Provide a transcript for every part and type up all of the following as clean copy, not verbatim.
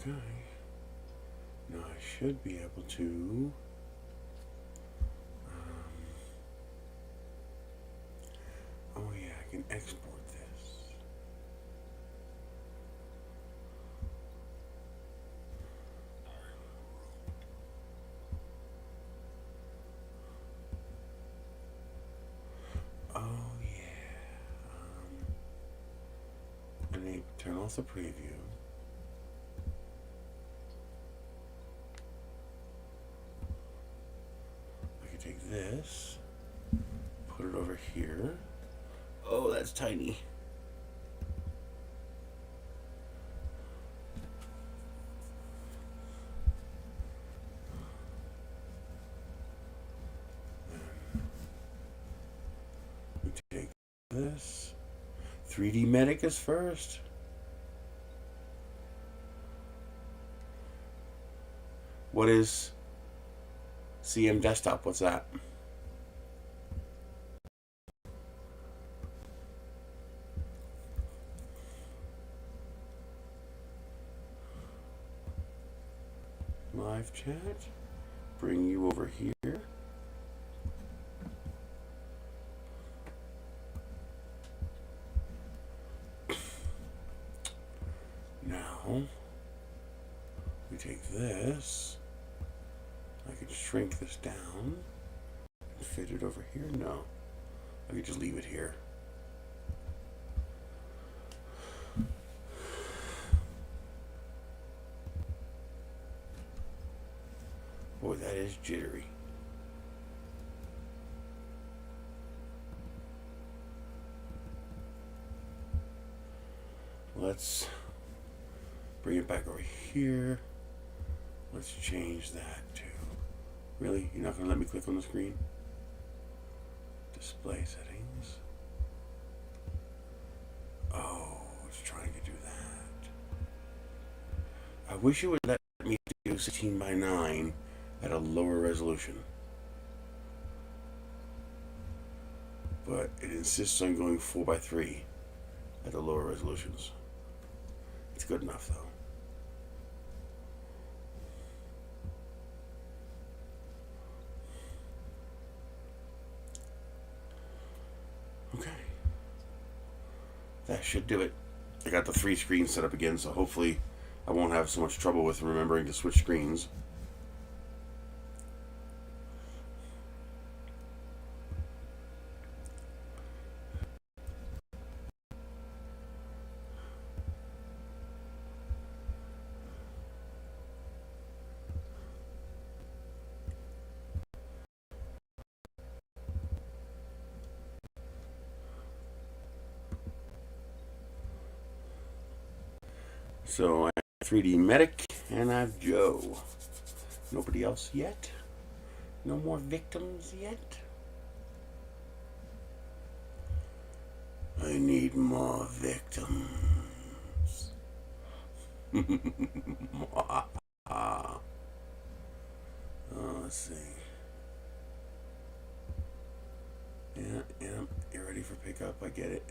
Okay. Now I should be able to oh yeah, I can export this. Oh yeah. And turn off the preview. Take this, put it over here. Oh, that's tiny. We take this. 3D Medic is first. What is CM Desktop? What's that? Live chat. Bring you over here. Now, we take this. I could shrink this down and fit it over here. No, I could just leave it here. Boy, that is jittery. Let's bring it back over here. Let's change that to... Really? You're not going to let me click on the screen? Display settings. Oh, it's trying to do that. I wish it would let me do 16:9 at a lower resolution. But it insists on going 4:3 at the lower resolutions. It's good enough though. Okay. That should do it. I got the 3 screens set up again, so hopefully I won't have so much trouble with remembering to switch screens. So I have 3D Medic and I have Joe. Nobody else yet? No more victims yet? I need more victims. Oh, let's see. Yeah, you're ready for pickup. I get it.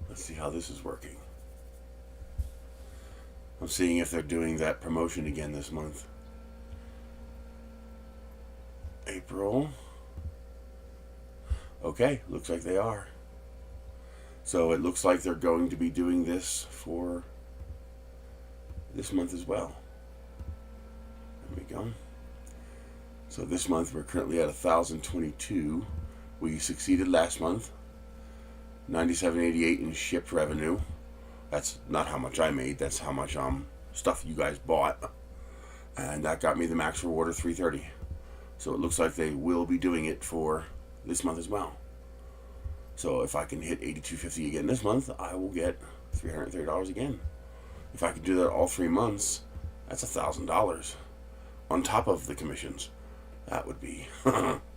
Let's see how this is working. I'm seeing if they're doing that promotion again this month. April. Okay, looks like they are. So it looks like they're going to be doing this for this month as well. There we go. So this month we're currently at 1,022. We succeeded last month. $97.88 in shipped revenue. That's not how much I made. That's how much stuff you guys bought, and that got me the max reward of $330. So it looks like they will be doing it for this month as well. So if I can hit $82.50 again this month, I will get $330 again. If I can do that all 3 months, that's $1,000. on top of the commissions. That would be,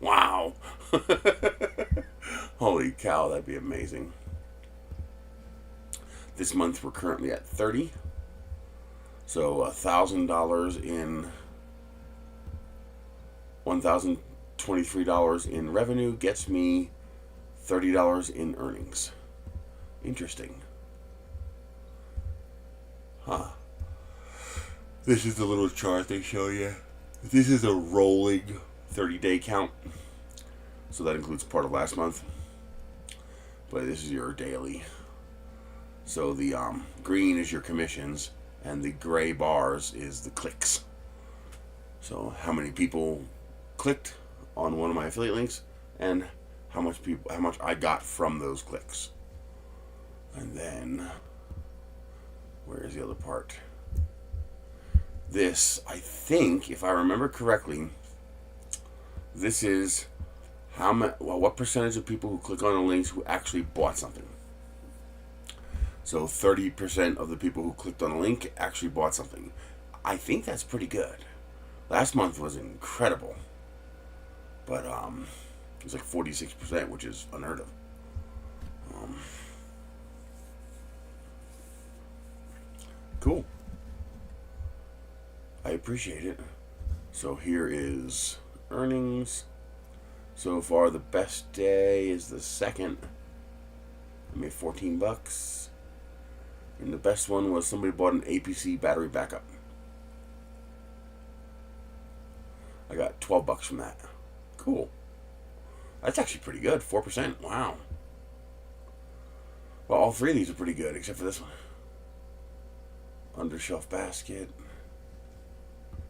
wow. Holy cow, that'd be amazing. This month we're currently at 30. So $1,000 in $1,023 in revenue gets me $30 in earnings. Interesting. Huh. This is the little chart they show you. This is a rolling 30-day count. So that includes part of last month. But this is your daily. So the green is your commissions, and the gray bars is the clicks. So how many people clicked on one of my affiliate links, and how much I got from those clicks. And then where is the other part? This, I think, if I remember correctly, this is what percentage of people who click on the links who actually bought something. So 30% of the people who clicked on a link actually bought something. I think that's pretty good. Last month was incredible, but it was like 46%, which is unheard of. Cool. I appreciate it. So here is earnings. So far, the best day is the second. I made 14 bucks. And the best one was somebody bought an APC battery backup. I got 12 bucks from that. Cool. That's actually pretty good. 4%. Wow. Well, all three of these are pretty good, except for this one. Undershelf basket.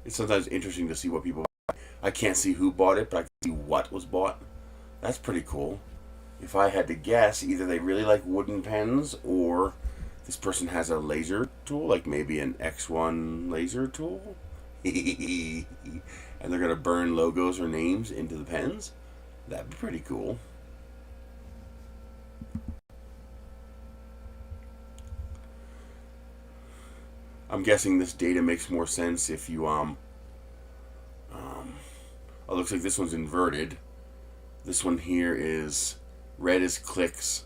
It's sometimes interesting to see what people buy. I can't see who bought it, but I can see what was bought. That's pretty cool. If I had to guess, either they really like wooden pens, or this person has a laser tool, like maybe an X1 laser tool. And they're going to burn logos or names into the pens. That'd be pretty cool. I'm guessing this data makes more sense if you it looks like this one's inverted. This one here is red is clicks,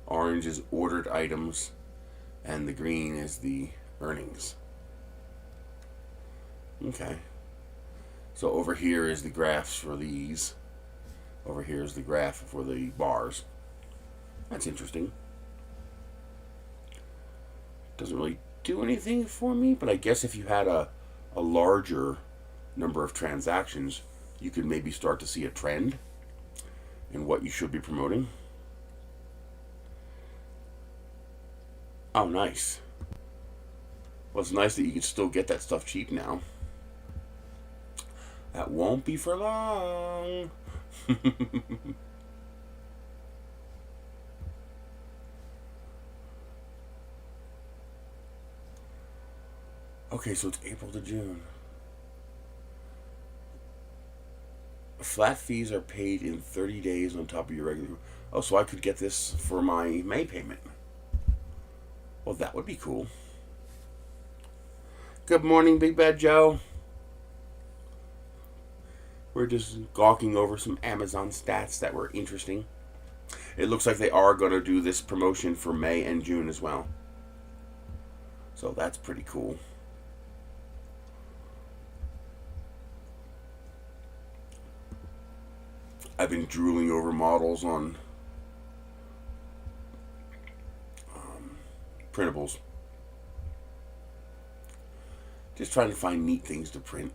orange is ordered items, and the green is the earnings. Okay. So over here is the graphs for these. Over here is the graph for the bars. That's interesting. Doesn't really do anything for me, but I guess if you had a larger number of transactions, you could maybe start to see a trend in what you should be promoting. Oh, nice. Well, it's nice that you can still get that stuff cheap now. That won't be for long. Okay, so it's April to June. Flat fees are paid in 30 days on top of your regular. Oh, so I could get this for my May payment. Well, that would be cool. Good morning, Big Bad Joe. We're just gawking over some Amazon stats that were interesting. It looks like they are going to do this promotion for May and June as well. So that's pretty cool. I've been drooling over models on printables. Just trying to find neat things to print.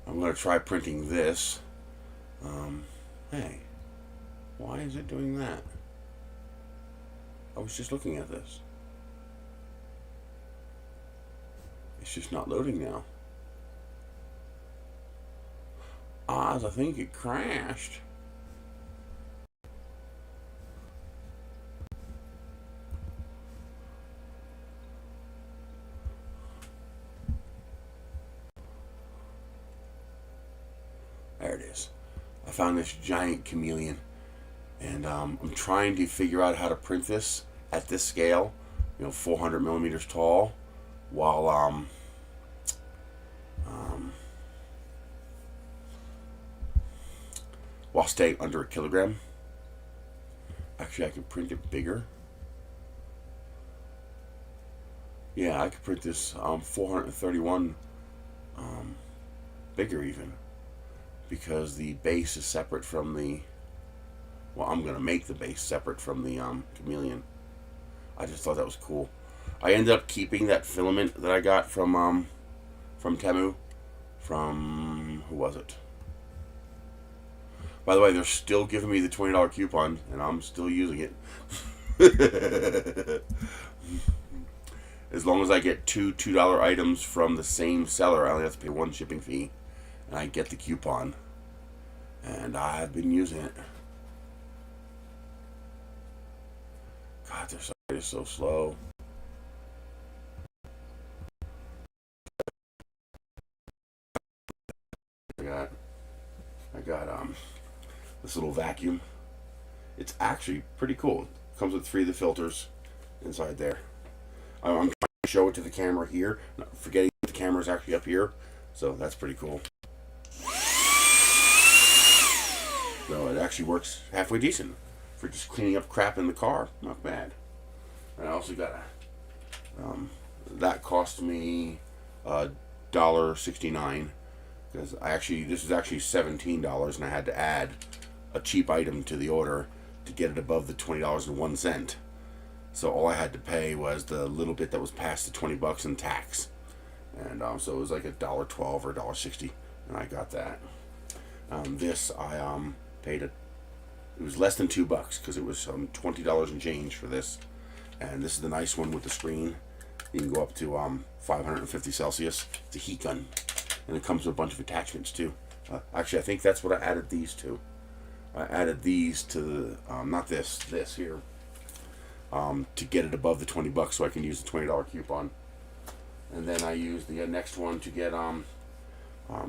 I'm going to try printing this. Hey, why is it doing that? I was just looking at this. It's just not loading now. Oz, I think it crashed. There it is. I found this giant chameleon, and I'm trying to figure out how to print this at this scale, 400 millimeters tall, while while staying under a kilogram. Actually, I could print it bigger. Yeah, I could print this 431 bigger even, because the base is separate from the, well, I'm going to make the base separate from the chameleon. I just thought that was cool. I ended up keeping that filament that I got from Temu, from, who was it? By the way, they're still giving me the $20 coupon, and I'm still using it. As long as I get two $2 items from the same seller, I only have to pay one shipping fee, and I get the coupon. And I've been using it. God, their site is so slow. I got this little vacuum. It's actually pretty cool. It comes with 3 of the filters inside there. I'm trying to show it to the camera here, not forgetting the camera is actually up here, so that's pretty cool. So it actually works halfway decent for just cleaning up crap in the car. Not bad. And I also got a that cost me $1.69, because this is actually $17, and I had to add a cheap item to the order to get it above the $20.01. So all I had to pay was the little bit that was past the $20 in tax, and so it was like $1.12 or $1.60, and I got that. This I paid it was less than $2 because it was $20 and change for this, and this is the nice one with the screen. You can go up to 550 Celsius. It's a heat gun, and it comes with a bunch of attachments too. Actually, I think that's what I added these to. I added these to the not this here. To get it above the $20 so I can use the $20 coupon. And then I used the next one to get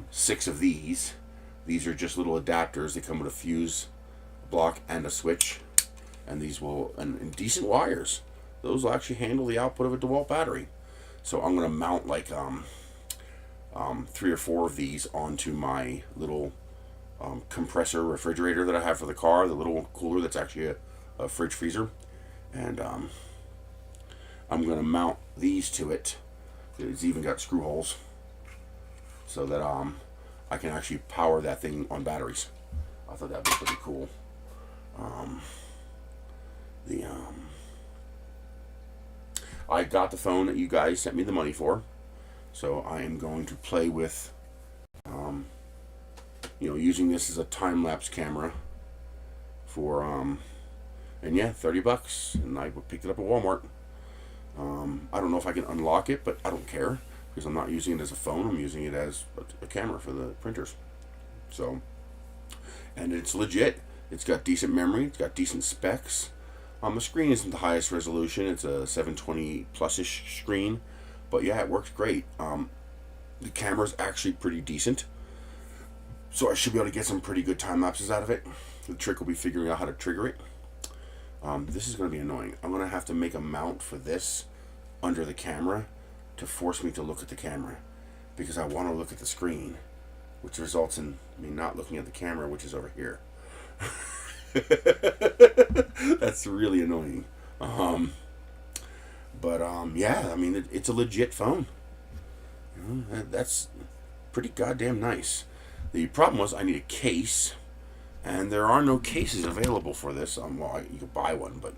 6 of these. These are just little adapters. They come with a fuse, a block, and a switch. And these will, and decent wires. Those will actually handle the output of a DeWalt battery. So I'm going to mount like 3 or 4 of these onto my little compressor refrigerator that I have for the car, the little cooler that's actually a fridge freezer. And I'm going to mount these to it. It's even got screw holes, so that I can actually power that thing on batteries. I thought that'd be pretty cool. I got the phone that you guys sent me the money for, so I am going to play with using this as a time-lapse camera for and yeah, $30, and I picked it up at Walmart. I don't know if I can unlock it, but I don't care, because I'm not using it as a phone. I'm using it as a camera for the printers. So, and it's legit. It's got decent memory. It's got decent specs. The screen isn't the highest resolution. It's a 720 plus-ish screen, but yeah, it works great. The camera's actually pretty decent, so I should be able to get some pretty good time lapses out of it. The trick will be figuring out how to trigger it. This is going to be annoying. I'm going to have to make a mount for this under the camera to force me to look at the camera, because I want to look at the screen, which results in me not looking at the camera, which is over here. That's really annoying. Yeah, I mean, it's a legit phone. That's pretty goddamn nice. The problem was I need a case, and there are no cases available for this. Well, you could buy one, but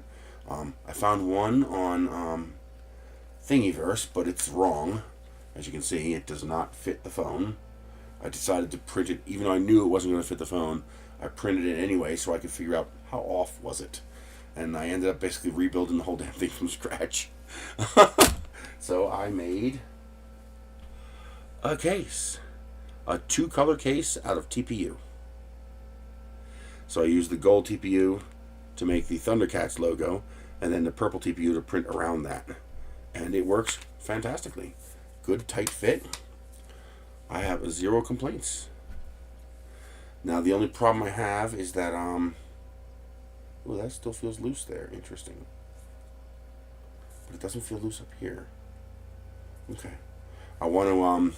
I found one on Thingiverse, but it's wrong. As you can see, it does not fit the phone. I decided to print it, even though I knew it wasn't going to fit the phone. I printed it anyway so I could figure out how off was it. And I ended up basically rebuilding the whole damn thing from scratch. So I made a case. A 2-color case out of TPU. So I used the gold TPU to make the Thundercats logo, and then the purple TPU to print around that. And it works fantastically. Good tight fit. I have 0 complaints. Now the only problem I have is that oh, that still feels loose there. Interesting. But it doesn't feel loose up here. Okay. I want to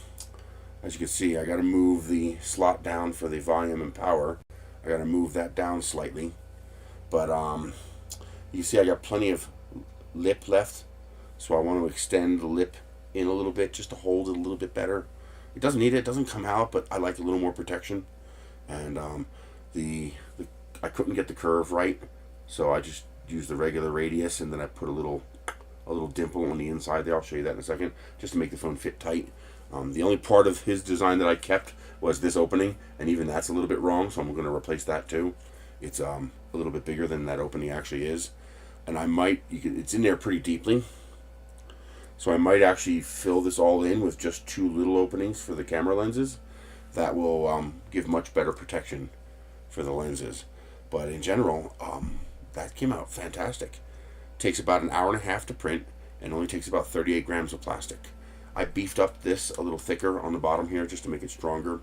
as you can see, I got to move the slot down for the volume and power. I gotta move that down slightly. But you see I got plenty of lip left, so I want to extend the lip in a little bit just to hold it a little bit better. It doesn't need it, it doesn't come out, but I like a little more protection. And I couldn't get the curve right, so I just used the regular radius, and then I put a little dimple on the inside there. I'll show you that in a second, just to make the phone fit tight. The only part of his design that I kept was this opening, and even that's a little bit wrong, so I'm going to replace that too. It's a little bit bigger than that opening actually is, and I might, it's in there pretty deeply, so I might actually fill this all in with just 2 little openings for the camera lenses. That will give much better protection for the lenses. But in general, that came out fantastic. Takes about an hour and a half to print, and only takes about 38 grams of plastic. I beefed up this a little thicker on the bottom here just to make it stronger.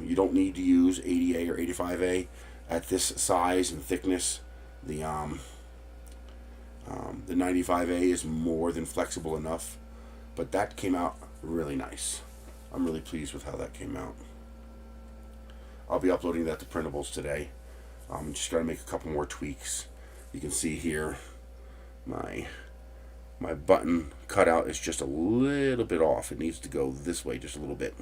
You don't need to use 80A or 85A at this size and thickness. The 95A is more than flexible enough, but that came out really nice. I'm really pleased with how that came out. I'll be uploading that to printables today. Just got to make a couple more tweaks. You can see here my button cutout is just a little bit off. It needs to go this way just a little bit.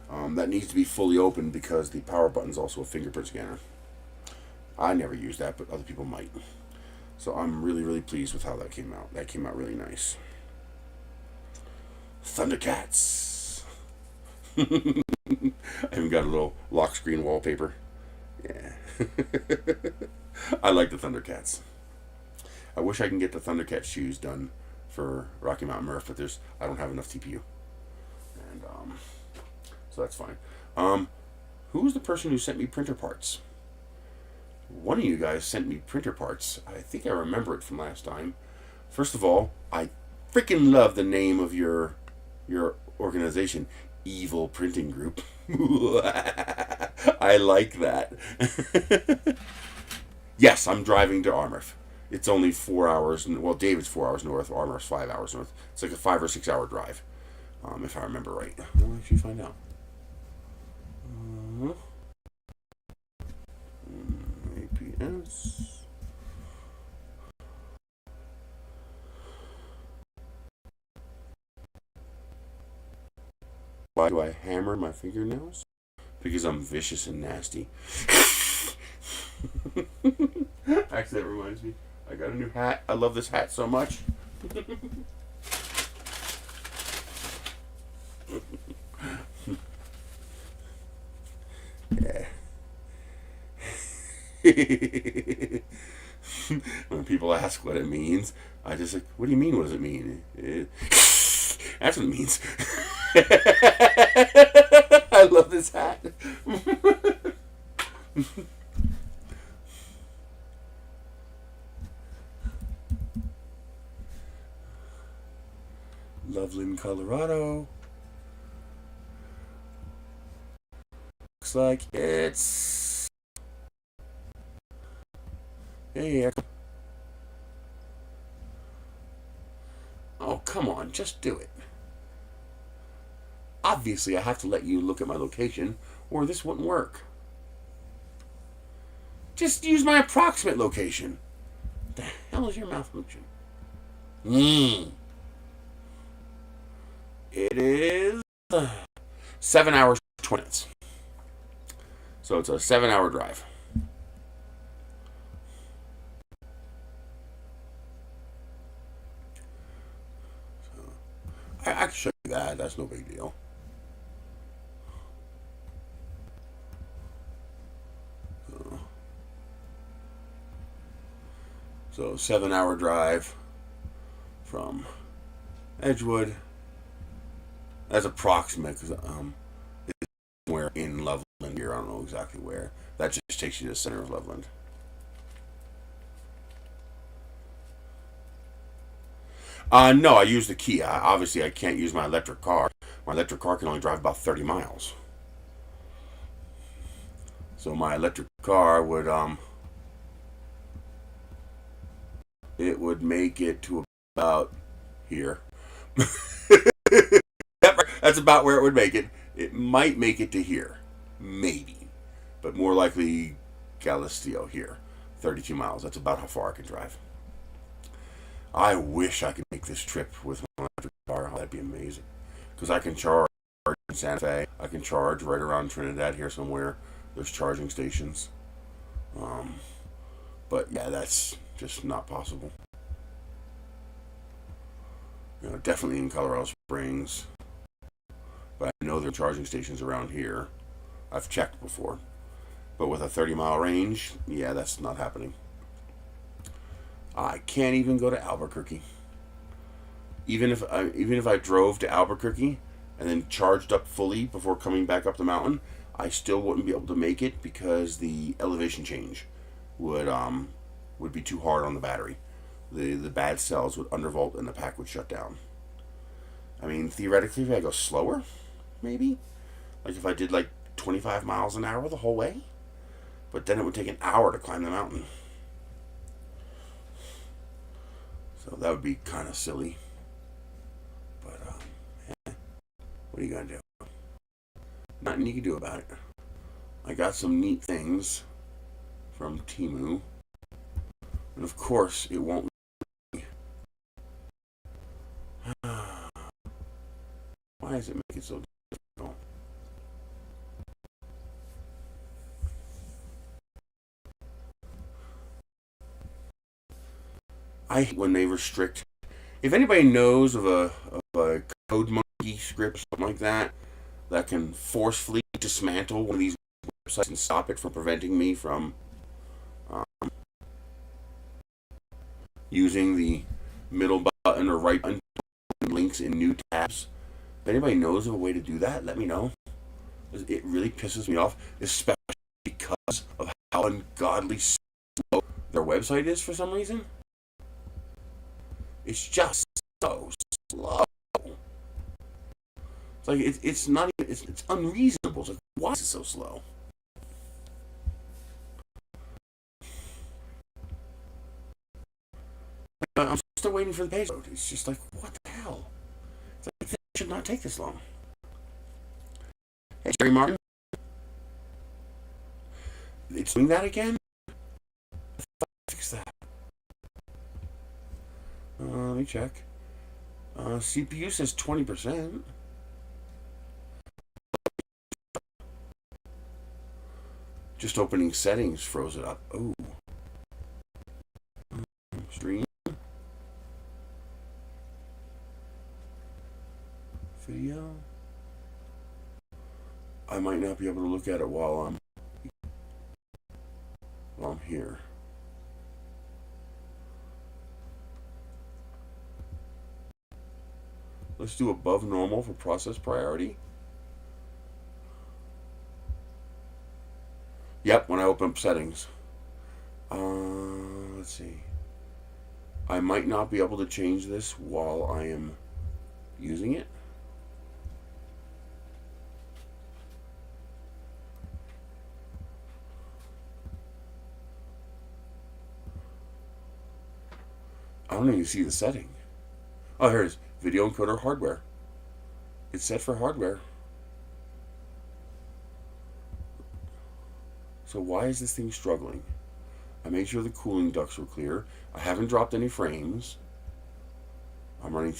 That needs to be fully open because the power button is also a fingerprint scanner. I never use that, but other people might. So I'm really pleased with how that came out. That came out really nice. Thundercats. I even got a little lock screen wallpaper. Yeah. I like the Thundercats. I wish I can get the Thundercat shoes done for Rocky Mountain Murph, but I don't have enough TPU. And so that's fine. Who was the person who sent me printer parts? One of you guys sent me printer parts. I think I remember it from last time. First of all, I freaking love the name of your organization, Evil Printing Group. I like that. Yes, I'm driving to RMRRF. It's only 4 hours. Well, David's 4 hours north. RMRRF's 5 hours north. It's like a 5 or 6 hour drive, if I remember right. I'll actually find out. APS. Why do I hammer my fingernails? Because I'm vicious and nasty. Actually, that reminds me. I got a new hat. I love this hat so much. Yeah. When people ask what it means, I just like, what do you mean, what does it mean? That's what it means. I love this hat. Loveland, Colorado. Looks like it's... Hey, oh, come on, just do it. Obviously, I have to let you look at my location, or this wouldn't work. Just use my approximate location. What the hell is your malfunction? It is 7 hours, 20 minutes. So it's a 7 hour drive. So I can show you that. That's no big deal. So 7 hour drive from Edgewood. That's approximate because it's somewhere in Loveland here. I don't know exactly where. That just takes you to the center of Loveland. No, I use the key. Obviously, I can't use my electric car. My electric car can only drive about 30 miles. So my electric car would it would make it to about here. That's about where it would make it. It might make it to here. Maybe. but more likely Galisteo here, 32 miles. That's about how far I can drive. I wish I could make this trip with my electric car. That'd be amazing. Because I can charge in Santa Fe. I can charge right around Trinidad here somewhere. There's charging stations. But yeah, that's just not possible. You know, definitely in Colorado Springs. But I know there are charging stations around here. I've checked before. But with a 30-mile range, yeah, that's not happening. I can't even go to Albuquerque. Even if I drove to Albuquerque and then charged up fully before coming back up the mountain, I still wouldn't be able to make it because the elevation change would be too hard on the battery. The bad cells would undervolt and the pack would shut down. I mean, theoretically, if I go slower, maybe, like if I did like 25 miles an hour the whole way, but then it would take an hour to climb the mountain. So that would be kind of silly. But, what are you going to do? Nothing you can do about it. I got some neat things from Temu. And of course, it won't. Why does it make it so difficult? I hate when they restrict. If anybody knows of a code monkey script or something like that can forcefully dismantle one of these websites and stop it from preventing me from using the middle button or right button links in new tabs. If anybody knows of a way to do that, let me know. It really pisses me off, especially because of how ungodly slow their website is for some reason. It's just so slow. It's like it's not even it's unreasonable. It's like, why is it so slow? I'm still waiting for the page load. It's just like, what the hell? It's like, this should not take this long. Hey, Jerry Martin. It's doing that again? Fix that. Let me check. CPU says 20%. Just opening settings froze it up. Oh. Stream. Video. I might not be able to look at it while I'm here. Let's do above normal for process priority. Yep, when I open up settings. Let's see. I might not be able to change this while I am using it. I don't even see the setting. Oh, here it is. Video encoder hardware. It's set for hardware. So why is this thing struggling? I made sure the cooling ducts were clear. I haven't dropped any frames. I'm running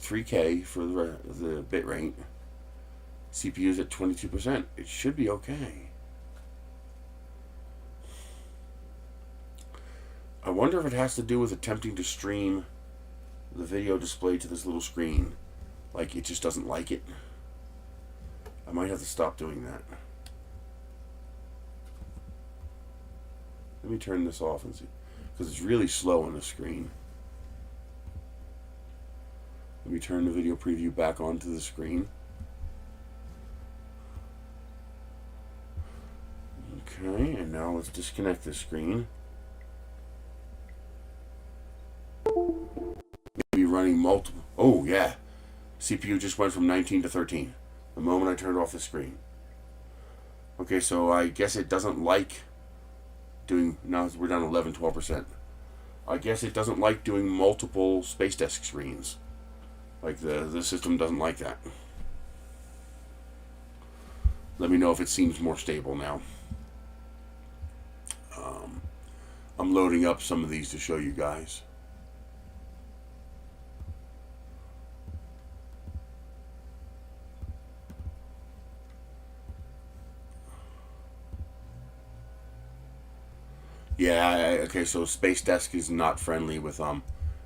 3K for the bit rate. CPU is at 22%. It should be okay. I wonder if it has to do with attempting to stream the video display to this little screen. Like, it just doesn't like it. I might have to stop doing that. Let me turn this off and see. Because it's really slow on the screen. Let me turn the video preview back onto the screen. Okay, and now let's disconnect the screen. Maybe running multiple. Oh, yeah. CPU just went from 19 to 13 the moment I turned off the screen. Okay, so I guess it doesn't like doing. Now we're down to 11-12%. I guess it doesn't like doing multiple Space Desk screens. Like the system doesn't like that. Let me know if it seems more stable now. I'm loading up some of these to show you guys. Yeah, okay, so Space Desk is not friendly with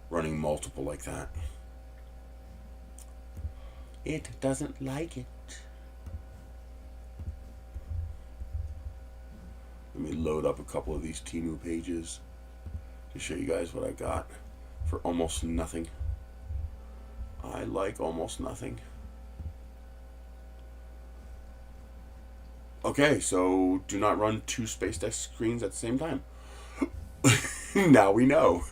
running multiple like that. It doesn't like it. Let me load up a couple of these Temu pages to show you guys what I got for almost nothing. I like almost nothing. Okay, so do not run two Space Desk screens at the same time. Now we know.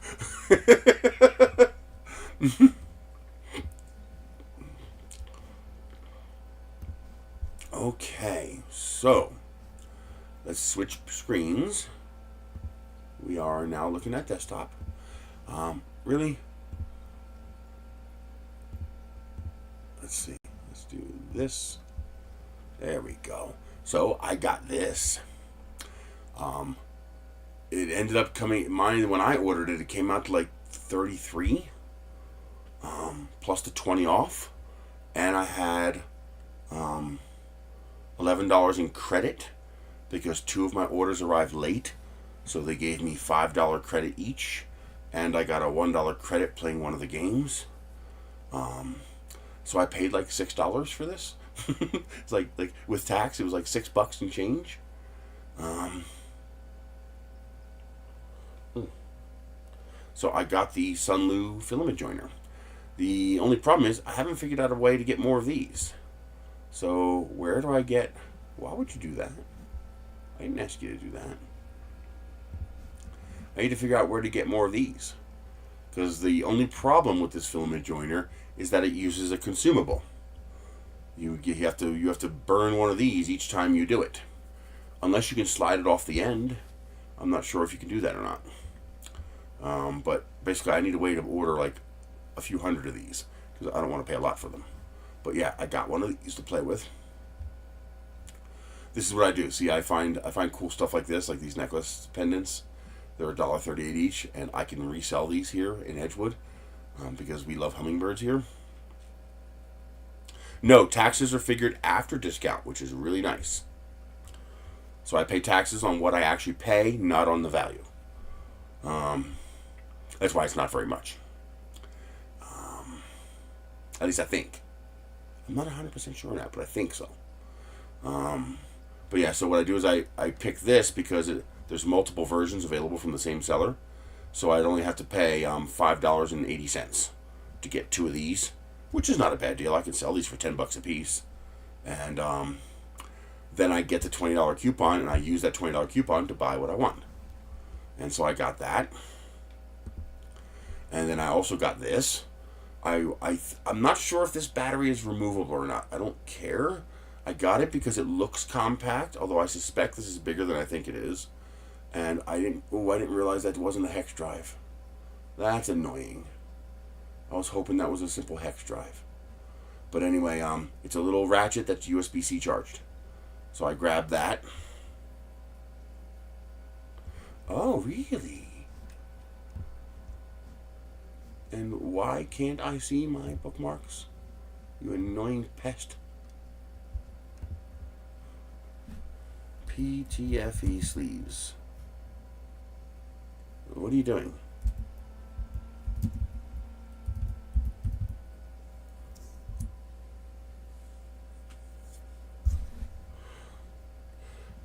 Okay, so let's switch screens. We are now looking at desktop. Really? Let's see. Let's do this. There we go. So I got this. It ended up coming, mine, when I ordered it, it came out to like 33 plus the 20 off, and I had $11 in credit because two of my orders arrived late, so they gave me $5 credit each, and I got a $1 credit playing one of the games. So I paid like $6 for this. It's like with tax, it was like $6 and change. So I got the Sunlu filament joiner. The only problem is I haven't figured out a way to get more of these. So where do I get? Why would you do that? I didn't ask you to do that. I need to figure out where to get more of these, because the only problem with this filament joiner is that it uses a consumable. You have to burn one of these each time you do it, unless you can slide it off the end. I'm not sure if you can do that or not. But basically, I need a way to order like a few hundred of these because I don't want to pay a lot for them. But yeah, I got one of these to play with. This is what I do. See, I find cool stuff like this, like these necklace pendants. They're $1.38 each, and I can resell these here in Edgewood because we love hummingbirds here. No, taxes are figured after discount, which is really nice. So I pay taxes on what I actually pay, not on the value. That's why it's not very much. At least I think. I'm not 100% sure on that, but I think so. But yeah, so what I do is I pick this because there's multiple versions available from the same seller. So I'd only have to pay $5.80 to get two of these, which is not a bad deal. I can sell these for $10 a piece. And then I get the $20 coupon, and I use that $20 coupon to buy what I want. And so I got that. And then I also got this. I'm not sure if this battery is removable or not. I don't care. I got it because it looks compact, although I suspect this is bigger than I think it is. And I didn't realize that it wasn't a hex drive. That's annoying. I was hoping that was a simple hex drive. But anyway, it's a little ratchet that's USB-C charged. So I grabbed that. Oh, really? And why can't I see my bookmarks? You annoying pest. PTFE sleeves. What are you doing?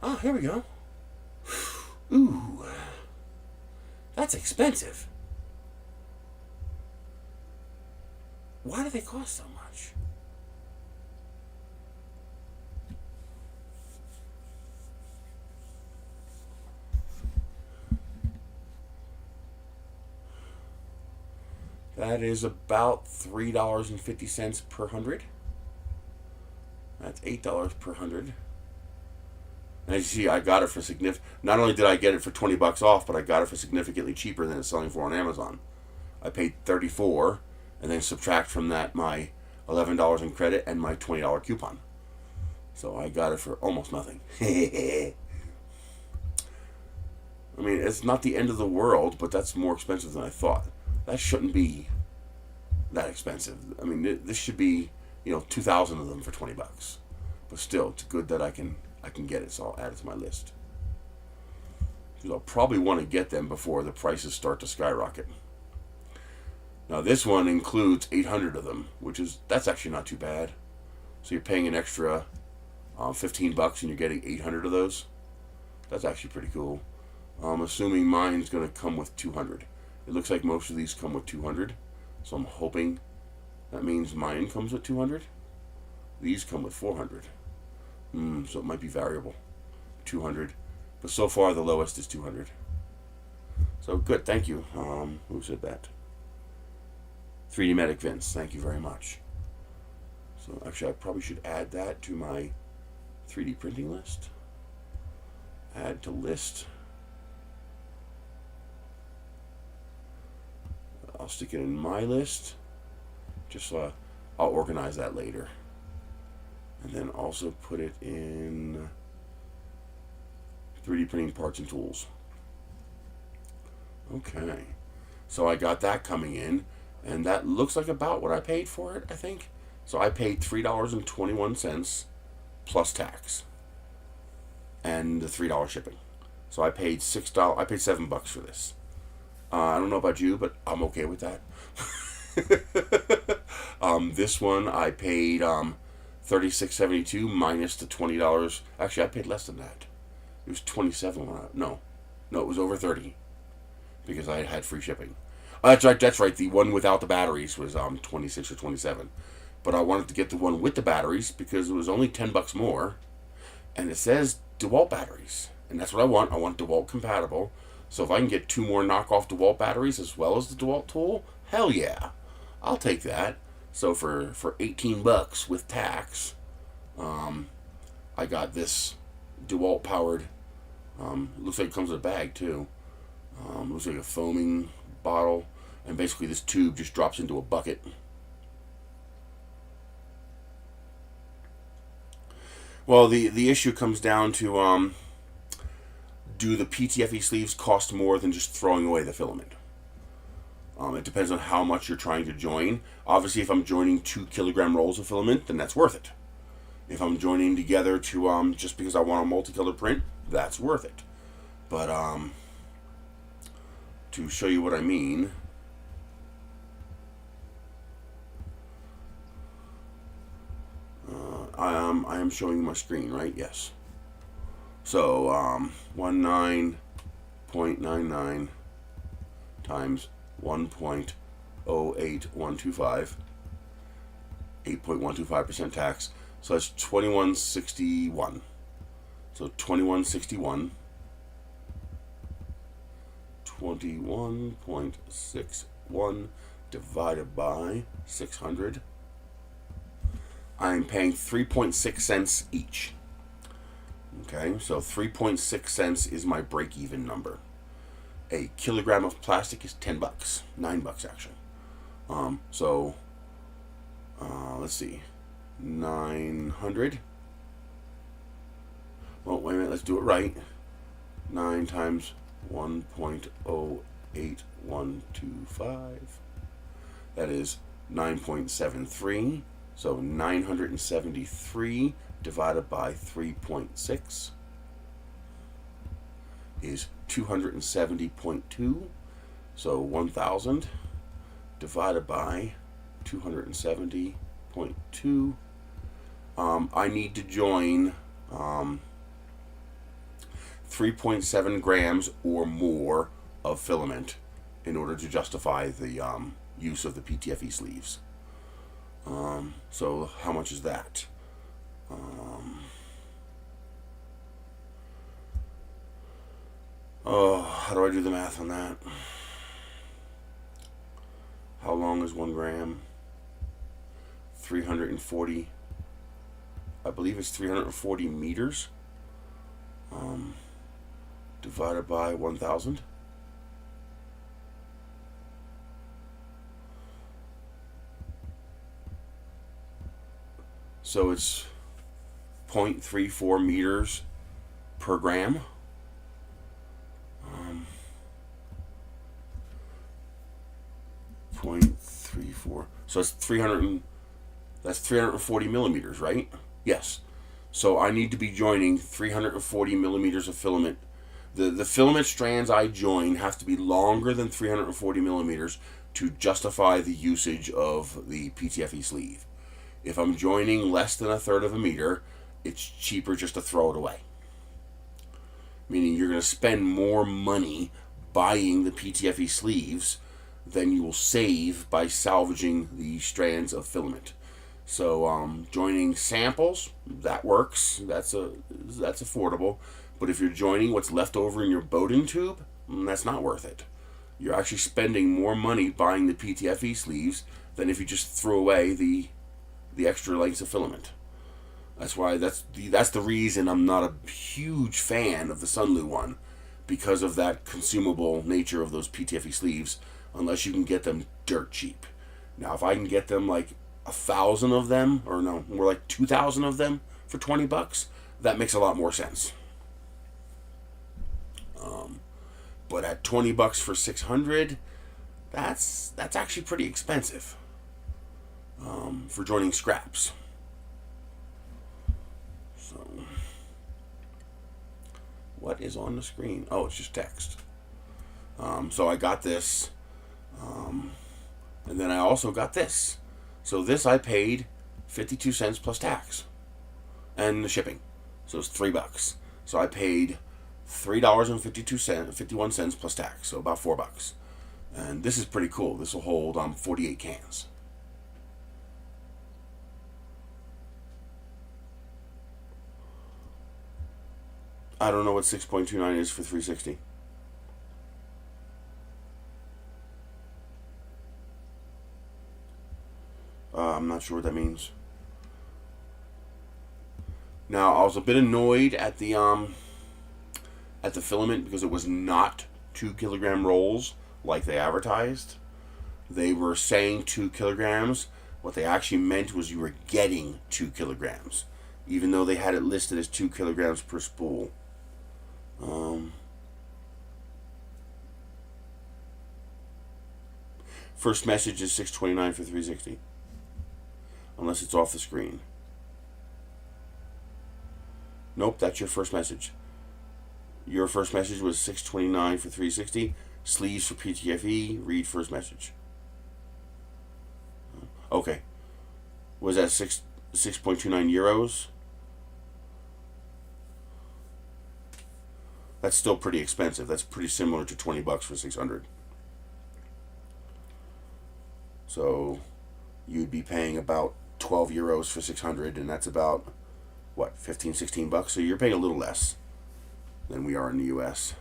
Oh, here we go. Ooh. That's expensive. Why do they cost so much? That is about $3.50 per 100. That's $8 per 100. And as you see, I got it for not only did I get it for $20 off, but I got it for significantly cheaper than it's selling for on Amazon. I paid $34, and then subtract from that my $11 in credit and my $20 coupon. So I got it for almost nothing. I mean, it's not the end of the world, but that's more expensive than I thought. That shouldn't be that expensive. I mean, this should be, 2,000 of them for $20. But still, it's good that I can get it, so I'll add it to my list. Because I'll probably want to get them before the prices start to skyrocket. Now this one includes 800 of them, that's actually not too bad. So you're paying an extra $15 and you're getting 800 of those. That's actually pretty cool. I'm assuming mine's going to come with 200. It looks like most of these come with 200. So I'm hoping that means mine comes with 200. These come with 400. So it might be variable. 200. But so far the lowest is 200. So good, thank you. Who said that? 3D Medic Vince, thank you very much. So actually I probably should add that to my 3D printing list. Add to list. I'll stick it in my list. Just so I'll organize that later. And then also put it in 3D printing parts and tools. Okay. So I got that coming in. And that looks like about what I paid for it, I think. So I paid $3.21 plus tax. And the $3 shipping. So I paid $6. I paid $7 for this. I don't know about you, but I'm okay with that. This one I paid $36.72 minus the $20. Actually, I paid less than that. It was $27. No, it was over $30 because I had free shipping. That's right. The one without the batteries was $26 or $27. But I wanted to get the one with the batteries because it was only $10 more, and it says DeWalt batteries, and that's what I want. I want DeWalt compatible. So if I can get 2 more knockoff DeWalt batteries as well as the DeWalt tool, hell yeah, I'll take that. So for $18 with tax, I got this DeWalt powered. It looks like it comes with a bag too. Looks like a foaming bottle, and basically this tube just drops into a bucket. Well, the issue comes down to do the PTFE sleeves cost more than just throwing away the filament? It depends on how much you're trying to join. Obviously, if I'm joining 2 kilogram rolls of filament, then that's worth it. If I'm joining together to just because I want a multicolored print, that's worth it. But to show you what I mean, I am showing you my screen, right? Yes. So 19.99 times 1.08125, 8.125% tax. So that's 2161. So 2161. 21.61 divided by 600. I'm paying 3.6 cents each. Okay, so 3.6 cents is my break-even number. A kilogram of plastic is $10, $9 actually. So let's see, 900. Well, wait a minute, let's do it right. 9 times 1.08125. That is 9.73. So 973 divided by 3.6 is 270.2. So 1,000 divided by 270.2. I need to join 3.7 grams or more of filament in order to justify the use of the PTFE sleeves. So how much is that? How do I do the math on that? How long is 1 gram? 340. I believe it's 340 meters. Divided by 1,000. So it's 0.34 meters per gram. 6.34. So it's 340 millimeters, right? Yes. So I need to be joining 340 millimeters of filament. The filament strands I join have to be longer than 340 millimeters to justify the usage of the PTFE sleeve. If I'm joining less than 1/3 of a meter, it's cheaper just to throw it away. Meaning you're going to spend more money buying the PTFE sleeves than you will save by salvaging the strands of filament. So joining samples, that works. That's affordable. But if you're joining what's left over in your Bowden tube, that's not worth it. You're actually spending more money buying the PTFE sleeves than if you just threw away the extra lengths of filament. That's why that's the reason I'm not a huge fan of the Sunlu one, because of that consumable nature of those PTFE sleeves, unless you can get them dirt cheap. Now, if I can get them like 1,000 of them, or no, more like 2,000 of them for $20, that makes a lot more sense. But at $20 for 600, that's actually pretty expensive for joining scraps. So, what is on the screen? Oh, it's just text. So I got this, and then I also got this. So this I paid 52 cents plus tax and the shipping. So it's $3. So I paid $3.51 plus tax. So about $4. And this is pretty cool. This will hold 48 cans. I don't know what 6.29 is for 360. I'm not sure what that means. Now, I was a bit annoyed at the filament because it was not 2 kilogram rolls like they advertised. They were saying 2 kilograms. What they actually meant was you were getting 2 kilograms, even though they had it listed as 2 kilograms per spool. First message is 6.29 for 360. Unless it's off the screen. Nope, that's your first message. Your first message was 6.29 for 360. Sleeves for PTFE. Read first message. Okay. Was that 6.29 euros? That's still pretty expensive. That's pretty similar to $20 for 600. So you'd be paying about 12 euros for 600, and that's about, what, 15, 16 bucks? So you're paying a little less than we are in the US.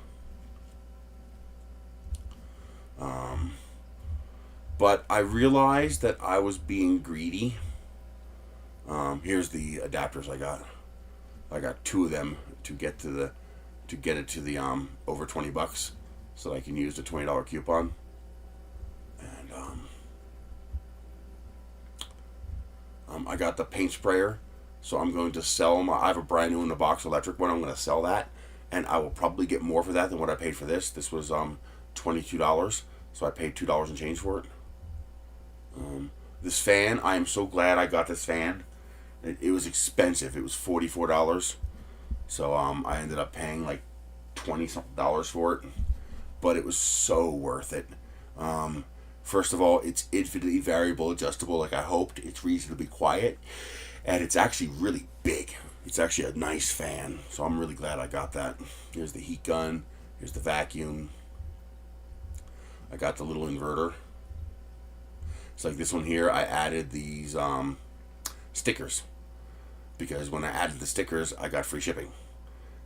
But I realized that I was being greedy. Here's the adapters I got. I got 2 of them to get it to the over $20, so that I can use the $20 coupon. And I got the paint sprayer, so I'm going to sell I have a brand new in the box electric one. I'm going to sell that, and I will probably get more for that than what I paid for this. This was $22, so I paid $2 and change for it. This fan, I am so glad I got this fan. It was expensive. It was $44, so I ended up paying like $20 for it, but it was so worth it. First of all, it's infinitely variable adjustable like I hoped. It's reasonably quiet, and it's actually really big. It's actually a nice fan, so I'm really glad I got that. Here's the heat gun. Here's the vacuum. I got the little inverter. It's like this one here. I added these stickers, because when I added the stickers, I got free shipping,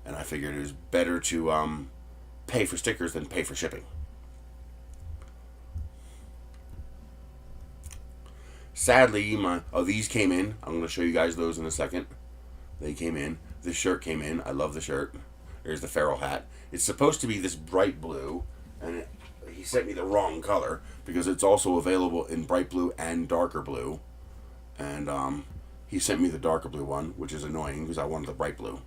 and I figured it was better to pay for stickers than pay for shipping. Sadly, these came in. I'm going to show you guys those in a second. They came in. This shirt came in. I love the shirt. There's the feral hat. It's supposed to be this bright blue, and he sent me the wrong color, because it's also available in bright blue and darker blue. And he sent me the darker blue one, which is annoying because I wanted the bright blue.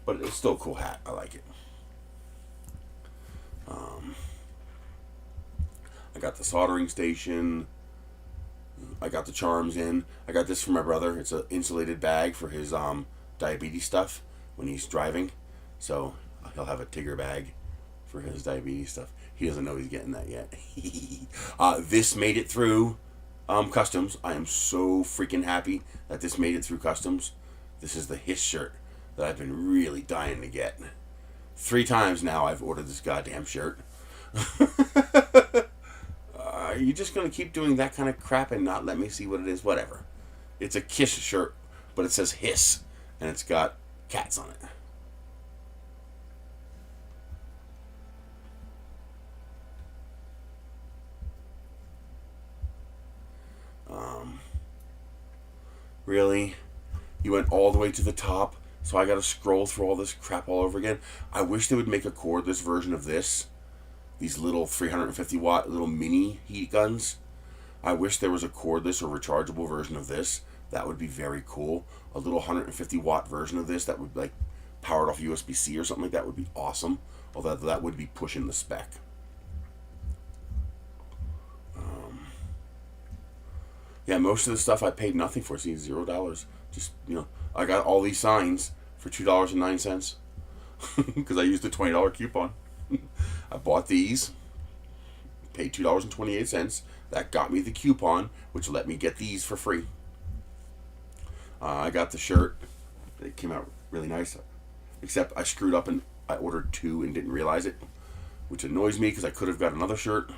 But it's still a cool hat. I like it. I got the soldering station. I got the charms in. I got this for my brother. It's an insulated bag for his diabetes stuff when he's driving. So he'll have a Tigger bag for his diabetes stuff. He doesn't know he's getting that yet. This made it through customs. I am so freaking happy that this made it through customs. This is the Hiss shirt that I've been really dying to get. 3 times now I've ordered this goddamn shirt. Are you just going to keep doing that kind of crap and not let me see what it is? Whatever. It's a Kiss shirt, but it says Hiss, and it's got cats on it. Really? You went all the way to the top, so I got to scroll through all this crap all over again? I wish they would make a cordless version of this. These little 350 watt little mini heat guns. I wish there was a cordless or rechargeable version of this. That would be very cool. A little 150 watt version of this that would like powered off USB-C or something like that would be awesome. Although that would be pushing the spec. Yeah, most of the stuff I paid nothing for. See, $0. Just, you know, I got all these signs for $2.09 because I used the $20 coupon. I bought these, paid $2.28. That got me the coupon, which let me get these for free. I got the shirt. It came out really nice, except I screwed up and I ordered 2 and didn't realize it, which annoys me because I could have got another shirt.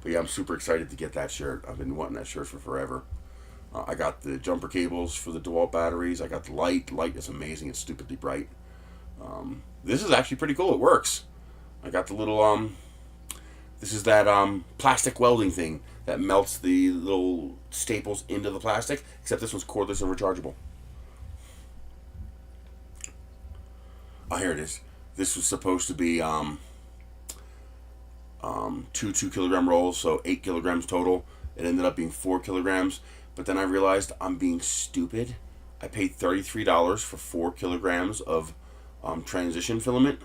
But yeah, I'm super excited to get that shirt. I've been wanting that shirt for forever. I got the jumper cables for the DeWalt batteries. I got the light. The light is amazing. It's stupidly bright. This is actually pretty cool. It works. I got the little, this is that plastic welding thing that melts the little staples into the plastic, except this one's cordless and rechargeable. Oh, here it is. This was supposed to be 2 2-kilogram rolls, so 8 kilograms total. It ended up being 4 kilograms, but then I realized I'm being stupid. I paid $33 for 4 kilograms of transition filament.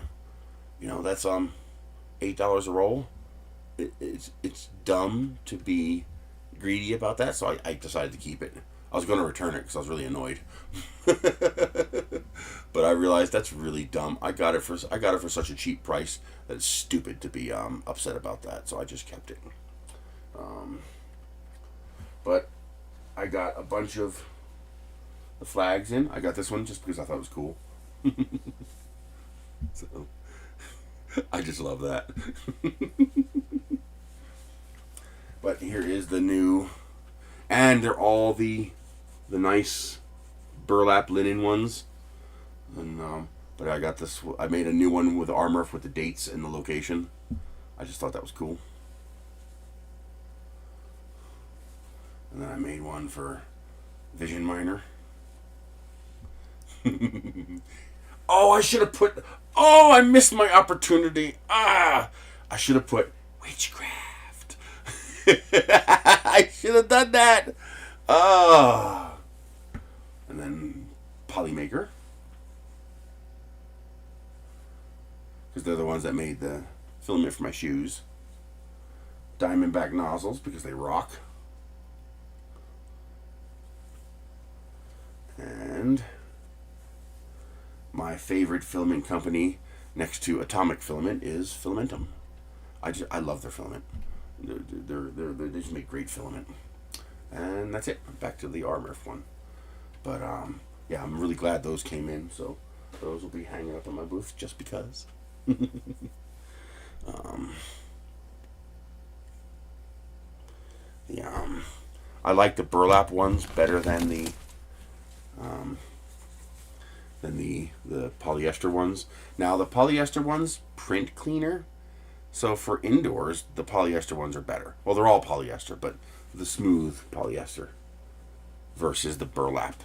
You know, that's $8 a roll. It's dumb to be greedy about that, so I decided to keep it. I was going to return it because I was really annoyed, but I realized that's really dumb. I got it for such a cheap price that it's stupid to be upset about that. So I just kept it. But I got a bunch of the flags in. I got this one just because I thought it was cool. So I just love that. But here is the new, and they're all the nice burlap linen ones. And but I got this. I made a new one with RMRRF with the dates and the location. I just thought that was cool. And then I made one for Vision Miner. Oh, I should have put. Oh, I missed my opportunity. I should have put witchcraft. I should have done that. And then Polymaker, because they're the ones that made the filament for my shoes. Diamondback nozzles because they rock. And my favorite filament company next to Atomic Filament is Filamentum. I love their filament. They just make great filament. And that's it. Back to the RMRRF one. But yeah, I'm really glad those came in. So those will be hanging up in my booth just because. I like the burlap ones better than the polyester ones. Now the polyester ones print cleaner, so for indoors the polyester ones are better. Well, they're all polyester, but the smooth polyester versus the burlap.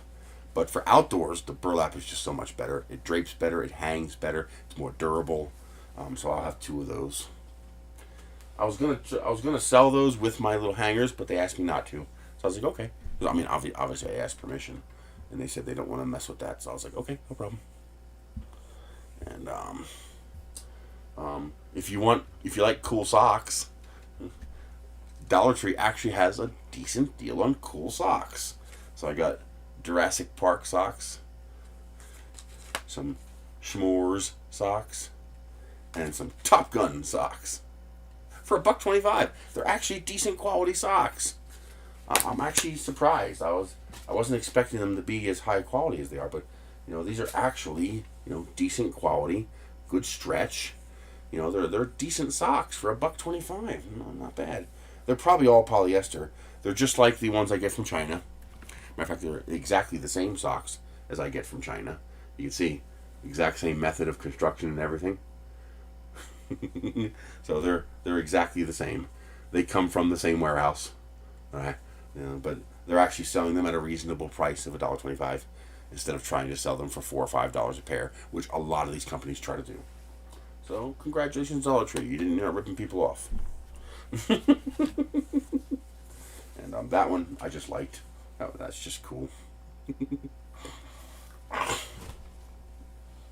But for outdoors, the burlap is just so much better. It drapes better, it hangs better, it's more durable. So I'll have 2 of those. I was gonna sell those with my little hangers, but they asked me not to. So I was like, okay. I mean, obviously I asked permission, and they said they don't want to mess with that. So I was like, okay, no problem. And If you like cool socks, Dollar Tree actually has a decent deal on cool socks. So I got Jurassic Park socks, some S'mores socks, and some Top Gun socks for $1.25. They're actually decent quality socks. I'm actually surprised. I wasn't expecting them to be as high quality as they are, but these are actually decent quality, good stretch. They're decent socks for $1.25. Not bad. They're probably all polyester. They're just like the ones I get from China. Matter of fact, they're exactly the same socks as I get from China. You can see exact same method of construction and everything. So they're exactly the same. They come from the same warehouse. All right. But they're actually selling them at a reasonable price of $1.25 instead of trying to sell them for $4 or $5 a pair, which a lot of these companies try to do. So congratulations, Dollar Tree. You didn't ripping people off. And that one I just liked. Oh, that's just cool.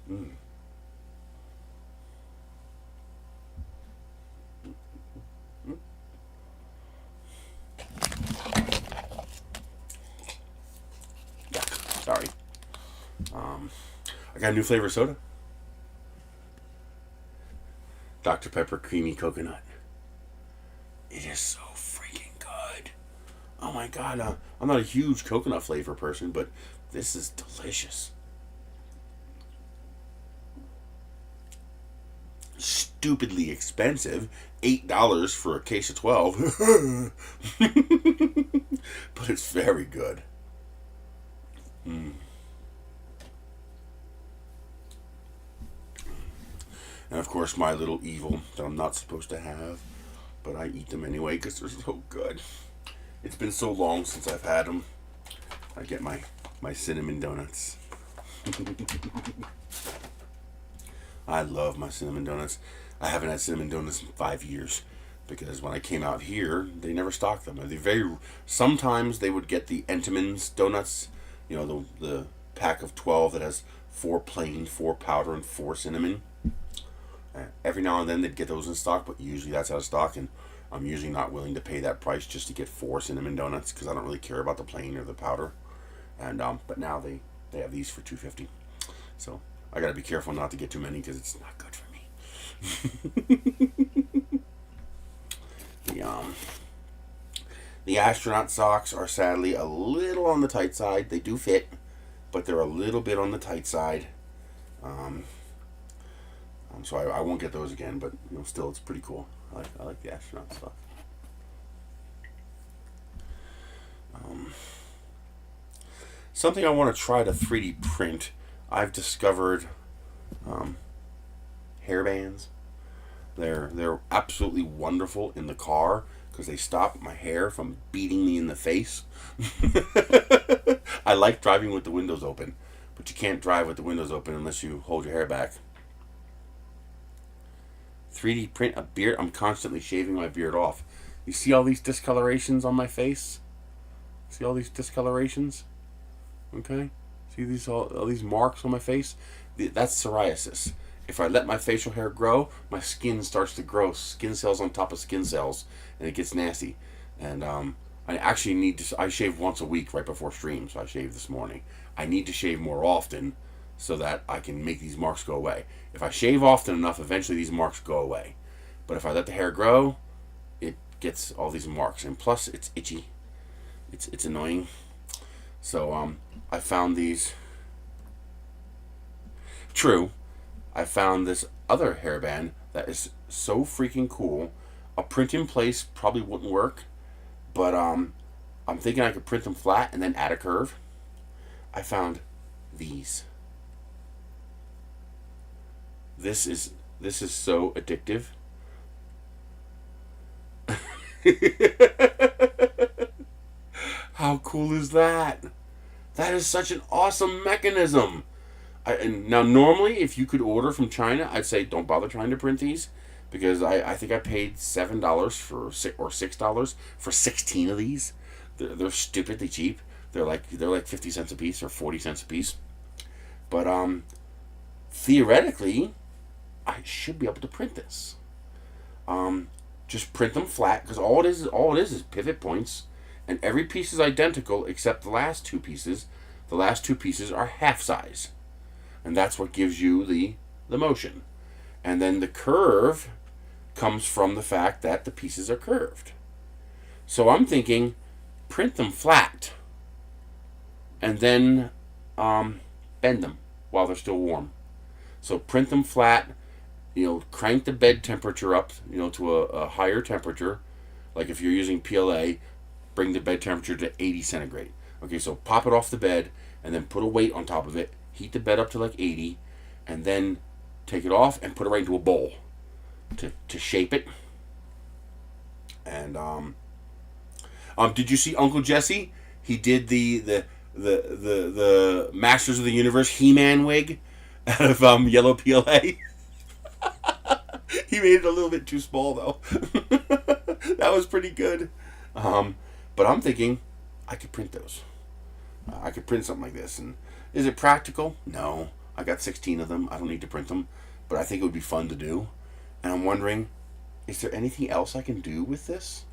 Mm. Yeah, sorry. I got a new flavor of soda. Dr. Pepper Creamy Coconut. It is so freaking good. Oh my god, I'm not a huge coconut flavor person, but this is delicious. Stupidly expensive, $8 for a case of 12. But it's very good. Mm. And of course my little evil that I'm not supposed to have, but I eat them anyway because they're so good. It's been so long since I've had them. I get my cinnamon donuts. I love my cinnamon donuts. I haven't had cinnamon donuts in 5 years because when I came out here, they never stocked them. Sometimes they would get the Entenmann's donuts, the pack of 12 that has 4 plain, 4 powder, and 4 cinnamon. Every now and then they'd get those in stock, but usually that's out of stock, and I'm usually not willing to pay that price just to get 4 cinnamon donuts because I don't really care about the plain or the powder. And but now they have these for $2.50. So I gotta be careful not to get too many because it's not good for me. The astronaut socks are sadly a little on the tight side. They do fit, but they're a little bit on the tight side. So I won't get those again, but still it's pretty cool. I like the astronaut stuff. Something I want to try to 3D print. I've discovered hairbands. They're absolutely wonderful in the car because they stop my hair from beating me in the face. I like driving with the windows open, but you can't drive with the windows open unless you hold your hair back. 3D print a beard. I'm constantly shaving my beard off. You see all these discolorations on my face? See all these discolorations? Okay? See all these marks on my face? That's psoriasis. If I let my facial hair grow, my skin starts to grow skin cells on top of skin cells, and it gets nasty. And I actually I shave once a week right before stream, so I shaved this morning. I need to shave more often so that I can make these marks go away. If I shave often enough, eventually these marks go away. But if I let the hair grow, it gets all these marks. And plus, it's itchy. It's annoying. So I found these. True, I found this other hairband that is so freaking cool. A print in place probably wouldn't work, but I'm thinking I could print them flat and then add a curve. I found these. This is so addictive. How cool is that? That is such an awesome mechanism. And now normally if you could order from China, I'd say don't bother trying to print these because I think I paid $7 or $6 for 16 of these. They're stupidly cheap. They're like 50 cents a piece or 40 cents a piece. But theoretically, I should be able to print this. Just print them flat, because all it is pivot points, and every piece is identical except the last two pieces. The last two pieces are half size, and that's what gives you the motion. And then the curve comes from the fact that the pieces are curved. So I'm thinking, print them flat, and then bend them while they're still warm. So print them flat, crank the bed temperature up, to a higher temperature. Like if you're using PLA, bring the bed temperature to 80 centigrade. Okay, so pop it off the bed and then put a weight on top of it. Heat the bed up to like 80, and then take it off and put it right into a bowl to shape it. And did you see Uncle Jesse? He did the Masters of the Universe He-Man wig out of yellow PLA. He made it a little bit too small though. That was pretty good. But I'm thinking I could print those. I could print something like this. And is it practical? No. I got 16 of them. I don't need to print them. But I think it would be fun to do. And I'm wondering, is there anything else I can do with this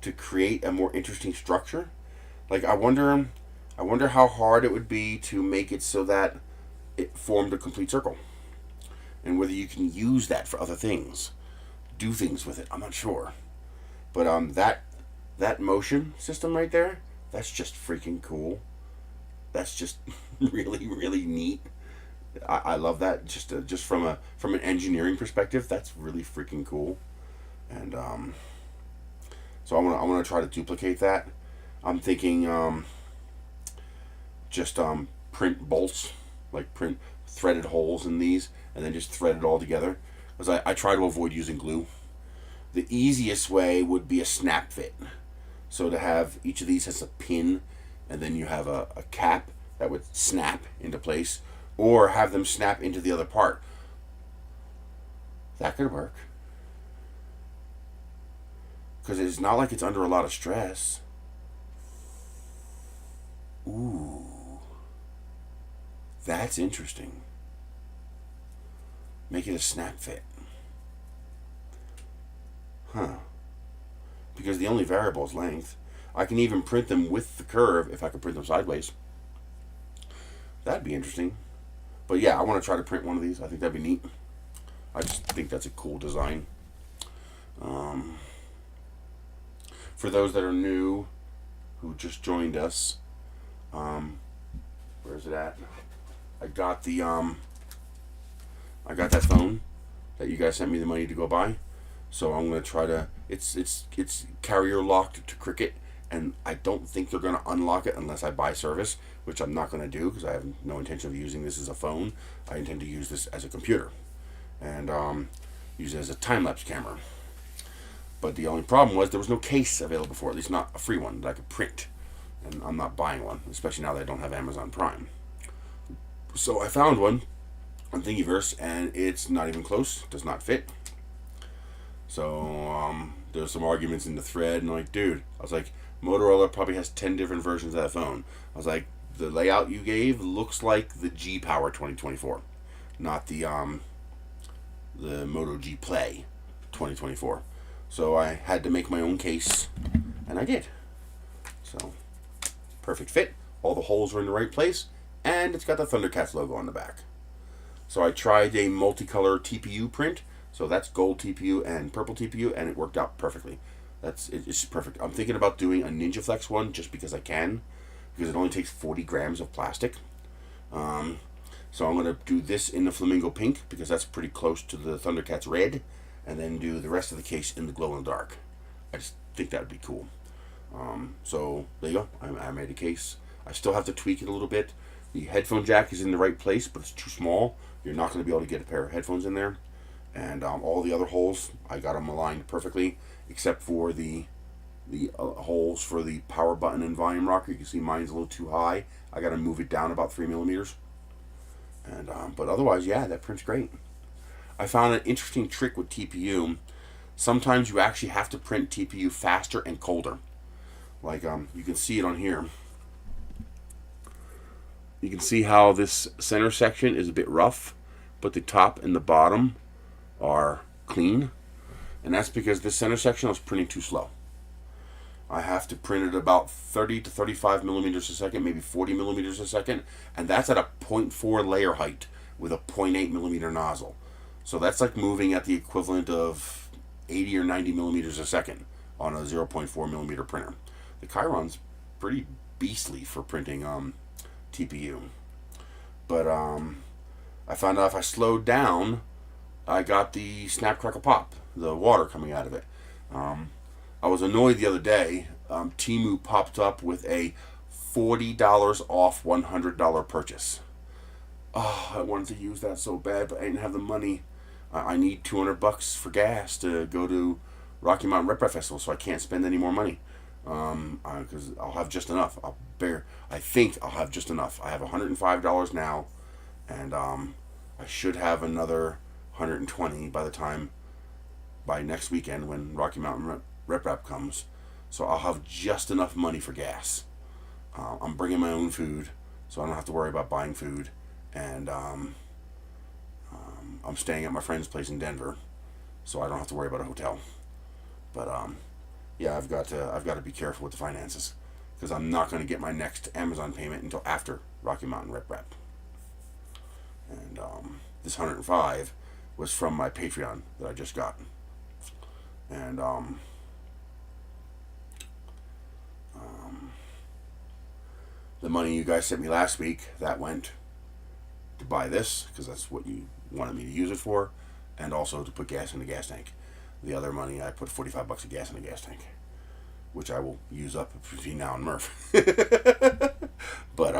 to create a more interesting structure? Like I wonder how hard it would be to make it so that it formed a complete circle. And whether you can use that for other things. Do things with it. I'm not sure. But that motion system right there, that's just freaking cool. That's just really, really neat. I love that. Just from an engineering perspective, that's really freaking cool. And so I want to try to duplicate that. I'm thinking just print bolts, like print threaded holes in these, and then just thread it all together. Because I try to avoid using glue. The easiest way would be a snap fit. So to have each of these has a pin, and then you have a cap that would snap into place, or have them snap into the other part. That could work. Because it's not like it's under a lot of stress. Ooh. That's interesting. Make it a snap fit. Huh. Because the only variable is length. I can even print them with the curve if I could print them sideways. That'd be interesting. But yeah, I want to try to print one of these. I think that'd be neat. I just think that's a cool design. For those that are new, who just joined us, where's it at? I got that phone that you guys sent me the money to go buy. So I'm gonna try to. It's carrier locked to Cricket, and I don't think they're gonna unlock it unless I buy service, which I'm not gonna do because I have no intention of using this as a phone. I intend to use this as a computer, and use it as a time-lapse camera. But the only problem was there was no case available for it, at least not a free one that I could print, and I'm not buying one, especially now that I don't have Amazon Prime. So I found one on Thingiverse, and it's not even close. Does not fit. So there's some arguments in the thread, and like, dude, I was like, Motorola probably has 10 different versions of that phone. I was like, the layout you gave looks like the G Power 2024, not the Moto G Play 2024. So I had to make my own case, and I did. So perfect fit. All the holes are in the right place, and it's got the Thundercats logo on the back. So I tried a multicolor TPU print. So that's gold TPU and purple TPU, and it worked out perfectly. It's perfect. I'm thinking about doing a Ninja Flex one just because I can, because it only takes 40 grams of plastic. So I'm going to do this in the Flamingo Pink because that's pretty close to the Thundercats Red, and then do the rest of the case in the Glow in the Dark. I just think that would be cool. So there you go. I made a case. I still have to tweak it a little bit. The headphone jack is in the right place, but it's too small. You're not going to be able to get a pair of headphones in there. And all the other holes, I got them aligned perfectly, except for the holes for the power button and volume rocker. You can see mine's a little too high. I got to move it down about 3 millimeters. And but otherwise, yeah, that print's great. I found an interesting trick with TPU. Sometimes you actually have to print TPU faster and colder. Like you can see it on here. You can see how this center section is a bit rough, but the top and the bottom are clean, and that's because this center section I was printing too slow. I have to print at about 30 to 35 millimeters a second, maybe 40 millimeters a second, and that's at a 0.4 layer height with a 0.8 millimeter nozzle. So that's like moving at the equivalent of 80 or 90 millimeters a second on a 0.4 millimeter printer. The Chiron's pretty beastly for printing TPU. But I found out if I slowed down, I got the snap crackle pop, the water coming out of it. I was annoyed the other day. Temu popped up with a $40 off $100 purchase. Oh, I wanted to use that so bad, but I didn't have the money. I need $200 for gas to go to Rocky Mountain Rep Rap Festival, so I can't spend any more money. Because I'll have just enough. I think I'll have just enough. I have $105 now, and I should have another $120 by next weekend when Rocky Mountain Rep Rap comes. So I'll have just enough money for gas. I'm bringing my own food, so I don't have to worry about buying food, and I'm staying at my friend's place in Denver, so I don't have to worry about a hotel. But yeah, I've got to be careful with the finances, because I'm not going to get my next Amazon payment until after Rocky Mountain Rep Rap. And this 105 was from my Patreon that I just got. And the money you guys sent me last week, that went to buy this, because that's what you wanted me to use it for, and also to put gas in the gas tank. The other money, I put $45 of gas in the gas tank, which I will use up between now and Murph. But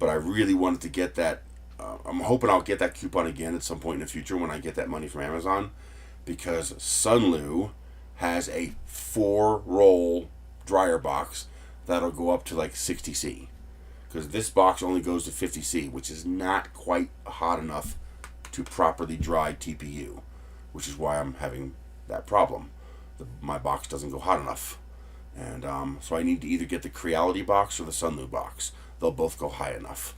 I really wanted to get that. I'm hoping I'll get that coupon again at some point in the future when I get that money from Amazon, because Sunlu has a 4-roll dryer box that'll go up to like 60C, because this box only goes to 50C, which is not quite hot enough to properly dry TPU, which is why I'm having that problem. My box doesn't go hot enough, and so I need to either get the Creality box or the Sunlu box. They'll both go high enough.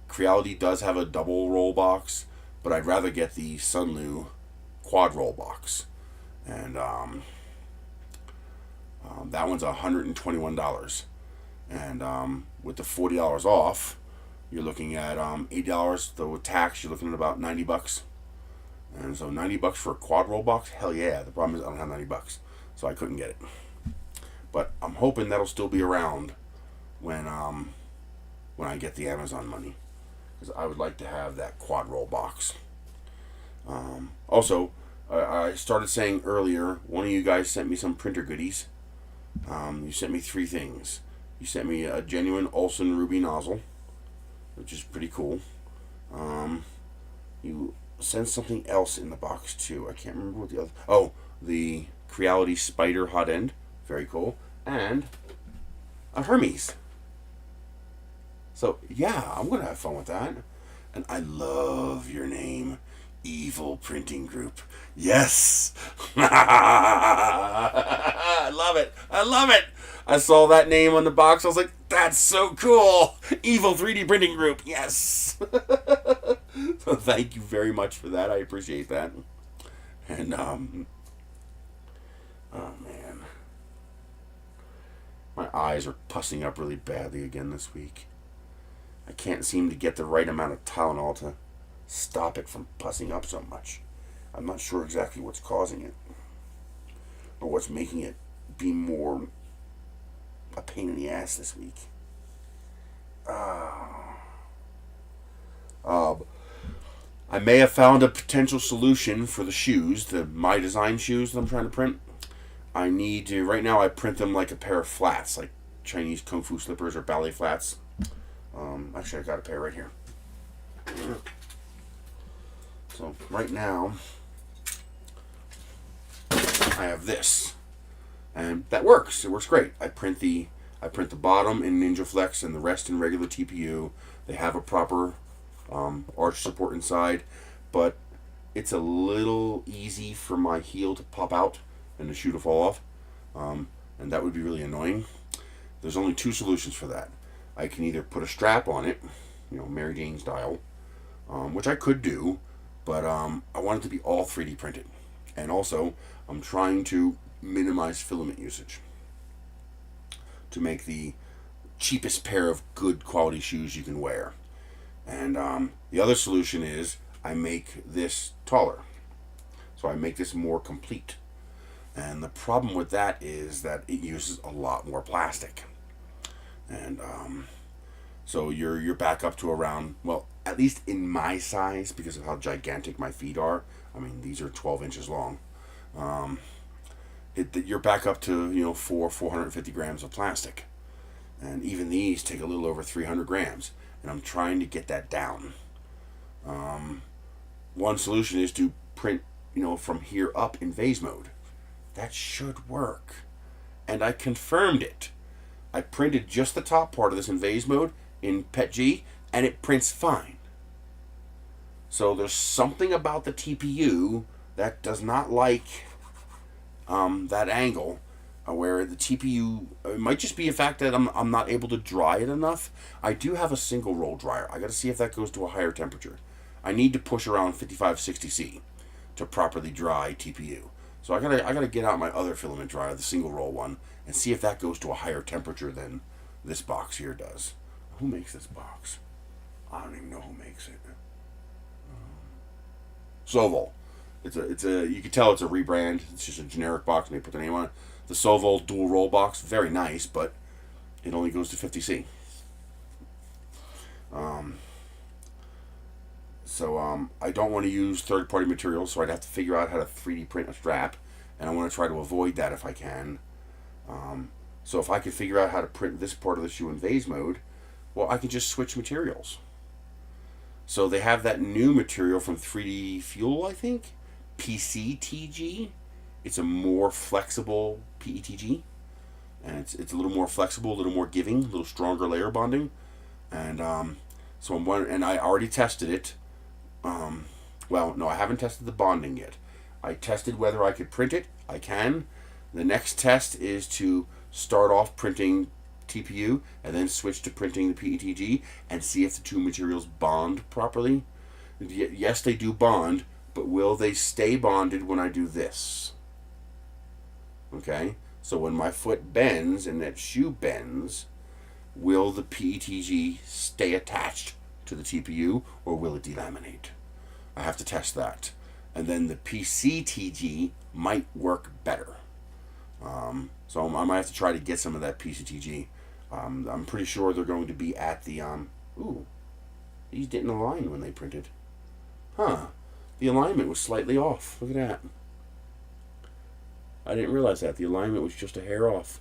Creality does have a double roll box, but I'd rather get the Sunlu quad roll box, and that one's $121, and with the $40 off, you're looking at $80. Though with tax, you're looking at about $90. And so $90 for a quad roll box, hell yeah. The problem is I don't have $90, so I couldn't get it. But I'm hoping that'll still be around when I get the Amazon money, because I would like to have that quad roll box. Also, I started saying earlier, one of you guys sent me some printer goodies. You sent me 3 things. You sent me a genuine Olsen Ruby nozzle, which is pretty cool. You sent something else in the box too. I can't remember what the other. Oh, the Creality Spider hot end, very cool, and a Hermes. So yeah, I'm gonna have fun with that. And I love your name, Evil Printing Group. Yes, I love it. I love it. I saw that name on the box. I was like, that's so cool. Evil 3D Printing Group. Yes. So thank you very much for that. I appreciate that. And, oh man. My eyes are pussing up really badly again this week. I can't seem to get the right amount of Tylenol to stop it from pussing up so much. I'm not sure exactly what's causing it, or what's making it be more a pain in the ass this week. I may have found a potential solution for the shoes, the My Design shoes that I'm trying to print. I need to, right now I print them like a pair of flats, like Chinese Kung Fu slippers or ballet flats. Actually I got a pair right here. So right now I have this, and that works. It works great. I print the bottom in Ninja Flex and the rest in regular TPU. They have a proper arch support inside, but it's a little easy for my heel to pop out and the shoe to fall off, and that would be really annoying. There's only 2 solutions for that. I can either put a strap on it, Mary Jane style, which I could do, but I want it to be all 3D printed. And also, I'm trying to minimize filament usage to make the cheapest pair of good quality shoes you can wear. And the other solution is I make this taller. So I make this more complete. And the problem with that is that it uses a lot more plastic. And so you're back up to around, well, at least in my size, because of how gigantic my feet are. I mean, these are 12 inches long. You're back up to 450 grams of plastic, and even these take a little over 300 grams. And I'm trying to get that down. One solution is to print from here up in vase mode. That should work, and I confirmed it. I printed just the top part of this in vase mode in PETG, and it prints fine. So there's something about the TPU that does not like that angle, where the TPU, it might just be a fact that I'm not able to dry it enough. I do have a single roll dryer. I got to see if that goes to a higher temperature. I need to push around 55-60°C to properly dry TPU. So I gotta get out my other filament dryer, the single roll one, and see if that goes to a higher temperature than this box here does. Who makes this box? I don't even know who makes it. Sovol. It's a you can tell it's a rebrand. It's just a generic box and they put their name on it. The Sovol dual roll box, very nice, but it only goes to 50°C. I don't want to use third-party materials, so I'd have to figure out how to 3D print a strap, and I want to try to avoid that if I can. So if I could figure out how to print this part of the shoe in vase mode, well, I can just switch materials. So they have that new material from 3D Fuel, I think, PCTG. It's a more flexible PETG, and it's a little more flexible, a little more giving, a little stronger layer bonding, and so I'm wondering, and I already tested it. Well, no, I haven't tested the bonding yet. I tested whether I could print it. I can. The next test is to start off printing TPU and then switch to printing the PETG and see if the two materials bond properly. Yes, they do bond, but will they stay bonded when I do this? Okay, so when my foot bends and that shoe bends, will the PETG stay attached to the TPU or will it delaminate? I have to test that. And then the PCTG might work better. So I might have to try to get some of that PCTG. I'm pretty sure they're going to be at the, ooh, these didn't align when they printed. Huh, the alignment was slightly off. Look at that. I didn't realize that. The alignment was just a hair off.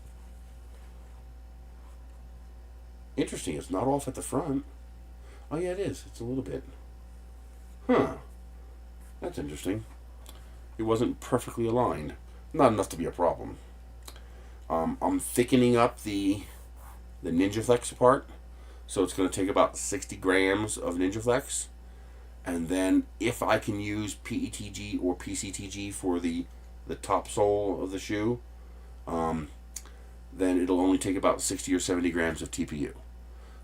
Interesting, it's not off at the front. Oh yeah, it is. It's a little bit. Huh. That's interesting. It wasn't perfectly aligned. Not enough to be a problem. I'm thickening up the NinjaFlex part. So it's going to take about 60 grams of NinjaFlex. And then if I can use PETG or PCTG for the top sole of the shoe, then it'll only take about 60 or 70 grams of TPU.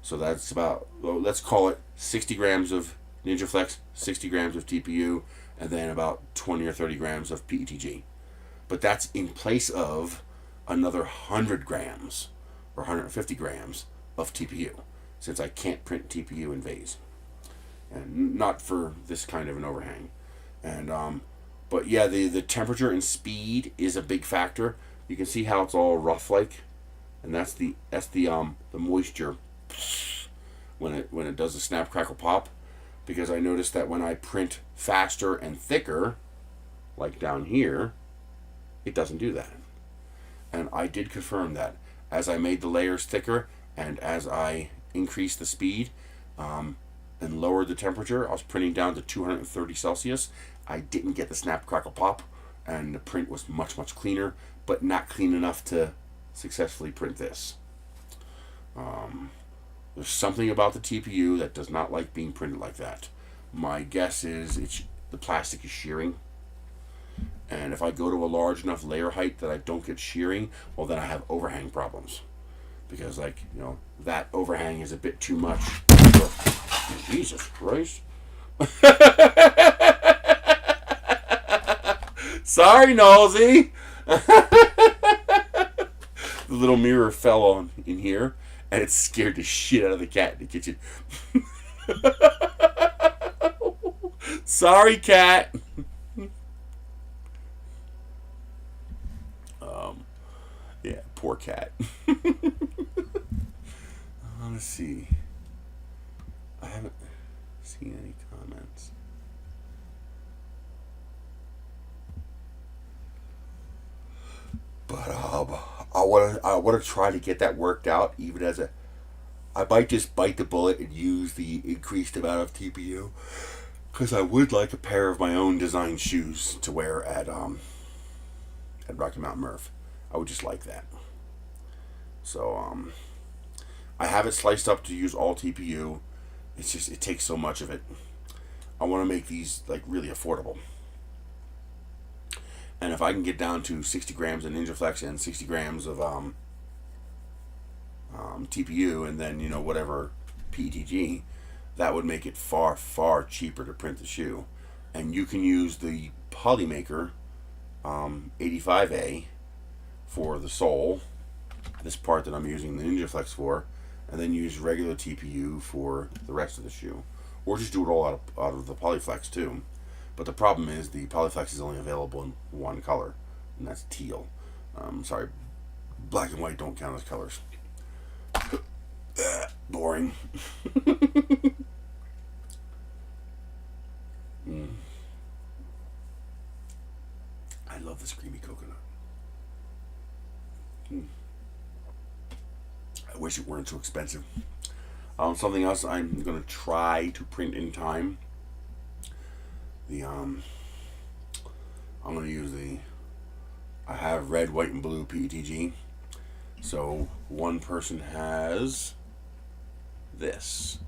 So that's about, well, let's call it 60 grams of NinjaFlex, 60 grams of TPU, and then about 20 or 30 grams of PETG. But that's in place of another 100 grams or 150 grams of TPU, since I can't print TPU in vase. And not for this kind of an overhang. And but yeah, the temperature and speed is a big factor. You can see how it's all rough like, and that's the moisture when it does the snap crackle pop. Because I noticed that when I print faster and thicker, like down here, it doesn't do that. And I did confirm that as I made the layers thicker and as I increased the speed and lowered the temperature, I was printing down to 230 Celsius. I didn't get the snap crackle pop, and the print was much cleaner, but not clean enough to successfully print this. There's something about the TPU that does not like being printed like that. My guess is the plastic is shearing. And if I go to a large enough layer height that I don't get shearing, well, then I have overhang problems. Because, like, that overhang is a bit too much. Jesus Christ. Sorry, Nosy. The little mirror fell on in here, and it scared the shit out of the cat in the kitchen. Sorry, cat. Yeah, poor cat. Let's see. I haven't seen any comments. But I want to try to get that worked out. Even as I might just bite the bullet and use the increased amount of TPU, because I would like a pair of my own design shoes to wear at Rocky Mountain Murph. I would just like that. So I have it sliced up to use all TPU. It's just, it takes so much of it. I want to make these like really affordable. And if I can get down to 60 grams of NinjaFlex and 60 grams of TPU, and then, you know, whatever PETG, that would make it far, far cheaper to print the shoe. And you can use the Polymaker 85A for the sole, this part that I'm using the NinjaFlex for, and then use regular TPU for the rest of the shoe. Or just do it all out of the Polyflex too. But the problem is the Polyflex is only available in one color, and that's teal. Sorry, black and white don't count as colors. Boring. I love this creamy coconut. I wish it weren't so expensive. Something else I'm going to try to print in time. I'm going to use I have red, white, and blue PETG. So one person has this.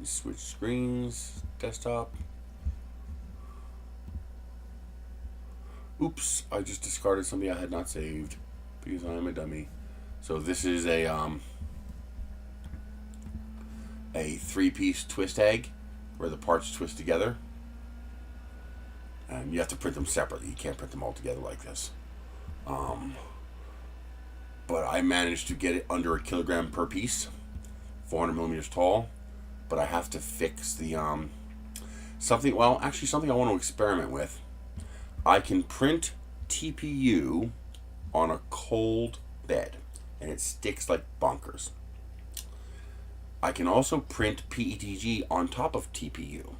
Switch screens, desktop. Oops, I just discarded something I had not saved because I am a dummy. So this is a 3-piece twist egg where the parts twist together. And you have to print them separately. You can't print them all together like this. But I managed to get it under a kilogram per piece, 400 millimeters tall. But I have to fix the something I want to experiment with. I can print TPU on a cold bed, and it sticks like bonkers. I can also print PETG on top of TPU.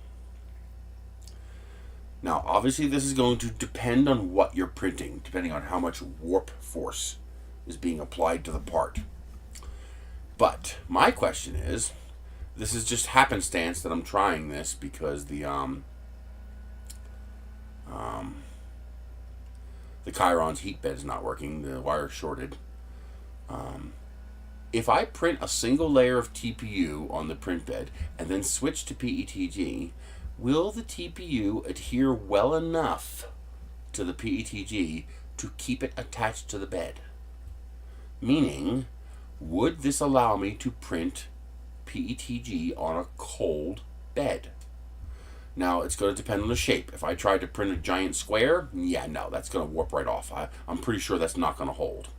Now, obviously, this is going to depend on what you're printing, depending on how much warp force is being applied to the part. But my question is, this is just happenstance that I'm trying this because the Chiron's heat bed is not working. The wire's shorted. If I print a single layer of TPU on the print bed and then switch to PETG, will the TPU adhere well enough to the PETG to keep it attached to the bed? Meaning, would this allow me to print PETG on a cold bed? Now, it's going to depend on the shape. If I tried to print a giant square, yeah, no, that's going to warp right off. I'm pretty sure that's not going to hold.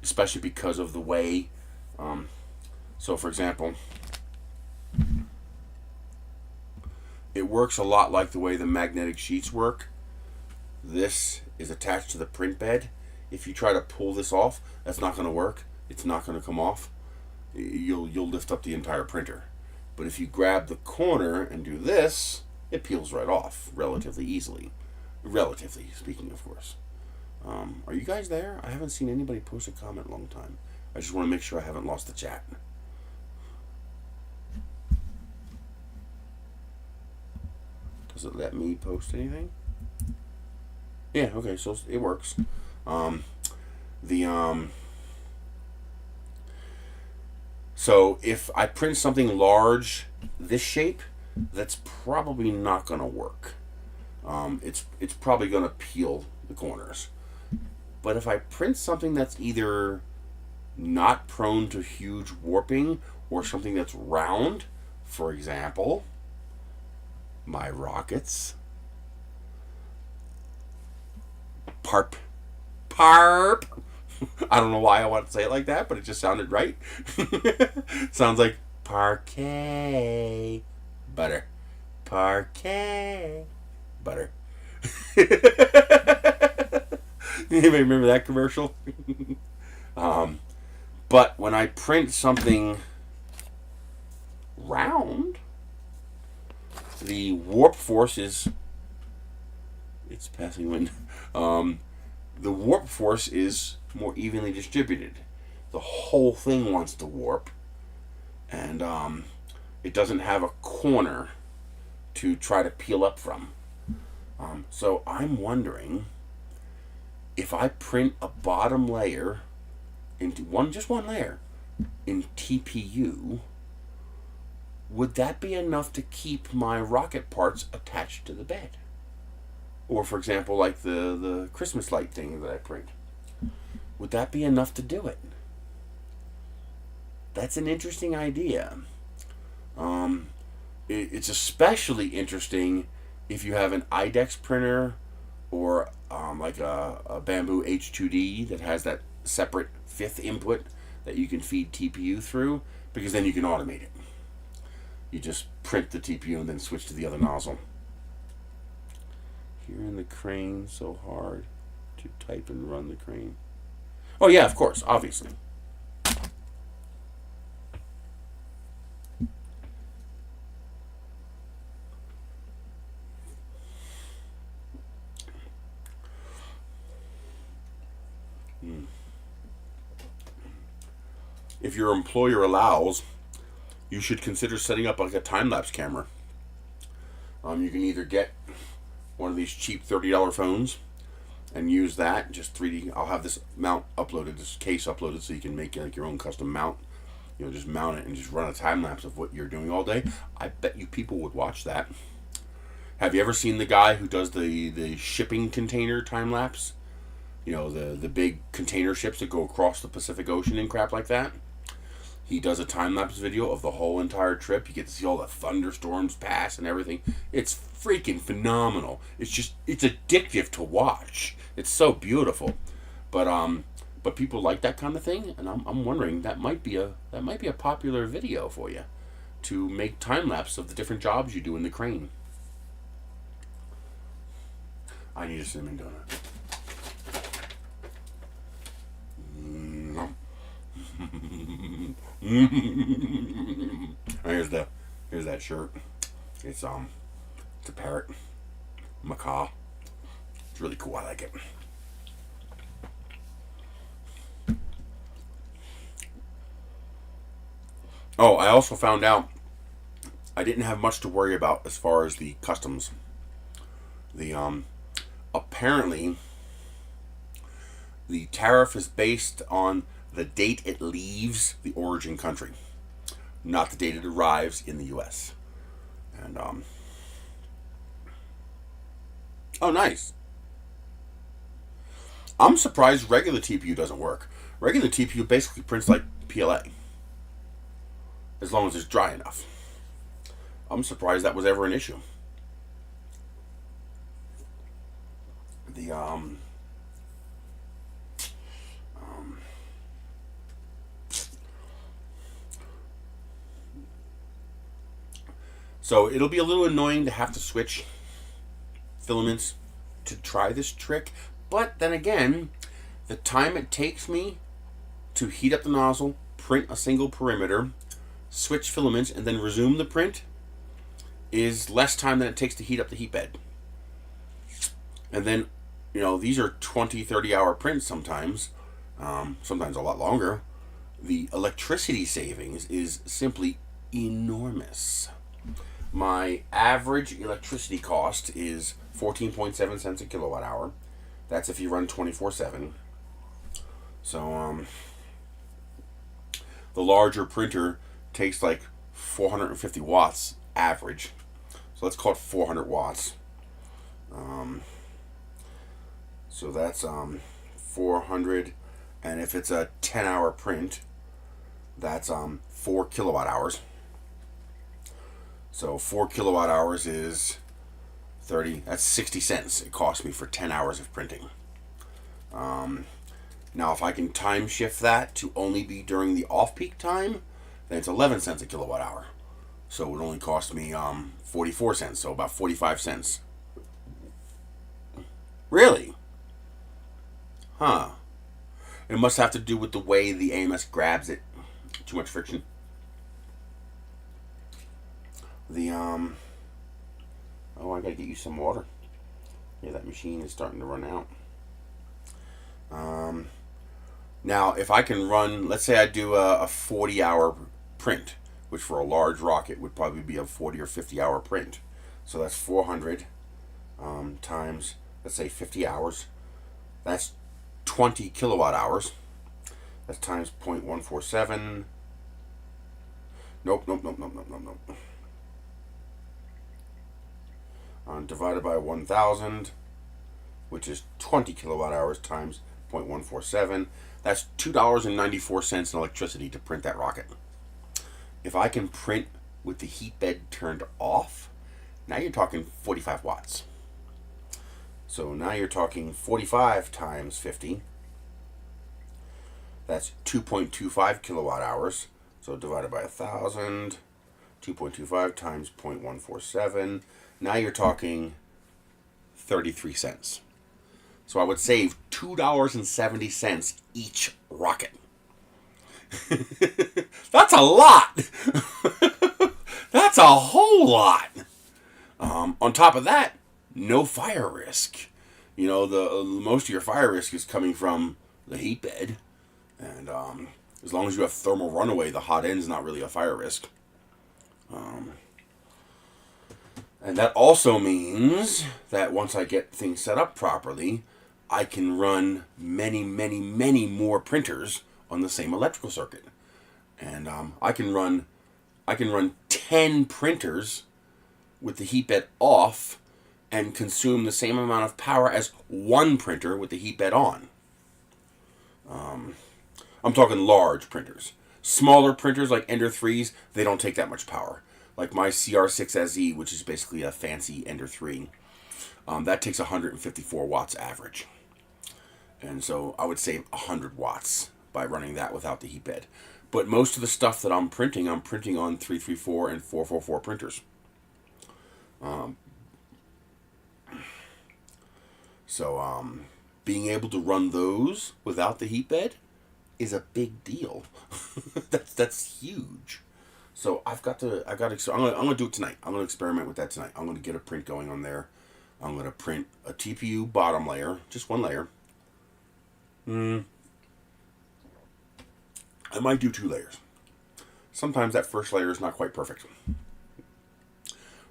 Especially because of the way, so for example, it works a lot like the way the magnetic sheets work. This is attached to the print bed. If you try to pull this off, that's not going to work. It's not going to come off. You'll lift up the entire printer. But if you grab the corner and do this, it peels right off relatively easily. Relatively speaking, of course. Are you guys there? I haven't seen anybody post a comment in a long time. I just want to make sure I haven't lost the chat. Does it let me post anything? Yeah, okay, so it works. So if I print something large, this shape, that's probably not going to work. It's probably going to peel the corners. But if I print something that's either not prone to huge warping, or something that's round, for example, my rockets. Parp. I don't know why I want to say it like that, but it just sounded right. Sounds like parquet butter. Parquet butter. Anybody remember that commercial? But when I print something round, the warp force is, it's passing wind. The warp force is more evenly distributed. The whole thing wants to warp, and it doesn't have a corner to try to peel up from. So I'm wondering if I print a bottom layer into just one layer in TPU, would that be enough to keep my rocket parts attached to the bed? Or, for example, like the Christmas light thing that I print. Would that be enough to do it? That's an interesting idea. It's especially interesting if you have an IDEX printer or like a Bamboo H2D that has that separate fifth input that you can feed TPU through, because then you can automate it. You just print the TPU and then switch to the other nozzle. Hearing the crane so hard to type and run the crane. Oh yeah, of course, obviously. If your employer allows, you should consider setting up like a time-lapse camera. You can either get one of these cheap $30 phones and use that, just 3D. I'll have this mount uploaded, this case uploaded, so you can make like your own custom mount. You know, just mount it and just run a time lapse of what you're doing all day. I bet you people would watch that. Have you ever seen the guy who does the shipping container time lapse? You know, the big container ships that go across the Pacific Ocean and crap like that? He does a time-lapse video of the whole entire trip. You get to see all the thunderstorms pass and everything. It's freaking phenomenal. It's addictive to watch. It's so beautiful. But people like that kind of thing, and I'm wondering that might be a popular video for you to make time-lapse of the different jobs you do in the crane. I need a cinnamon donut. Here's that shirt. It's a parrot, macaw. It's really cool. I like it. Oh, I also found out I didn't have much to worry about as far as the customs. Apparently the tariff is based on the date it leaves the origin country, not the date it arrives in the U.S. And oh, nice. I'm surprised regular TPU doesn't work. Regular TPU basically prints like PLA, as long as it's dry enough. I'm surprised that was ever an issue. So it'll be a little annoying to have to switch filaments to try this trick, but then again, the time it takes me to heat up the nozzle, print a single perimeter, switch filaments, and then resume the print is less time than it takes to heat up the heat bed. And then, you know, these are 20, 30-hour prints sometimes, sometimes a lot longer. The electricity savings is simply enormous. My average electricity cost is 14.7 cents a kilowatt hour. That's if you run 24/7. So the larger printer takes like 450 watts average. So let's call it 400 watts. So that's 400 And if it's a 10-hour print, that's 4 kilowatt hours. So 4 kilowatt hours is 30, that's 60 cents it cost me for 10 hours of printing. Now if I can time shift that to only be during the off-peak time, then it's 11 cents a kilowatt hour. So it would only cost me 44 cents, so about 45 cents. Really? Huh. It must have to do with the way the AMS grabs it. Too much friction. Oh, I gotta get you some water. Yeah, that machine is starting to run out. Now, if I can run, let's say I do a 40-hour print, which for a large rocket would probably be a 40 or 50-hour print. So that's 400 times, let's say 50 hours. That's 20 kilowatt hours. That's times 0.147. Nope. Divided by 1,000, which is 20 kilowatt hours times 0.147. That's $2.94 in electricity to print that rocket. If I can print with the heat bed turned off, now you're talking 45 watts. So now you're talking 45 times 50. That's 2.25 kilowatt hours. So divided by 1,000, 2.25 times 0.147. Now you're talking 33 cents. So I would save $2.70 each rocket. That's a lot. That's a whole lot. On top of that, no fire risk. You know, the most of your fire risk is coming from the heat bed. And as long as you have thermal runaway, the hot end's not really a fire risk. And that also means that once I get things set up properly, I can run many more printers on the same electrical circuit. And I can run 10 printers with the heat bed off and consume the same amount of power as one printer with the heat bed on. I'm talking large printers. Smaller printers like Ender 3s, they don't take that much power. Like my CR6SE, which is basically a fancy Ender 3, that takes 154 watts average. And so I would save 100 watts by running that without the heat bed. But most of the stuff that I'm printing on 334 and 444 printers. Being able to run those without the heat bed is a big deal. that's huge. So I'm gonna do it tonight. I'm gonna experiment with that tonight. I'm gonna get a print going on there. I'm gonna print a TPU bottom layer, just one layer. I might do 2 layers. Sometimes that first layer is not quite perfect.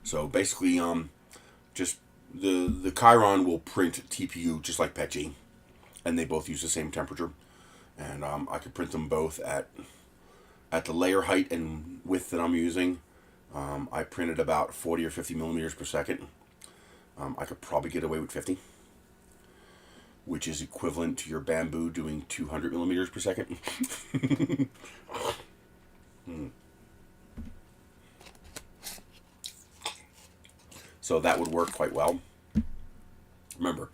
So basically, just the Chiron will print TPU just like PETG, and they both use the same temperature. And I could print them both at the layer height and width that I'm using. I printed about 40 or 50 millimeters per second. I could probably get away with 50, which is equivalent to your bamboo doing 200 millimeters per second. So that would work quite well. Remember,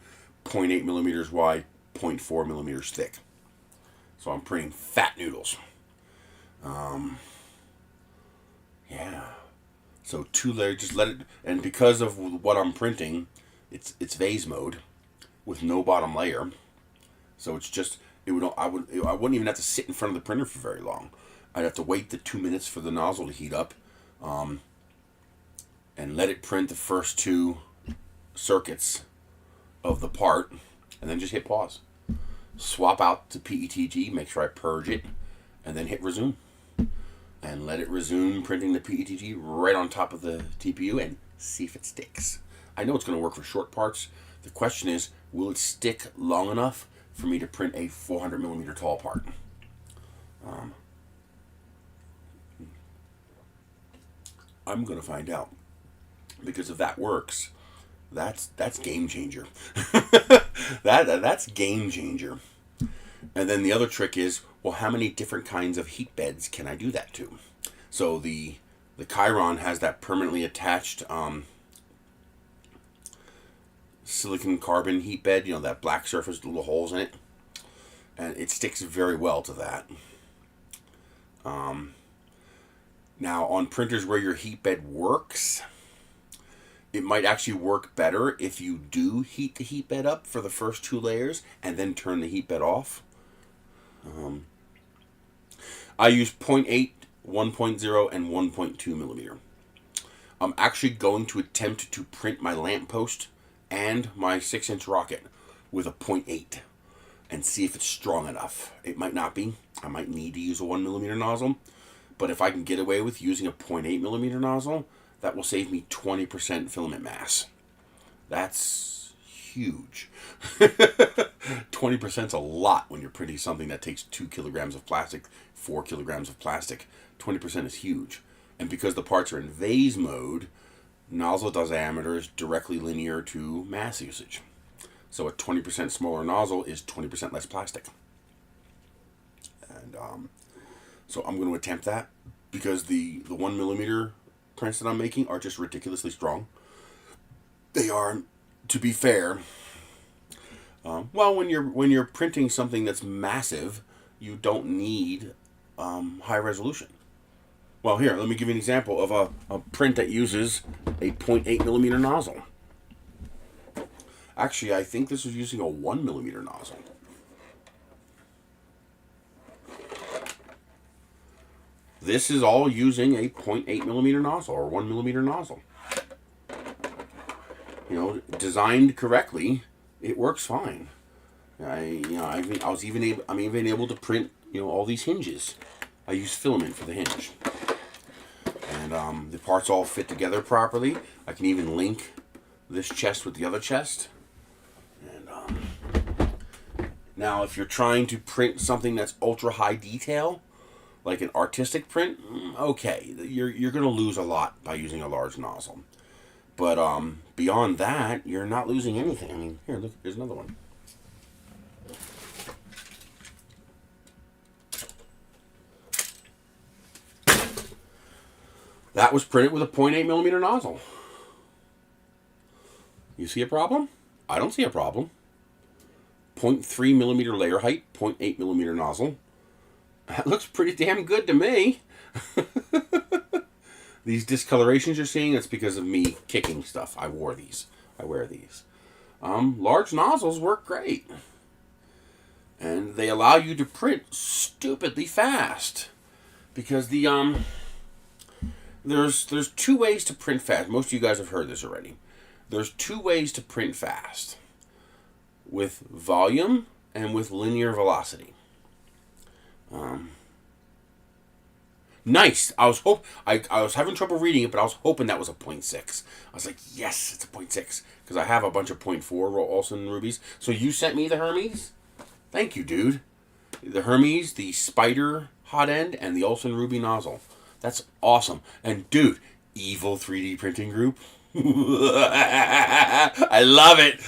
0.8 millimeters wide, 0.4 millimeters thick. So I'm printing fat noodles. Yeah. So 2 layers, just let it, and because of what I'm printing, it's vase mode with no bottom layer. So it's just, I wouldn't even have to sit in front of the printer for very long. I'd have to wait the 2 minutes for the nozzle to heat up, and let it print the first 2 circuits of the part, and then just hit pause. Swap out to PETG, make sure I purge it, and then hit resume. And let it resume printing the PETG right on top of the TPU and see if it sticks. I know it's going to work for short parts. The question is, will it stick long enough for me to print a 400 millimeter tall part? I'm going to find out. Because if that works, that's game changer. That's game changer. And then the other trick is, well, how many different kinds of heat beds can I do that to? So the Chiron has that permanently attached silicon carbon heat bed, you know, that black surface with little holes in it. And it sticks very well to that. Now, on printers where your heat bed works, it might actually work better if you do heat the heat bed up for the first 2 layers and then turn the heat bed off. I use 0.8, 1.0, and 1.2 millimeter. I'm actually going to attempt to print my lamppost and my 6-inch rocket with a 0.8 and see if it's strong enough. It might not be. I might need to use a 1 millimeter nozzle, but if I can get away with using a 0.8 millimeter nozzle, that will save me 20% filament mass. That's huge. 20% is a lot when you're printing something that takes 2 kilograms of plastic, 4 kilograms of plastic. 20% is huge. And because the parts are in vase mode, nozzle diameter is directly linear to mass usage. So a 20% smaller nozzle is 20% less plastic. And so I'm going to attempt that because the 1 millimeter prints that I'm making are just ridiculously strong. They are, to be fair, well, when you're printing something that's massive, you don't need high resolution. Well, here, let me give you an example of a print that uses a 0.8 millimeter nozzle. Actually, I think this is using a 1 millimeter nozzle. This is all using a 0.8 millimeter nozzle or 1 millimeter nozzle. You know, designed correctly, it works fine. I'm even able to print, you know, all these hinges. I use filament for the hinge. And the parts all fit together properly. I can even link this chest with the other chest. And now, if you're trying to print something that's ultra high detail, like an artistic print, okay, you're going to lose a lot by using a large nozzle. But beyond that, you're not losing anything. I mean, here, look, here's another one. That was printed with a 0.8 millimeter nozzle. You see a problem? I don't see a problem. 0.3 millimeter layer height, 0.8 millimeter nozzle. That looks pretty damn good to me. These discolorations you're seeing, that's because of me kicking stuff. I wear these. Large nozzles work great. And they allow you to print stupidly fast. Because there's 2 ways to print fast. Most of you guys have heard this already. There's 2 ways to print fast. With volume and with linear velocity. Nice. I was having trouble reading it, but I was hoping that was a 0.6. I was like, yes, it's a 0.6. Because I have a bunch of 0.4 Olsen rubies. So you sent me the Hermes? Thank you, dude. The Hermes, the Spider hot end, and the Olsen ruby nozzle. That's awesome. And dude, evil 3D printing group. I love it.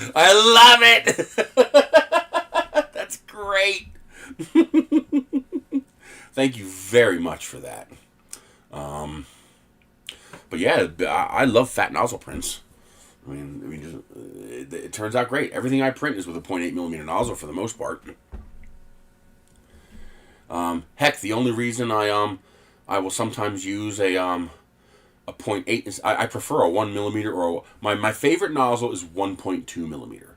That's great. Thank you very much for that. But yeah, I love fat nozzle prints. I mean, it turns out great. Everything I print is with a 0.8 millimeter nozzle for the most part. Heck, the only reason I will sometimes use a 0.8 is I prefer a 1 millimeter or my favorite nozzle is 1.2 millimeter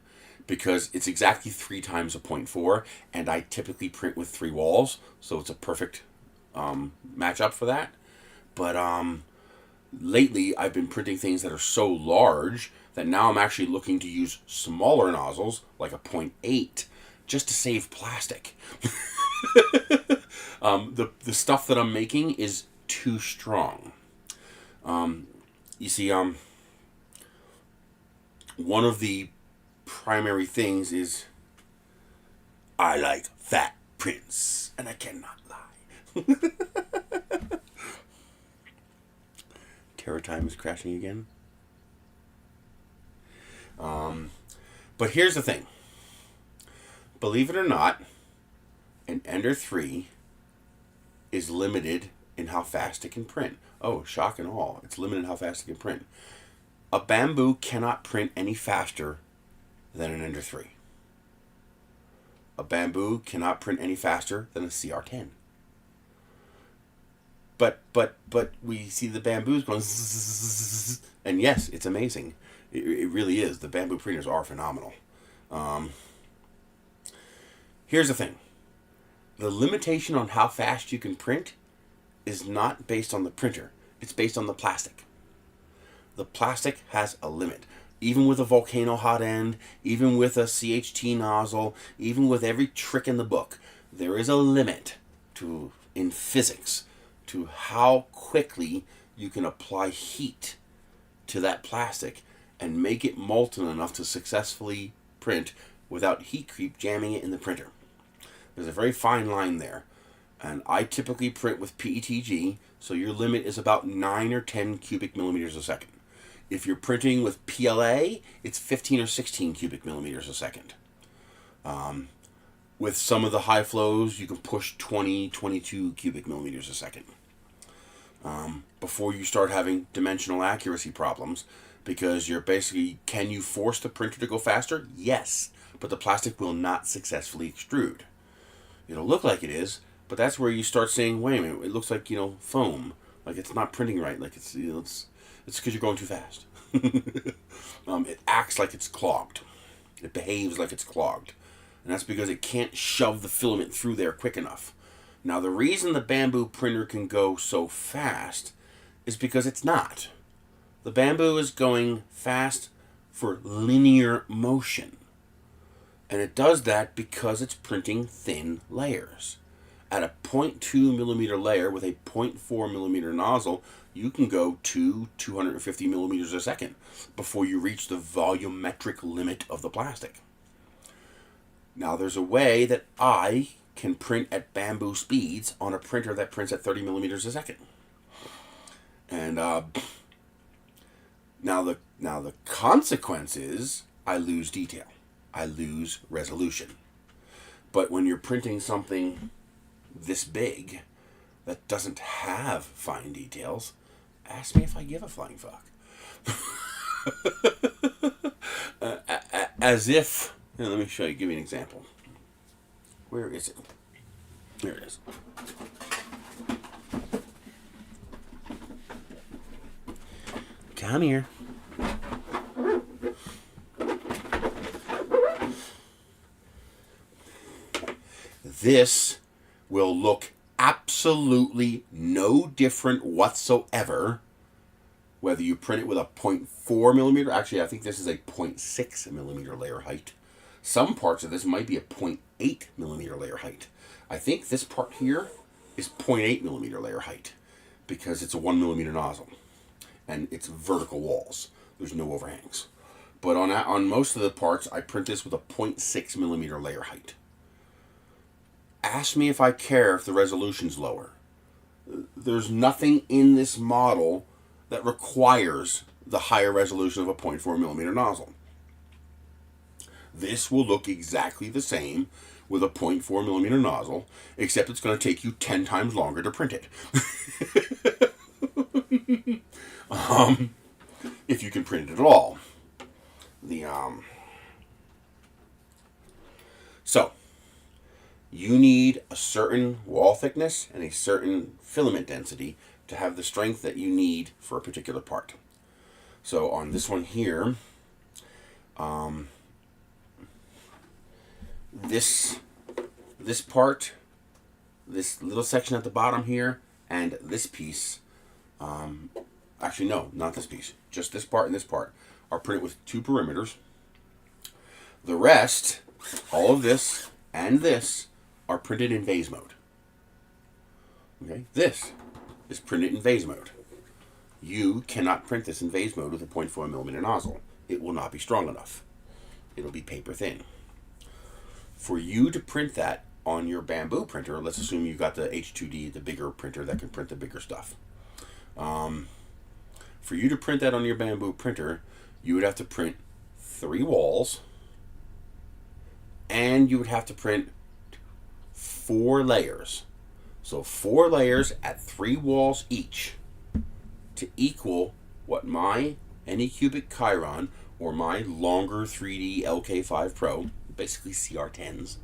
because it's exactly 3 times a 0.4 and I typically print with 3 walls, so it's a perfect matchup for that. But lately I've been printing things that are so large that now I'm actually looking to use smaller nozzles like a 0.8 just to save plastic. The stuff that I'm making is too strong. You see, one of the primary things is I like fat prints, and I cannot lie. Terror Time is crashing again. But here's the thing. Believe it or not, An Ender 3 is limited in how fast it can print. Oh, shock and awe. It's limited in how fast it can print. A Bamboo cannot print any faster than an Ender 3. A Bamboo cannot print any faster than a CR10. But we see the Bamboos going zzz, and yes, it's amazing. It really is. The Bamboo printers are phenomenal. Here's the thing. The limitation on how fast you can print is not based on the printer. It's based on the plastic. The plastic has a limit. Even with a volcano hot end, even with a CHT nozzle, even with every trick in the book, there is a limit to, in physics, to how quickly you can apply heat to that plastic and make it molten enough to successfully print without heat creep jamming it in the printer. There's a very fine line there. And I typically print with PETG, so your limit is about 9 or 10 cubic millimeters a second. If you're printing with PLA, it's 15 or 16 cubic millimeters a second. With some of the high flows, you can push 20, 22 cubic millimeters a second. Before you start having dimensional accuracy problems, because you're basically, can you force the printer to go faster? Yes, but the plastic will not successfully extrude. It'll look like it is, but that's where you start saying, wait a minute, it looks like, foam. Like it's not printing right. Like it's because you're going too fast. It acts like it's clogged. It behaves like it's clogged. And that's because it can't shove the filament through there quick enough. Now, the reason the Bamboo printer can go so fast is because it's not. The Bamboo is going fast for linear motion. And it does that because it's printing thin layers. At a 0.2 millimeter layer with a 0.4 millimeter nozzle, you can go to 250 millimeters a second before you reach the volumetric limit of the plastic. Now, there's a way that I can print at Bamboo speeds on a printer that prints at 30 millimeters a second. And now the consequence is I lose detail. I lose resolution. But when you're printing something this big that doesn't have fine details, ask me if I give a flying fuck. As if, let me show you, give you an example. Where is it? Here it is. Come here. This will look absolutely no different whatsoever whether you print it with a 0.4 millimeter. Actually, I think this is a 0.6 millimeter layer height. Some parts of this might be a 0.8 millimeter layer height. I think this part here is 0.8 millimeter layer height because it's a 1 millimeter nozzle and it's vertical walls. There's no overhangs. But on most of the parts, I print this with a 0.6 millimeter layer height. Ask me if I care if the resolution's lower. There's nothing in this model that requires the higher resolution of a 0.4 millimeter nozzle. This will look exactly the same with a 0.4 millimeter nozzle, except it's going to take you 10 times longer to print it. If you can print it at all. So, you need a certain wall thickness and a certain filament density to have the strength that you need for a particular part. So on this one here, this part, this little section at the bottom here, and this piece, actually no, not this piece, just this part and this part, are printed with 2 perimeters. The rest, all of this and this, are printed in vase mode. Okay, this is printed in vase mode. You cannot print this in vase mode with a 0.4 millimeter nozzle. It will not be strong enough. It'll be paper thin. For you to print that on your Bamboo printer, let's assume you got the H2D, the bigger printer that can print the bigger stuff. For you to print that on your Bamboo printer, you would have to print 3 walls, and you would have to print 4 layers. So 4 layers at 3 walls each to equal what my Anycubic Chiron or my longer 3D LK5 Pro, basically CR10s,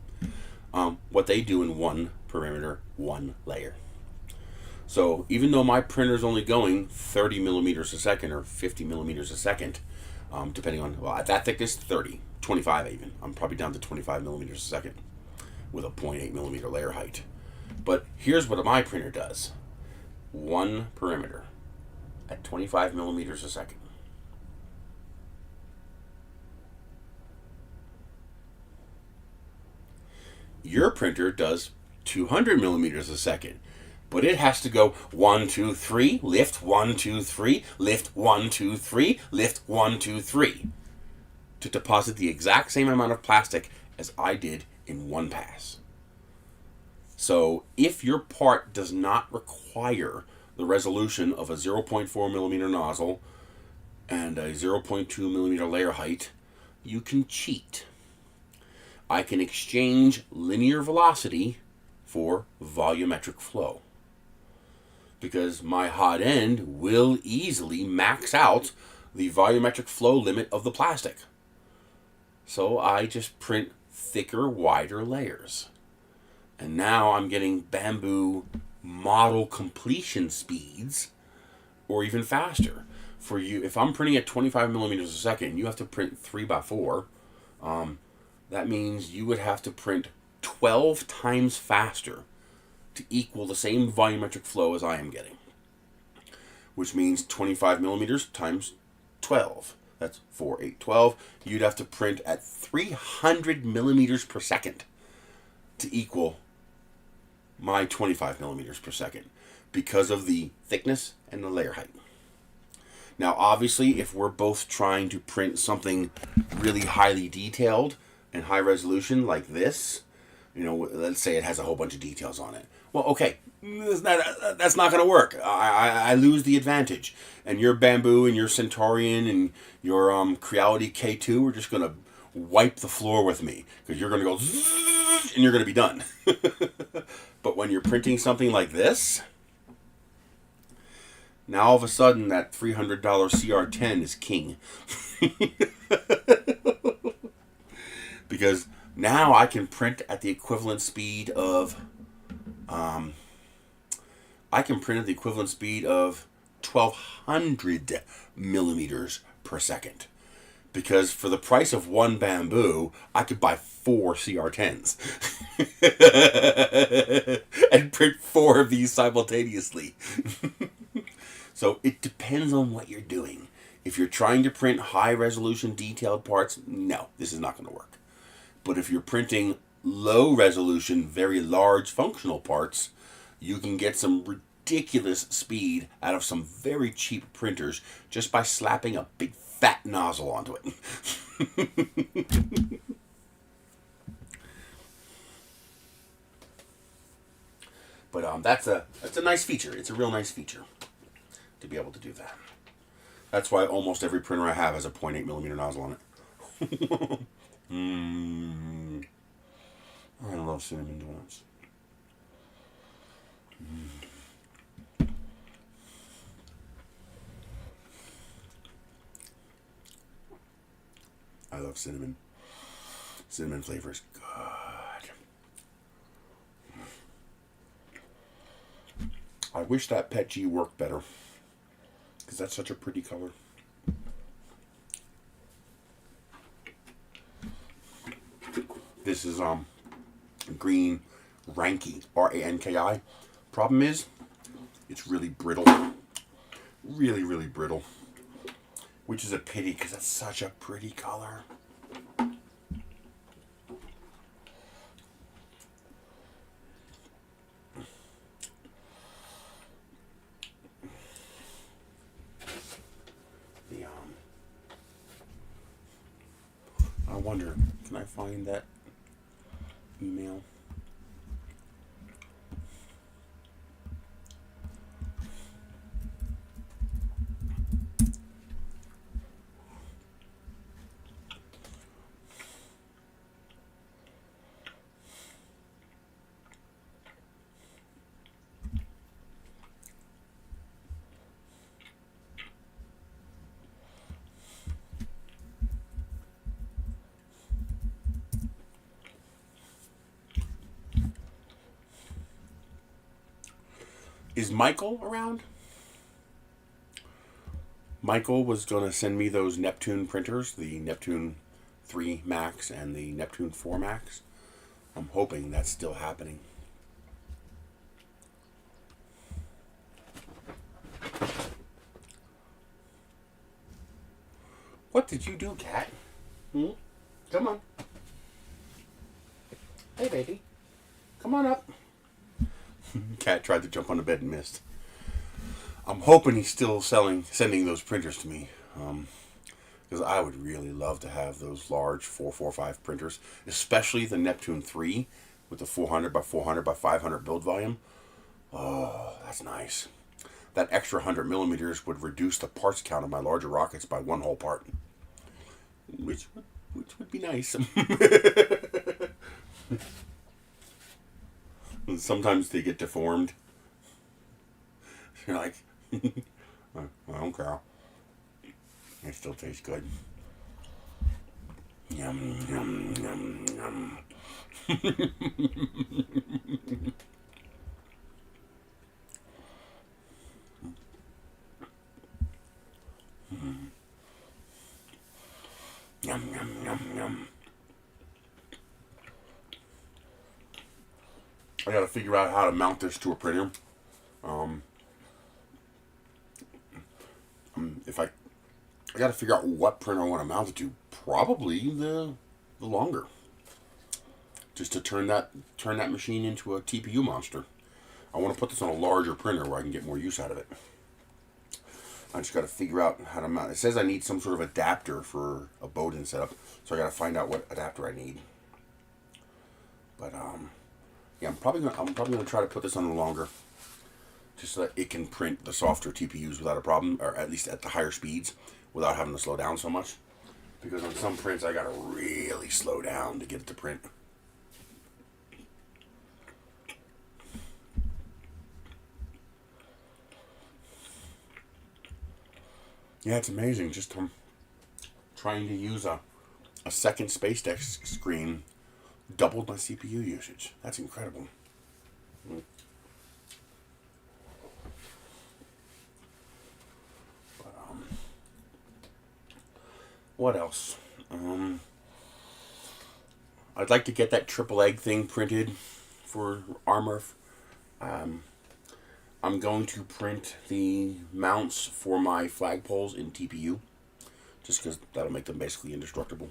what they do in 1 perimeter, 1 layer. So even though my printer is only going 30 millimeters a second or 50 millimeters a second, depending on, well, at that thickness, 30, 25 even. I'm probably down to 25 millimeters a second with a 0.8 millimeter layer height. But here's what my printer does. 1 perimeter at 25 millimeters a second. Your printer does 200 millimeters a second, but it has to go 1, 2, 3, lift, 1, 2, 3, lift, 1, 2, 3, lift, 1, 2, 3 to deposit the exact same amount of plastic as I did in 1 pass. So if your part does not require the resolution of a 0.4 millimeter nozzle and a 0.2 millimeter layer height, you can cheat. I can exchange linear velocity for volumetric flow, because my hot end will easily max out the volumetric flow limit of the plastic. So I just print thicker, wider layers. And now I'm getting bamboo model completion speeds, or even faster. For you, if I'm printing at 25 millimeters a second, you have to print 3x4. That means you would have to print 12 times faster to equal the same volumetric flow as I am getting. Which means 25 millimeters times 12. That's 4, 8, 12. You'd have to print at 300 millimeters per second to equal my 25 millimeters per second because of the thickness and the layer height. Now, obviously, if we're both trying to print something really highly detailed and high resolution like this, you know, let's say it has a whole bunch of details on it. Well, okay, that's not going to work. I lose the advantage. And your Bamboo and your Centaurian and your Creality K2 are just going to wipe the floor with me, because you're going to go zzz, and you're going to be done. But when you're printing something like this, now all of a sudden that $300 CR10 is king. Because now I can print at the equivalent speed of 1200 millimeters per second. Because for the price of 1 bamboo, I could buy 4 CR10s and print 4 of these simultaneously. So it depends on what you're doing. If you're trying to print high resolution detailed parts, no, this is not going to work. But if you're printing low resolution, very large functional parts, you can get some ridiculous speed out of some very cheap printers just by slapping a big fat nozzle onto it. But that's a nice feature. It's a real nice feature to be able to do that. That's why almost every printer I have has a 0.8 millimeter nozzle on it. I love cinnamon donuts. I love cinnamon. Cinnamon flavor is good. I wish that PETG worked better, because that's such a pretty color. This is green Ranki, R-A-N-K-I. Problem is, it's really brittle. Really, really brittle. Which is a pity, because it's such a pretty color. I wonder, can I find that email? Is Michael around? Michael was going to send me those Neptune printers, the Neptune 3 Max and the Neptune 4 Max. I'm hoping that's still happening. What did you do, cat? Come on. Hey, baby. Come on up. Cat tried to jump on the bed and missed. I'm hoping he's still sending those printers to me. Because I would really love to have those large 445 printers, especially the Neptune 3 with the 400 by 400 by 500 build volume. Oh, that's nice. That extra 100 millimeters would reduce the parts count of my larger rockets by one whole part, which would be nice. Sometimes they get deformed. You're like, I don't care. It still tastes good. Yum, yum, yum, yum. Yum, yum, yum, yum. I gotta figure out how to mount this to a printer. If I gotta figure out what printer I want to mount it to. Probably the longer. Just to turn that machine into a TPU monster. I want to put this on a larger printer where I can get more use out of it. I just got to figure out how to mount. It says I need some sort of adapter for a Bowden setup, so I got to find out what adapter I need. But yeah, I'm probably gonna try to put this on the longer, just so that it can print the softer TPUs without a problem, or at least at the higher speeds, without having to slow down so much. Because on some prints I gotta really slow down to get it to print. Yeah, it's amazing. Just trying to use a second Space Deck screen doubled my CPU usage. That's incredible. But, what else? I'd like to get that triple egg thing printed for RMRRF. I'm going to print the mounts for my flagpoles in TPU, just because that'll make them basically indestructible.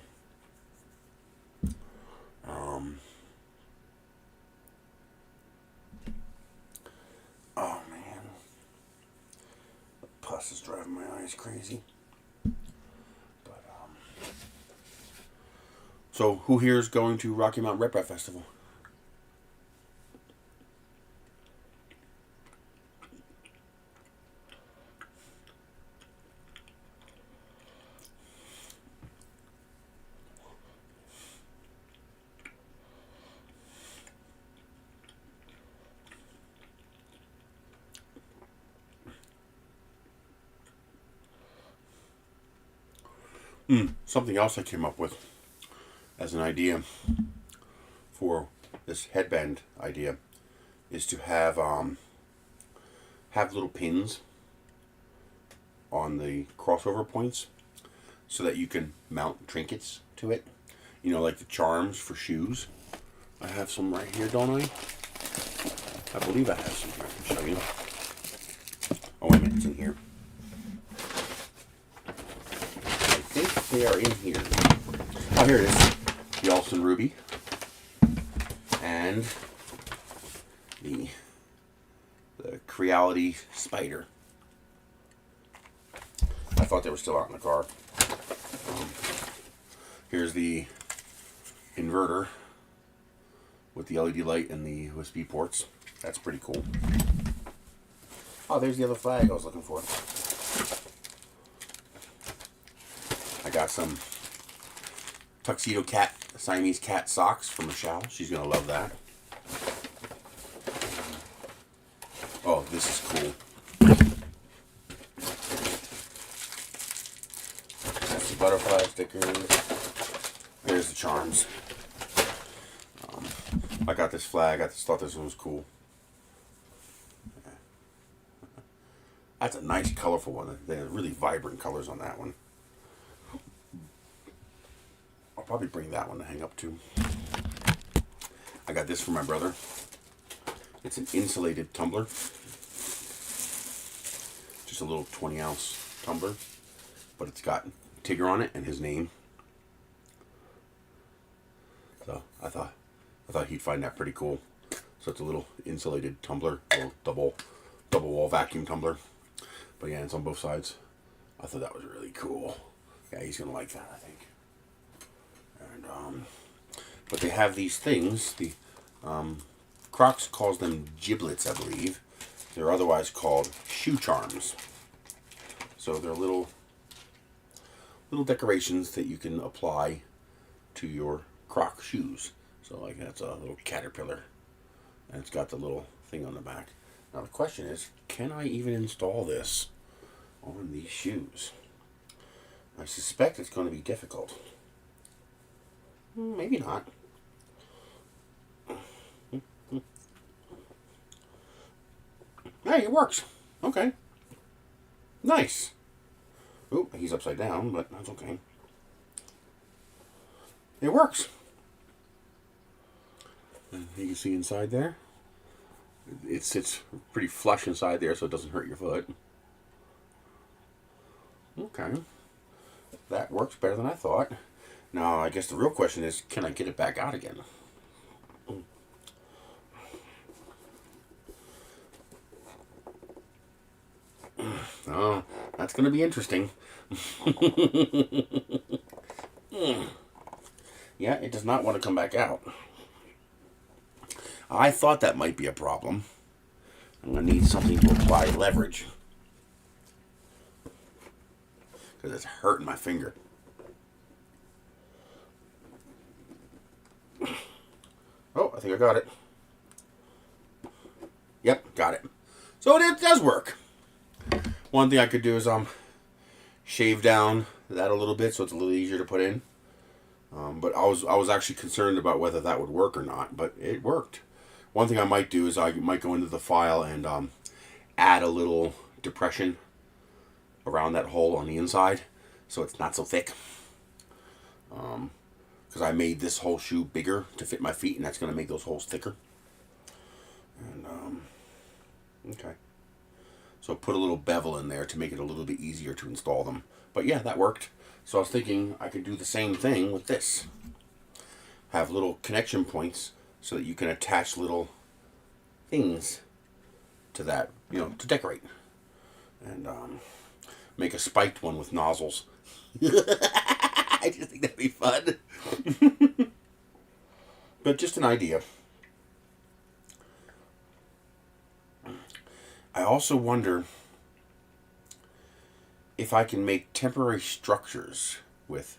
Oh man, the pus is driving my eyes crazy. But so who here is going to Rocky Mountain Rep Rap Festival? Something else I came up with as an idea for this headband idea is to have little pins on the crossover points so that you can mount trinkets to it. You know, like the charms for shoes. I have some right here, don't I? I believe I have some here. I can show you. Oh, wait a minute, it's in here. I think they are in here. Oh, here it is. The Olsen Ruby. And the Creality Spider. I thought they were still out in the car. Here's the inverter with the LED light and the USB ports. That's pretty cool. Oh, there's the other flag I was looking for. I got some tuxedo cat, Siamese cat socks from Michelle. She's going to love that. Oh, this is cool. That's the butterfly stickers. There's the charms. I got this flag. I just thought this one was cool. That's a nice, colorful one. They have really vibrant colors on that one. I'll probably bring that one to hang up too. I got this for my brother. It's an insulated tumbler. Just a little 20-ounce tumbler. But it's got Tigger on it and his name. So I thought he'd find that pretty cool. So it's a little insulated tumbler, a little double wall vacuum tumbler. But yeah, it's on both sides. I thought that was really cool. Yeah, he's gonna like that, I think. And but they have these things. The Crocs calls them giblets, I believe. They're otherwise called shoe charms. So they're little decorations that you can apply to your Croc shoes. So like that's a little caterpillar, and it's got the little thing on the back. Now the question is, can I even install this on these shoes? I suspect it's going to be difficult. Maybe not. Hey, it works. Okay. Nice. Oh, he's upside down, but that's okay. It works. And you can see inside there. It sits pretty flush inside there, so it doesn't hurt your foot. Okay. That works better than I thought. Now, I guess the real question is, can I get it back out again? Oh, that's going to be interesting. Yeah, it does not want to come back out. I thought that might be a problem. I'm going to need something to apply leverage, because it's hurting my finger. Oh, I think I got it. Yep, got it. So it does work. One thing I could do is shave down that a little bit so it's a little easier to put in. But I was actually concerned about whether that would work or not, but it worked. One thing I might do is I might go into the file and add a little depression around that hole on the inside so it's not so thick. Because I made this whole shoe bigger to fit my feet, and that's going to make those holes thicker. And okay. So put a little bevel in there to make it a little bit easier to install them. But yeah, that worked. So I was thinking I could do the same thing with this. Have little connection points so that you can attach little things to that, you know, to decorate. And make a spiked one with nozzles. I just think that'd be fun. But just an idea. I also wonder if I can make temporary structures with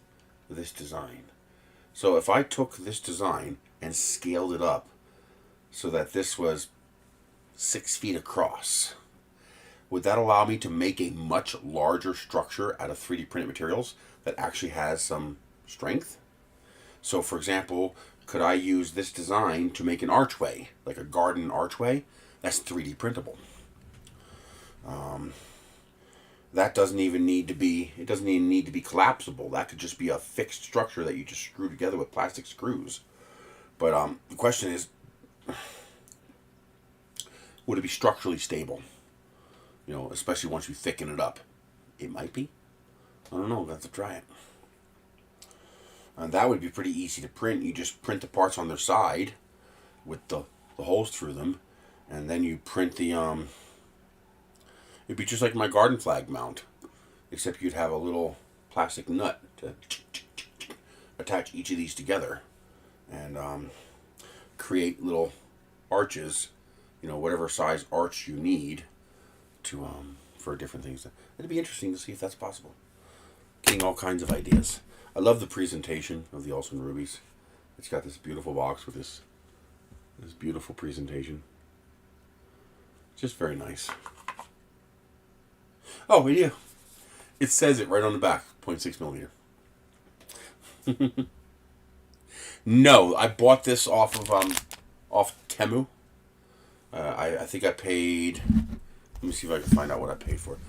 this design. So if I took this design and scaled it up so that this was 6 feet across, would that allow me to make a much larger structure out of 3D printed materials that actually has some strength? So for example, could I use this design to make an archway, like a garden archway? That's 3D printable. That doesn't even need to be, it doesn't even need to be collapsible. That could just be a fixed structure that you just screw together with plastic screws. But the question is, would it be structurally stable? You know, especially once you thicken it up. It might be. I don't know, we'll have to try it. And that would be pretty easy to print. You just print the parts on their side with the holes through them. And then you print the, it'd be just like my garden flag mount, except you'd have a little plastic nut to attach each of these together and create little arches, you know, whatever size arch you need to for different things. It'd be interesting to see if that's possible. Getting all kinds of ideas. I love the presentation of the Olsen Rubies. It's got this beautiful box with this beautiful presentation. Just very nice. Oh, yeah. It says it right on the back, 0.6 millimeter. No, I bought this off of off Temu. I think I paid me see if I can find out what I paid for it.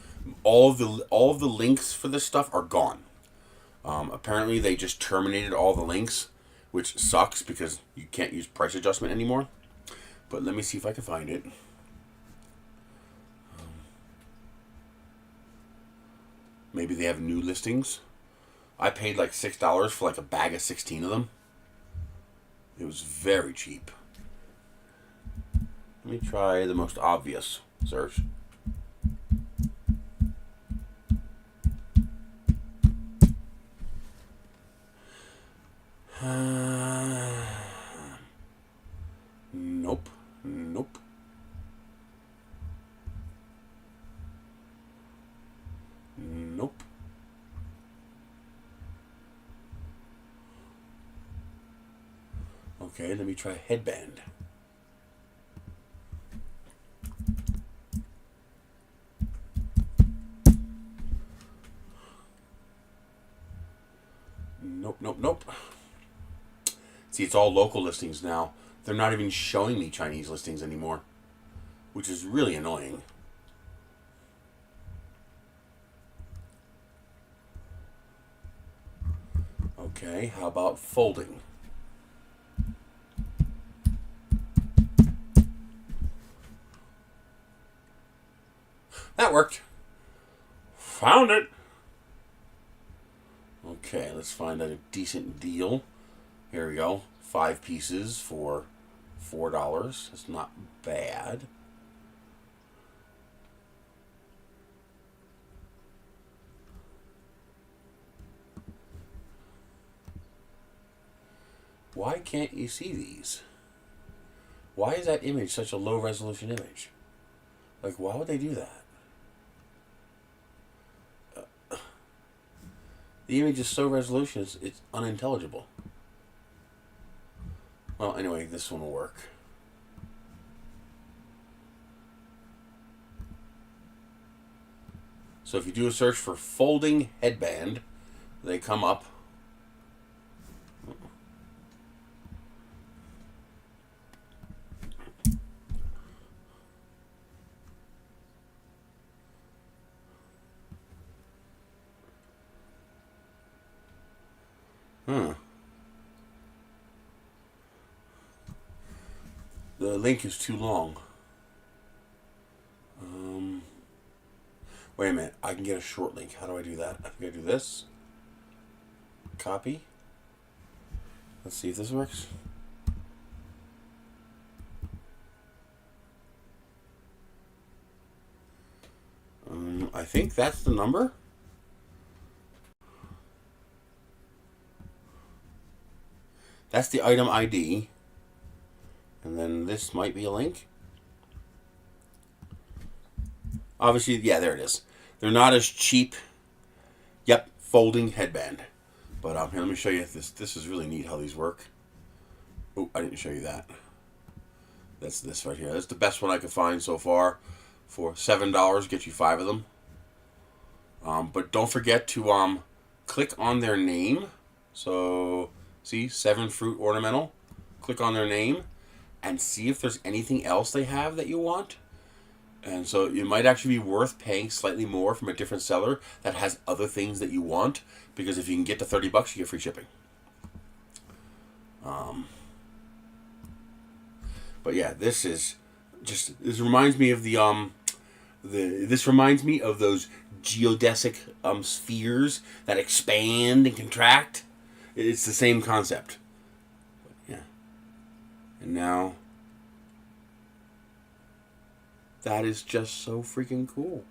All of the links for this stuff are gone. Apparently they just terminated all the links, which sucks because you can't use price adjustment anymore. But let me see if I can find it. Maybe they have new listings. I paid like $6 for like a bag of 16 of them. It was very cheap. Let me try the most obvious search. Nope. Nope. Nope. Okay, let me try headband. Nope, nope, nope. See, it's all local listings now. They're not even showing me Chinese listings anymore, which is really annoying. Okay, how about folding? That worked. Found it. Okay, let's find a decent deal. Here we go. 5 pieces for $4. That's not bad. Why can't you see these? Why is that image such a low resolution image? Like, why would they do that? The image is so resolution, it's unintelligible. Well, anyway, this one will work. So if you do a search for folding headband, they come up. The link is too long. Wait a minute. I can get a short link. How do I do that? I think I do this. Copy. Let's see if this works. I think that's the number. That's the item ID. And then this might be a link. Obviously, yeah, there it is. They're not as cheap. Yep, folding headband. But here, let me show you this. This is really neat how these work. Oh, I didn't show you that. That's this right here. That's the best one I could find so far. For $7, get you 5 of them. But don't forget to click on their name. So, see, 7 fruit ornamental. Click on their name and see if there's anything else they have that you want. And so it might actually be worth paying slightly more from a different seller that has other things that you want, because if you can get to $30, you get free shipping. But yeah, this reminds me of this reminds me of those geodesic spheres that expand and contract. It's the same concept. Yeah. And now, that is just so freaking cool.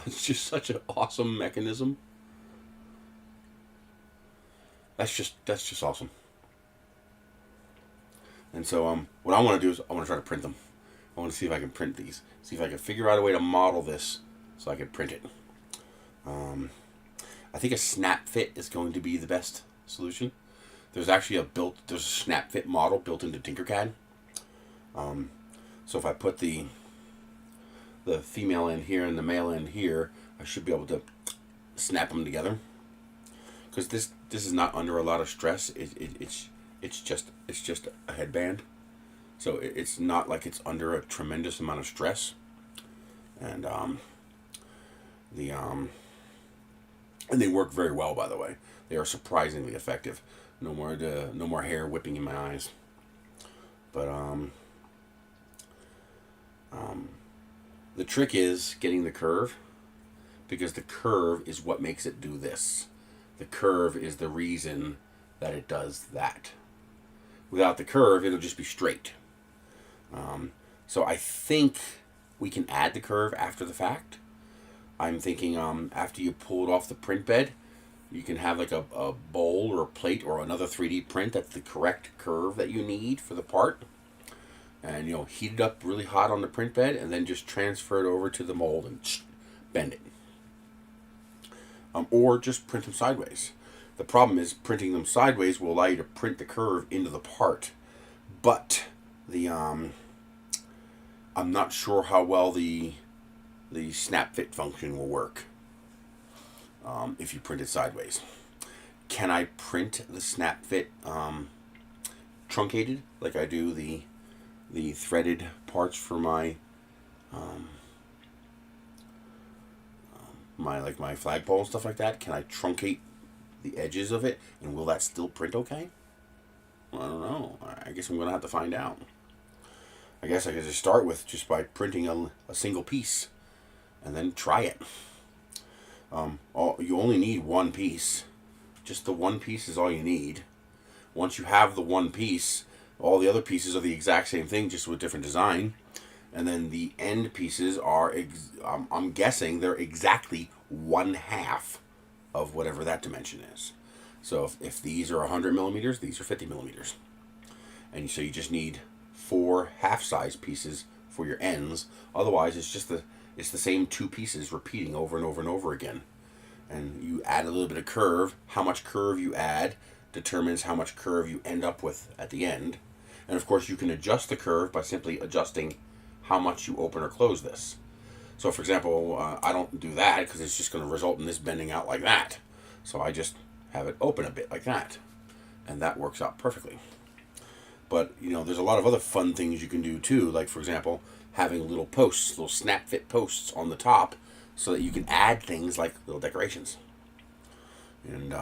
It's just such an awesome mechanism. That's just awesome. And so what I want to do is I want to try to print them. I want to see if I can print these. See if I can figure out a way to model this so I can print it. I think a snap fit is going to be the best solution. There's actually there's a snap fit model built into Tinkercad. So if I put the female end here and the male end here, I should be able to snap them together. Because this is not under a lot of stress. It's just a headband. So it's not like it's under a tremendous amount of stress. And and they work very well, by the way. They are surprisingly effective. No more hair whipping in my eyes. But the trick is getting the curve, because the curve is what makes it do this. The curve is the reason that it does that. Without the curve, it'll just be straight. So I think we can add the curve after the fact. I'm thinking after you pull it off the print bed, you can have like a bowl or a plate or another 3D print that's the correct curve that you need for the part. And heat it up really hot on the print bed, and then just transfer it over to the mold and bend it. Or just print them sideways. The problem is printing them sideways will allow you to print the curve into the part, but the I'm not sure how well the snap fit function will work if you print it sideways. Can I print the snap fit truncated like I do the threaded parts for my my flagpole and stuff like that? Can I truncate the edges of it, and will that still print okay? I don't know. I guess I'm gonna have to find out. I guess I could just start with just by printing a single piece and then try it. You only need one piece. Just the one piece is all you need. Once you have the one piece, all the other pieces are the exact same thing, just with different design. And then the end pieces are, I'm guessing they're exactly 1/2 of whatever that dimension is. So if these are 100 millimeters, these are 50 millimeters. And so you just need 4 half-size pieces for your ends. Otherwise, it's the same 2 pieces repeating over and over and over again. And you add a little bit of curve. How much curve you add determines how much curve you end up with at the end. And of course, you can adjust the curve by simply adjusting how much you open or close this. So for example, I don't do that because it's just going to result in this bending out like that. So I just have it open a bit like that. And that works out perfectly. But, there's a lot of other fun things you can do too. Like, for example, having little posts, little snap fit posts on the top so that you can add things like little decorations. And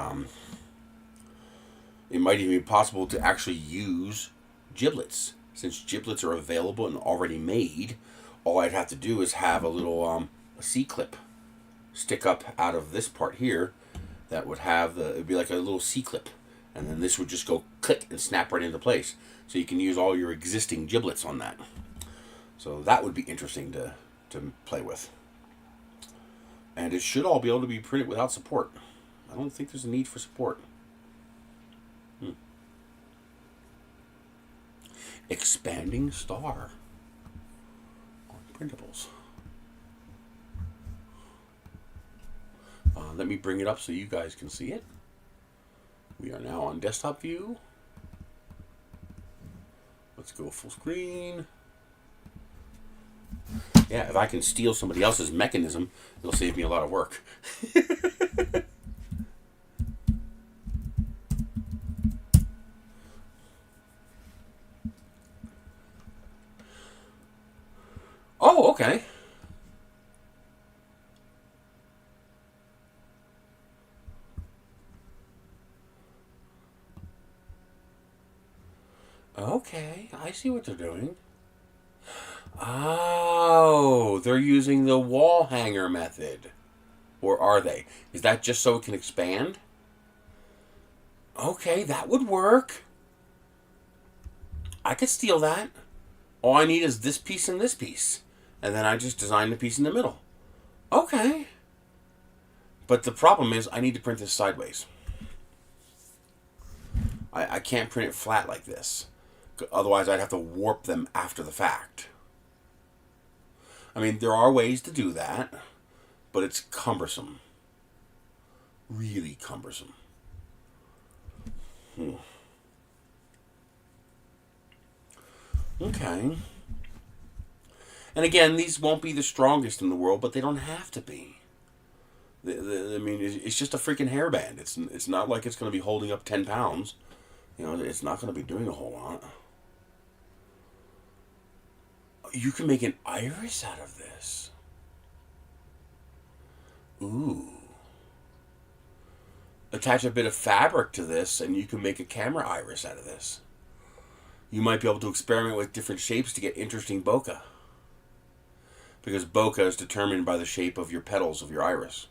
it might even be possible to actually use giblets. Since giblets are available and already made, all I'd have to do is have a little a C-clip stick up out of this part here that would have it'd be like a little C-clip. And then this would just go click and snap right into place. So you can use all your existing giblets on that. So that would be interesting to play with. And it should all be able to be printed without support. I don't think there's a need for support. Expanding star on printables. Let me bring it up so you guys can see it. We are now on desktop view. Let's go full screen. Yeah, if I can steal somebody else's mechanism, it'll save me a lot of work. Oh, okay. Okay, I see what they're doing. Oh, they're using the wall hanger method. Or are they? Is that just so it can expand? Okay, that would work. I could steal that. All I need is this piece and this piece. And then I just design the piece in the middle. Okay. But the problem is I need to print this sideways. I can't print it flat like this. Otherwise, I'd have to warp them after the fact. I mean, there are ways to do that, but it's cumbersome. Really cumbersome. Okay. And again, these won't be the strongest in the world, but they don't have to be. I mean, it's just a freaking hairband. It's not like it's going to be holding up 10 pounds. It's not going to be doing a whole lot. You can make an iris out of this. Ooh. Attach a bit of fabric to this and you can make a camera iris out of this. You might be able to experiment with different shapes to get interesting bokeh. Because bokeh is determined by the shape of your petals of your iris.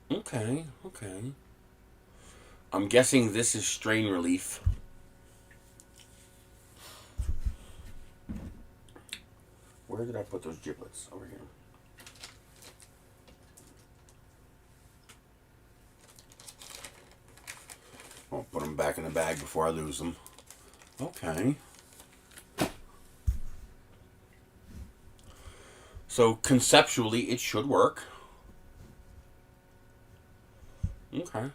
Okay, okay. I'm guessing this is strain relief. Where did I put those giblets? Over here. I'll put them back in the bag before I lose them. Okay. So conceptually, it should work. Okay.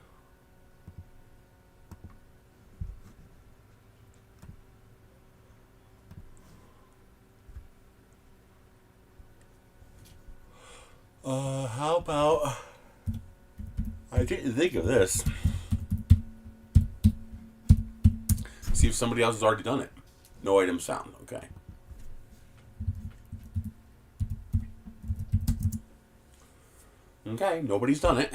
How about... I didn't think of this. See if somebody else has already done it. No items found. Okay. Okay, nobody's done it.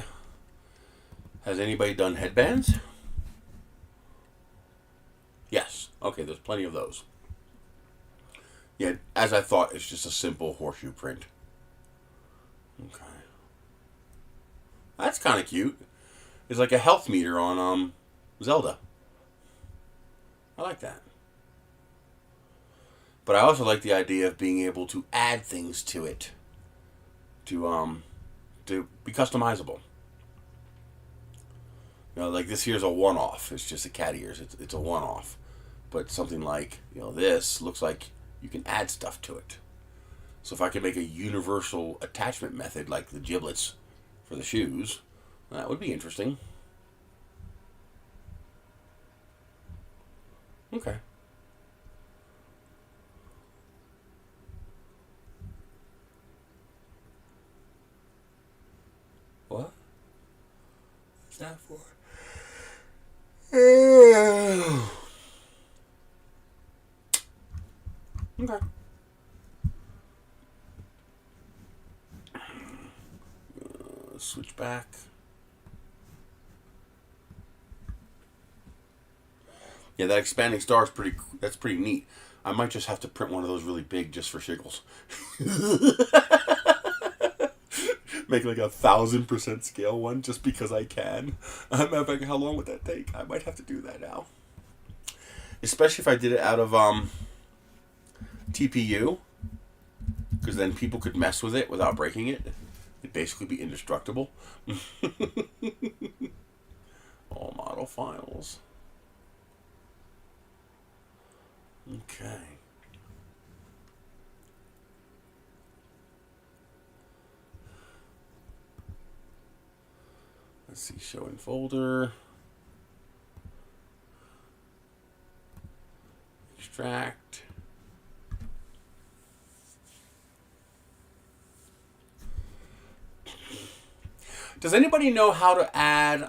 Has anybody done headbands? Yes. Okay, there's plenty of those. Yeah, as I thought, it's just a simple horseshoe print. Okay. That's kind of cute. It's like a health meter on Zelda. I like that. But I also like the idea of being able to add things to it. To be customizable. You know, like this here's a one-off. It's just a cat ears. It's a one-off. But something like, you know, this looks like you can add stuff to it. So if I could make a universal attachment method like the giblets for the shoes, that would be interesting. Okay. What? What's that for? Okay. Switch back. Yeah, that expanding star is that's pretty neat. I might just have to print one of those really big just for shiggles. Make like 1,000% scale one just because I can. I'm like, how long would that take? I might have to do that now. Especially if I did it out of TPU. Because then people could mess with it without breaking it. It'd basically be indestructible. All model files. Okay. Let's see, show in folder. Extract. Does anybody know how to add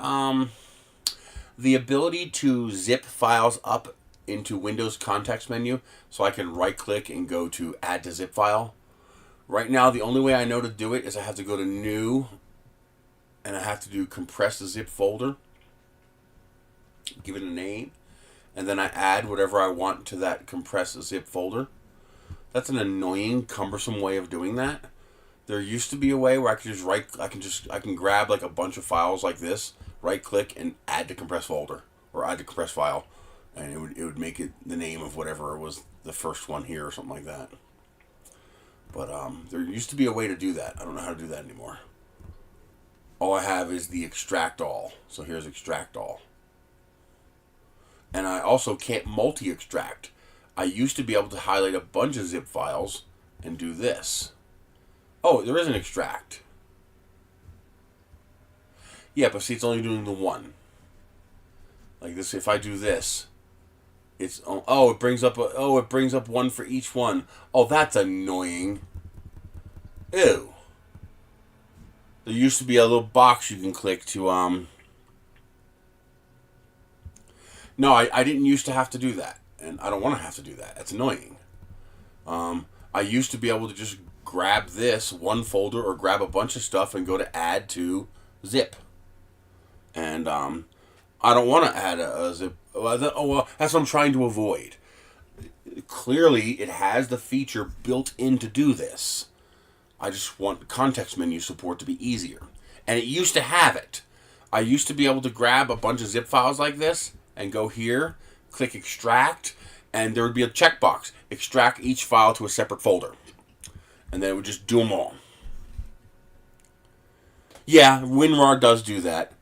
the ability to zip files up into Windows context menu so I can right click and go to add to zip file? Right now the only way I know to do it is I have to go to new and I have to do compress the zip folder, give it a name, and then I add whatever I want to that compress the zip folder. That's an annoying, cumbersome way of doing that. There used to be a way where I could just I can grab like a bunch of files like this, right click and add to compress folder or add to compress file, and it would make it the name of whatever was the first one here or something like that. But there used to be a way to do that. I don't know how to do that anymore. All I have is the extract all. So here's extract all. And I also can't multi-extract. I used to be able to highlight a bunch of zip files and do this. Oh, there is an extract. Yeah, but see, it's only doing the one. Like this, if I do this, it's it brings up one for each one. Oh, that's annoying. Ew. There used to be a little box you can click to No, I didn't used to have to do that, and I don't want to have to do that. That's annoying. I used to be able to just grab this one folder or grab a bunch of stuff and go to add to zip. And I don't want to add a zip. Well, that's what I'm trying to avoid. Clearly, it has the feature built in to do this. I just want context menu support to be easier. And it used to have it. I used to be able to grab a bunch of zip files like this and go here, click extract, and there would be a checkbox. Extract each file to a separate folder. And then it would just do them all. Yeah, WinRAR does do that.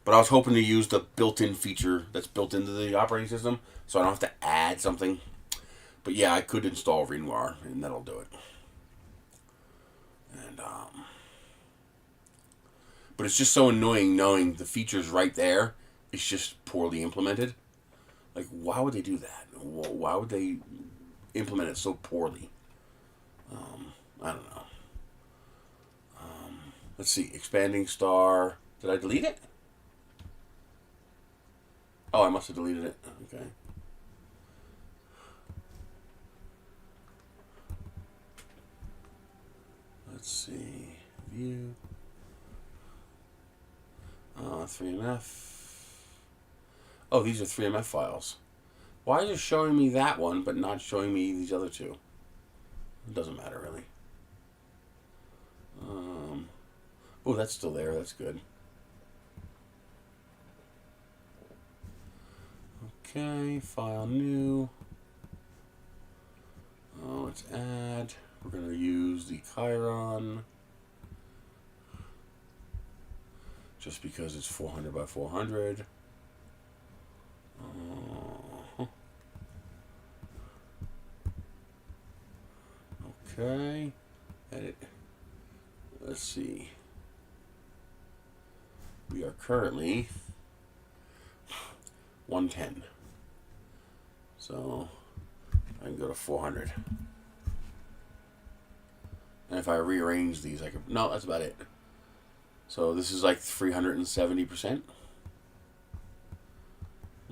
But I was hoping to use the built-in feature that's built into the operating system, so I don't have to add something. But yeah, I could install WinRAR, and that'll do it. And but it's just so annoying knowing the feature's right there. It's just poorly implemented. Like, why would they do that? Why would they implement it so poorly? I don't know. Let's see. Expanding star. Did I delete it? Oh, I must have deleted it. Okay. Let's see. View. 3MF. Oh, these are 3MF files. Why is it showing me that one, but not showing me these other two? It doesn't matter, really. Oh, that's still there. That's good. Okay, file new. Oh, let's add. We're going to use the Chiron. Just because it's 400 by 400. Okay. Edit. Let's see. We are currently 110. So I can go to 400. And if I rearrange these, I could... No, that's about it. So this is like 370%.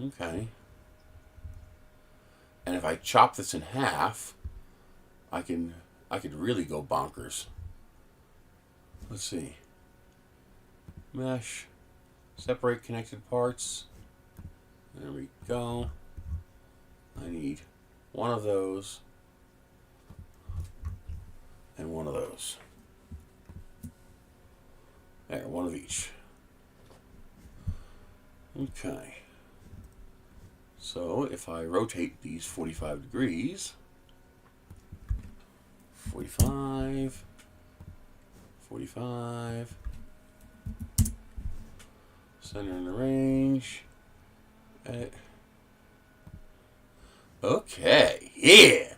Okay. And if I chop this in half, I could really go bonkers. Let's see. Mesh. Separate connected parts. There we go. I need one of those and one of those. There, one of each. Okay. So if I rotate these 45 degrees, 45, 45, center in the range, edit. Okay, yeah.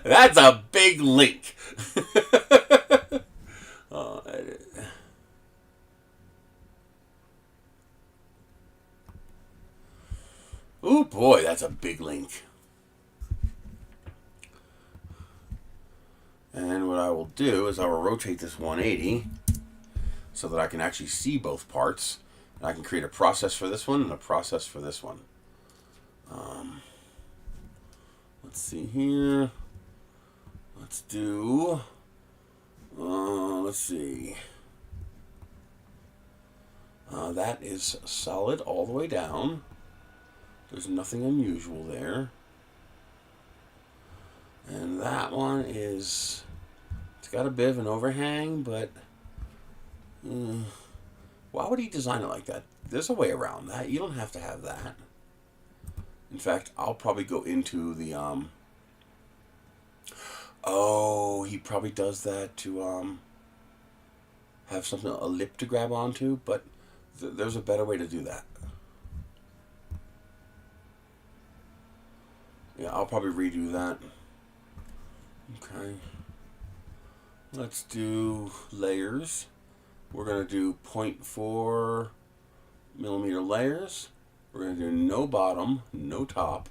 That's a big link. Edit. Oh boy, that's a big link. And what I will do is I will rotate this 180 so that I can actually see both parts. And I can create a process for this one and a process for this one. Let's see here. Let's do, let's see. That is solid all the way down. There's nothing unusual there. And that one is, it's got a bit of an overhang, but why would he design it like that? There's a way around that. You don't have to have that. In fact, I'll probably go into the, oh, he probably does that to have something, a lip to grab onto, but there's a better way to do that. Yeah, I'll probably redo that. Okay. Let's do layers. We're going to do 0.4 millimeter layers. We're going to do no bottom, no top,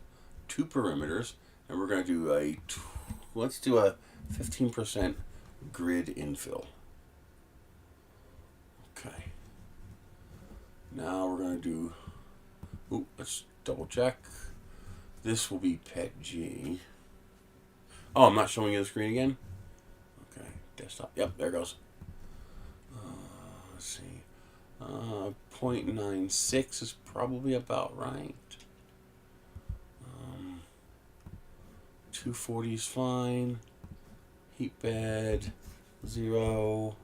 2 perimeters, and we're going to do let's do a 15% grid infill. Okay. Now we're going to do, let's double check. This will be PET G. Oh, I'm not showing you the screen again? Desktop. Yep, there it goes. Let's see. 0.96 is probably about right. 240 is fine. Heat bed, 0.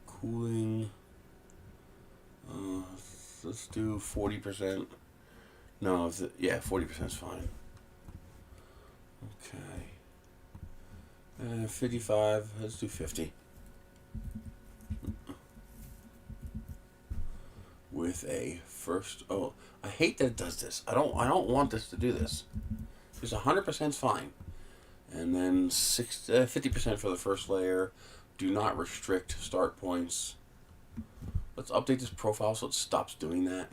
Cooling. Let's do 40%. No, yeah, 40% is fine. Okay. 55. Let's do 50. With a first. Oh, I hate that it does this. I don't want this to do this. Because 100% is fine. And then 50% for the first layer. Do not restrict start points. Let's update this profile so it stops doing that.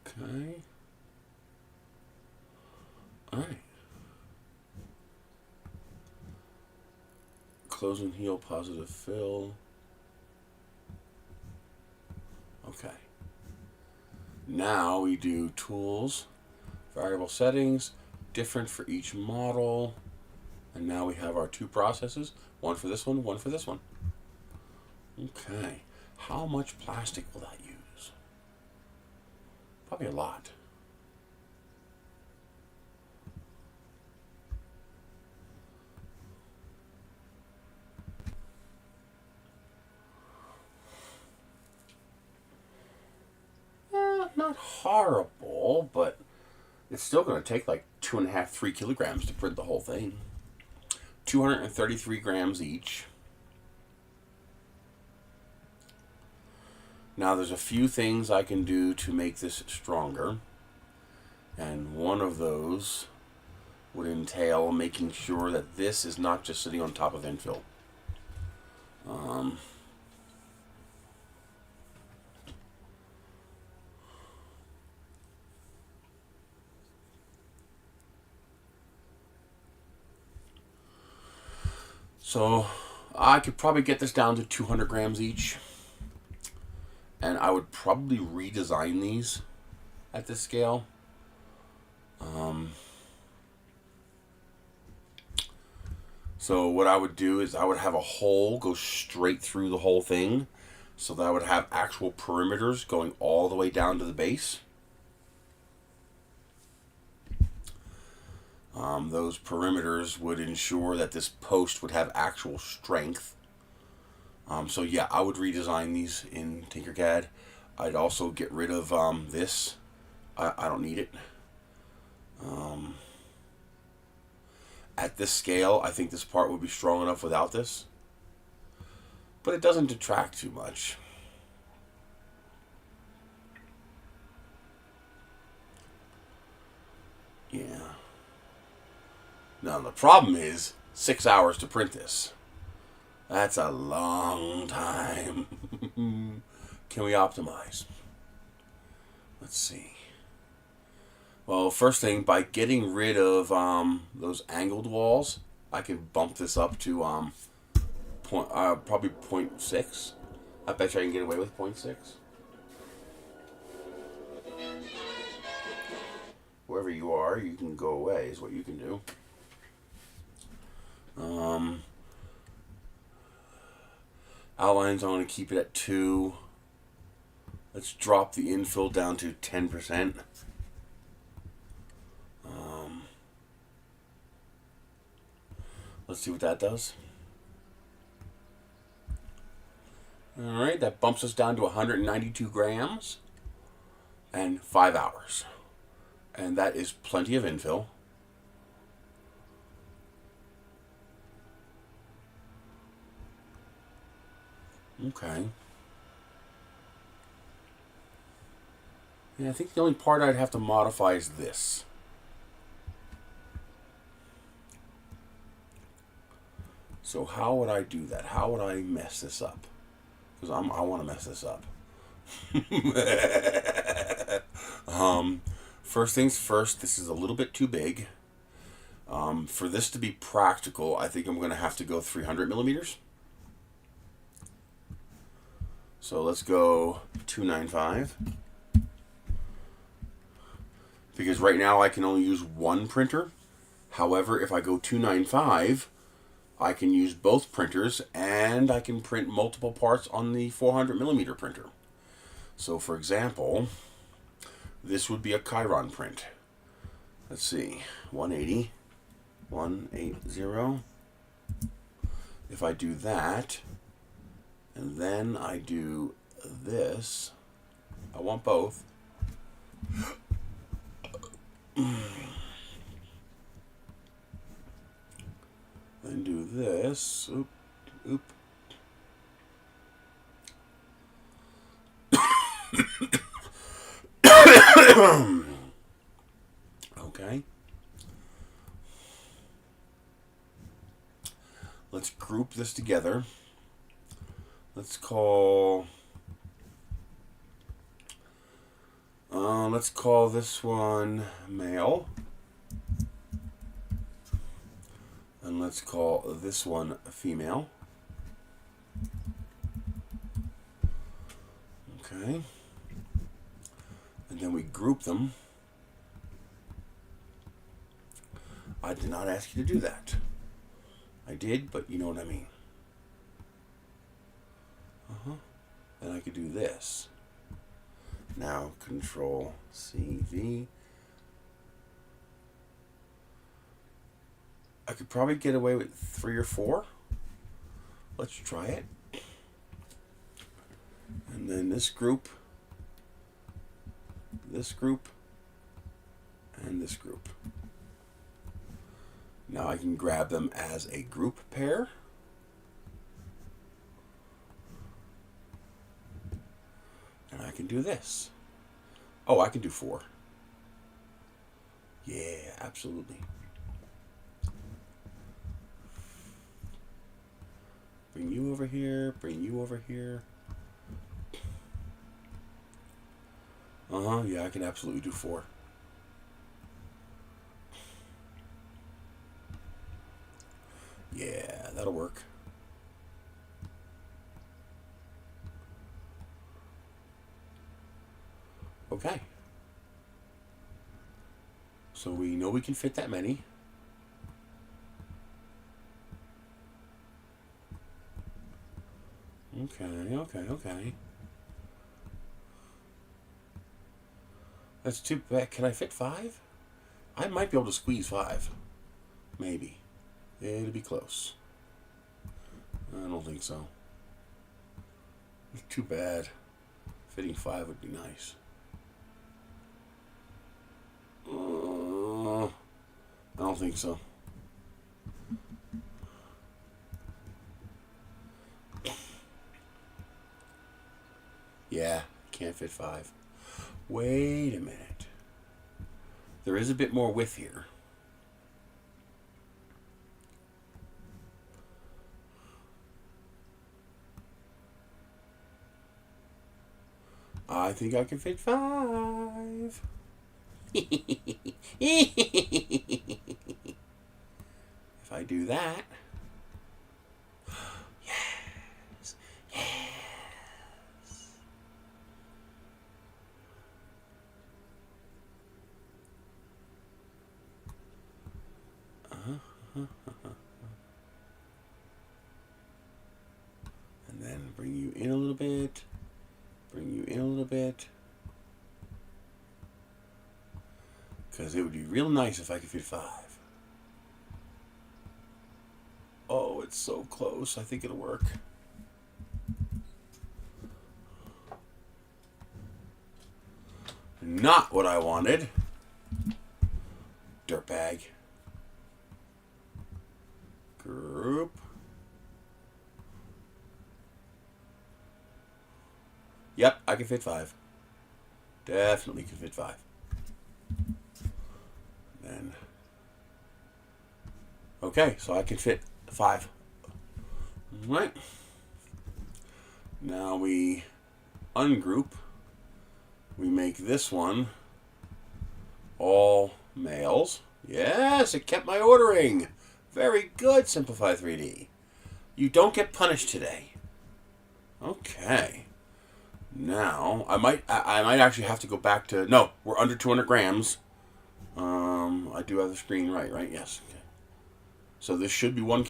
Okay. Alright. Close and heal, positive fill. Okay. Now we do tools, variable settings, different for each model. And now we have our two processes, one for this one for this one. Okay. How much plastic will that use? Probably a lot. Not horrible, but it's still going to take like 2.5, 3 kilograms to print the whole thing. 233 grams each. Now there's a few things I can do to make this stronger, and one of those would entail making sure that this is not just sitting on top of infill. So I could probably get this down to 200 grams each. And I would probably redesign these at this scale. So what I would do is I would have a hole go straight through the whole thing. So that I would have actual perimeters going all the way down to the base. Those perimeters would ensure that this post would have actual strength. So yeah, I would redesign these in Tinkercad. I'd also get rid of this. I don't need it. At this scale, I think this part would be strong enough without this. But it doesn't detract too much. Yeah. Now the problem is 6 hours to print this. That's a long time. Can we optimize? Let's see. Well, first thing, by getting rid of those angled walls, I can bump this up to probably 0.6. I bet you I can get away with 0.6. Wherever you are, you can go away is what you can do. Outlines, I want to keep it at 2. Let's drop the infill down to 10%. Let's see what that does. Alright, that bumps us down to 192 grams and 5 hours. And that is plenty of infill. Okay. Yeah, I think the only part I'd have to modify is this. So how would I do that? How would I mess this up? Because I want to mess this up. First things first, this is a little bit too big. For this to be practical, I think I'm going to have to go 300 millimeters. So let's go 295. Because right now I can only use one printer. However, if I go 295, I can use both printers, and I can print multiple parts on the 400mm printer. So for example, this would be a Chiron print. Let's see, 180, 180. If I do that, and then I do this, I want both. Then do this. Oop, oop. Okay. Let's group this together. Let's call this one male. And let's call this one female. Okay. And then we group them. I did not ask you to do that. I did, but you know what I mean. And I could do this. Now, Control C, V. I could probably get away with 3 or 4. Let's try it. And then this group, and this group. Now I can grab them as a group pair. And I can do this. Oh, I can do 4. Yeah, absolutely. Bring you over here, bring you over here. Yeah, I can absolutely do 4. Yeah, that'll work. Okay. So we know we can fit that many. Okay. That's too bad. Can I fit 5? I might be able to squeeze 5. Maybe. It'll be close. I don't think so. It's too bad. Fitting 5 would be nice. I don't think so. Yeah, can't fit 5. Wait a minute. There is a bit more width here. I think I can fit 5. If I do that. Yes. And then bring you in a little bit. Bring you in a little bit. Because it would be real nice if I could fit 5. Oh, it's so close. I think it'll work. Not what I wanted. Dirtbag. Group. Yep, I can fit 5. Definitely can fit 5. Then, okay, so I can fit 5. Right. Now we ungroup. We make this one all males. Yes, it kept my ordering. Very good, Simplify 3D. You don't get punished today. Okay. Now, I might actually have to go back to... No, we're under 200 grams. I do have the screen right? Yes. Okay. So this should be 1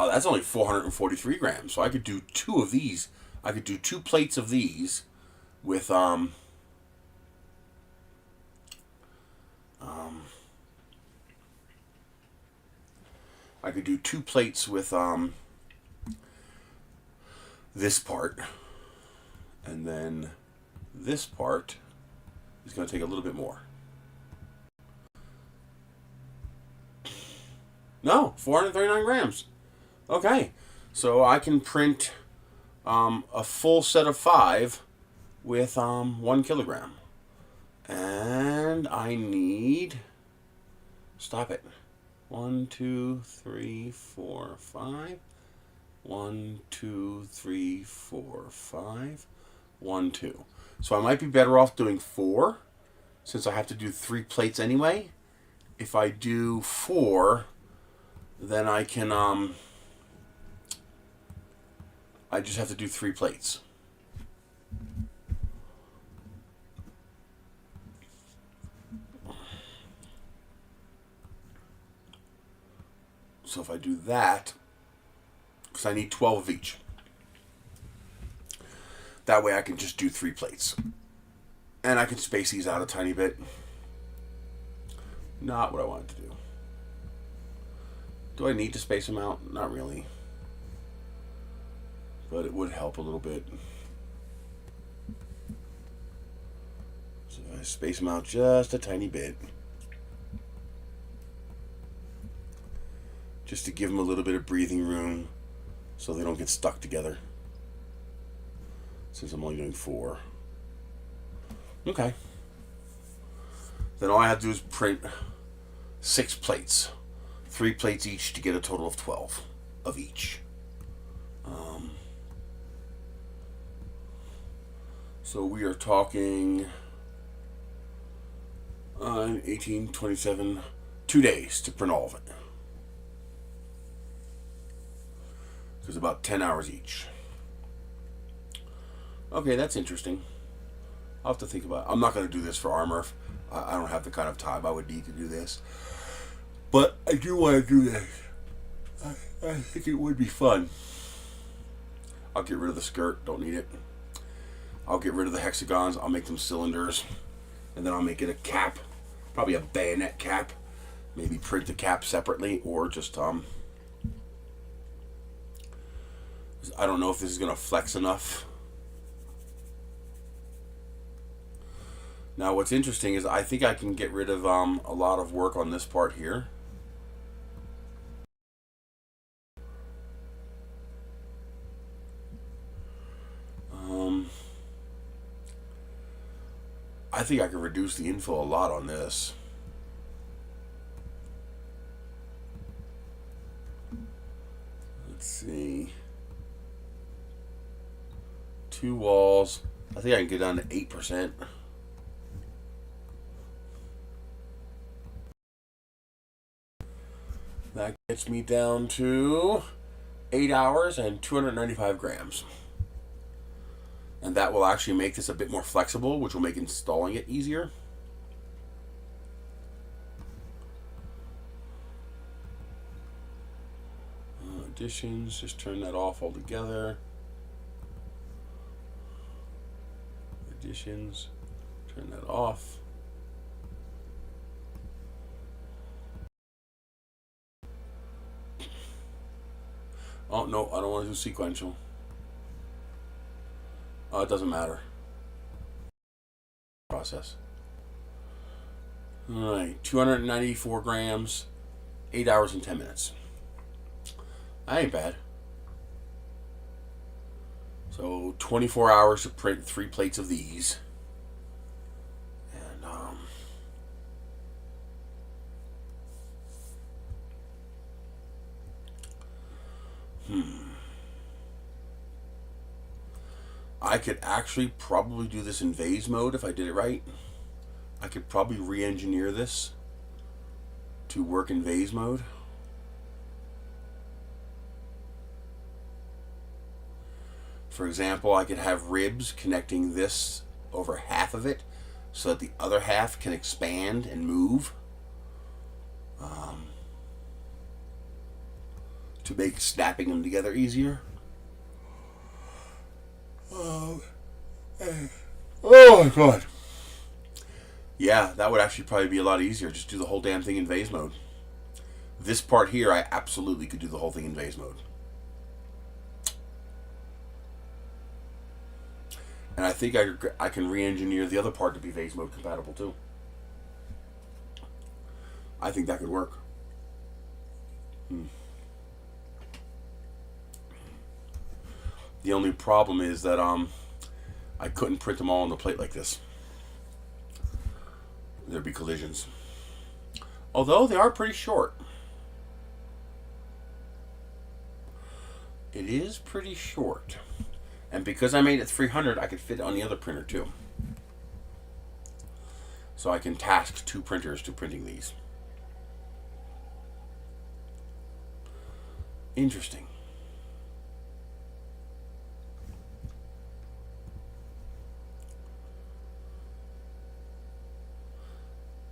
Oh, that's only 443 grams. So I could do 2 of these. I could do 2 plates of these with I could do 2 plates with this part, and then this part is going to take a little bit more. No, 439 grams. Okay, so I can print a full set of 5 with 1 kilogram. And I need, stop it, 1, 2, 3, 4, 5. 1, 2, 3, 4, 5. 1, 2. So I might be better off doing 4, since I have to do 3 plates anyway. If I do 4, then I can I just have to do 3 plates. So if I do that, because I need 12 of each. That way I can just do 3 plates. And I can space these out a tiny bit. Not what I wanted to do. Do I need to space them out? Not really. But it would help a little bit. So I space them out just a tiny bit. Just to give them a little bit of breathing room so they don't get stuck together. Since I'm only doing 4. Okay. Then all I have to do is print 6 plates. 3 plates each to get a total of 12 of each. So we are talking 18, 27, 2 days to print all of it. Because about 10 hours each. Okay, that's interesting. I'll have to think about it. I'm not going to do this for RMRRF. I don't have the kind of time I would need to do this. But I do want to do this. I think it would be fun. I'll get rid of the skirt. Don't need it. I'll get rid of the hexagons. I'll make them cylinders. And then I'll make it a cap. Probably a bayonet cap. Maybe print the cap separately. Or just, I don't know if this is going to flex enough. Now what's interesting is I think I can get rid of a lot of work on this part here. I think I can reduce the infill a lot on this. Let's see. 2 walls. I think I can get down to 8%. That gets me down to 8 hours and 295 grams. And that will actually make this a bit more flexible, which will make installing it easier. Additions, just turn that off altogether. Additions, turn that off. Oh, no, I don't want to do sequential. Oh, it doesn't matter. Process. Alright, 294 grams, 8 hours and 10 minutes. That ain't bad. So, 24 hours to print 3 plates of these. And, I could actually probably do this in vase mode if I did it right. I could probably re-engineer this to work in vase mode. For example, I could have ribs connecting this over half of it so that the other half can expand and move to make snapping them together easier. Oh my god. Yeah, that would actually probably be a lot easier. Just do the whole damn thing in vase mode. This part here, I absolutely could do the whole thing in vase mode. And I think I can re-engineer the other part to be vase mode compatible too. I think that could work. The only problem is that I couldn't print them all on the plate like this. There'd be collisions. Although they are pretty short. It is pretty short. And because I made it 300, I could fit it on the other printer too. So I can task 2 printers to printing these. Interesting.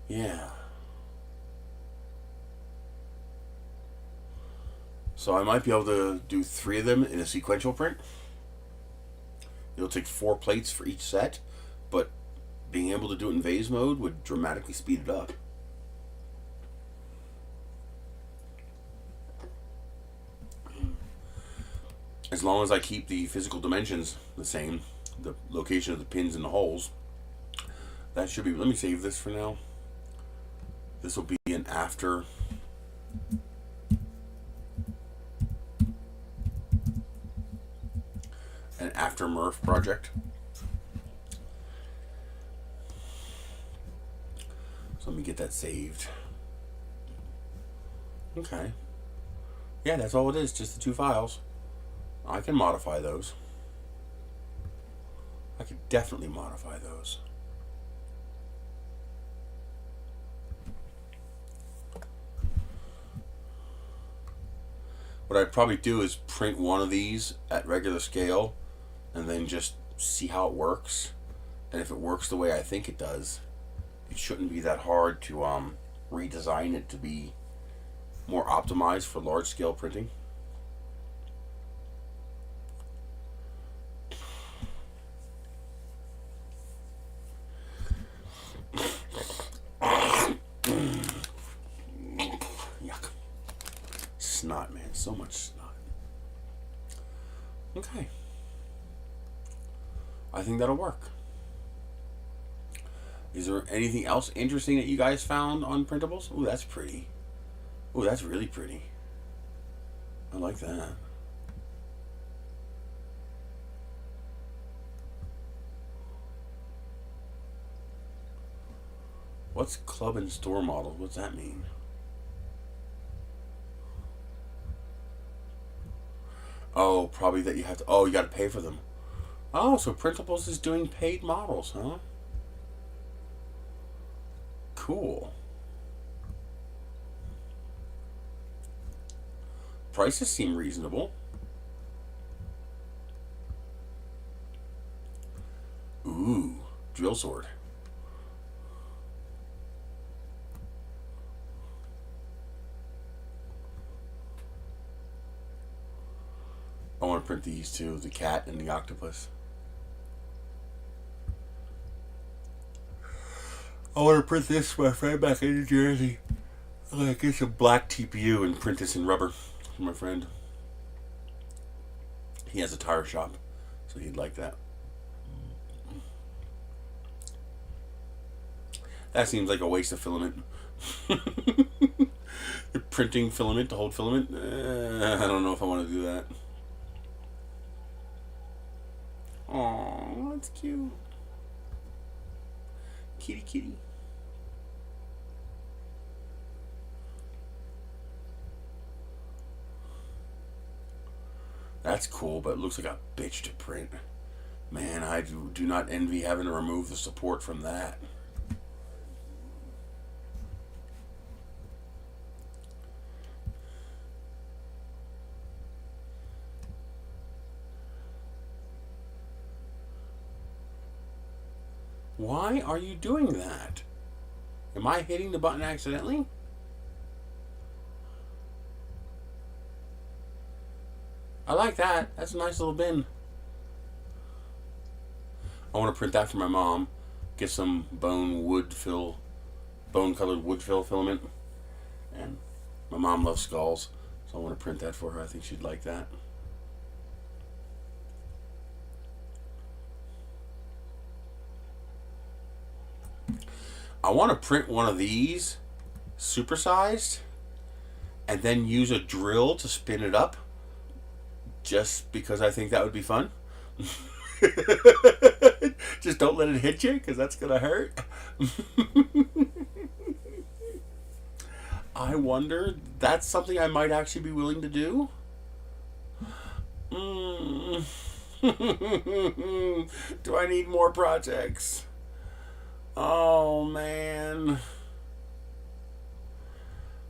Yeah. So I might be able to do 3 of them in a sequential print. It'll take 4 plates for each set, but being able to do it in vase mode would dramatically speed it up. As long as I keep the physical dimensions the same, the location of the pins and the holes, that should be. Let me save this for now. This will be an after MRRF project. So let me get that saved. Okay. Yeah, that's all it is, just the 2 files. I can modify those. I could definitely modify those. What I'd probably do is print one of these at regular scale and then just see how it works. And if it works the way I think it does, it shouldn't be that hard to redesign it to be more optimized for large scale printing. Yuck. Snot, man. So much snot. Okay. I think that'll work. Is there anything else interesting that you guys found on printables? Ooh, that's pretty. Ooh, that's really pretty. I like that. What's club and store model? What's that mean? Oh, probably that you have to. Oh, you got to pay for them. Oh, so Printables is doing paid models, huh? Cool. Prices seem reasonable. Ooh, drill sword. I want to print these too, the cat and the octopus. I want to print this for my friend back in New Jersey. I'm going to get some black TPU and print this in rubber for my friend. He has a tire shop, so he'd like that. That seems like a waste of filament. You're printing filament to hold filament? I don't know if I want to do that. Aww, that's cute. Kitty kitty. That's cool, but it looks like a bitch to print. Man, I do not envy having to remove the support from that. Why are you doing that? Am I hitting the button accidentally? I like that. That's a nice little bin. I want to print that for my mom. Get some bone colored wood fill filament. And my mom loves skulls, so I want to print that for her. I think she'd like that. I want to print one of these supersized and then use a drill to spin it up, just because I think that would be fun. Just don't let it hit you, because that's gonna hurt. I wonder, that's something I might actually be willing to do. Do I need more projects? Oh man.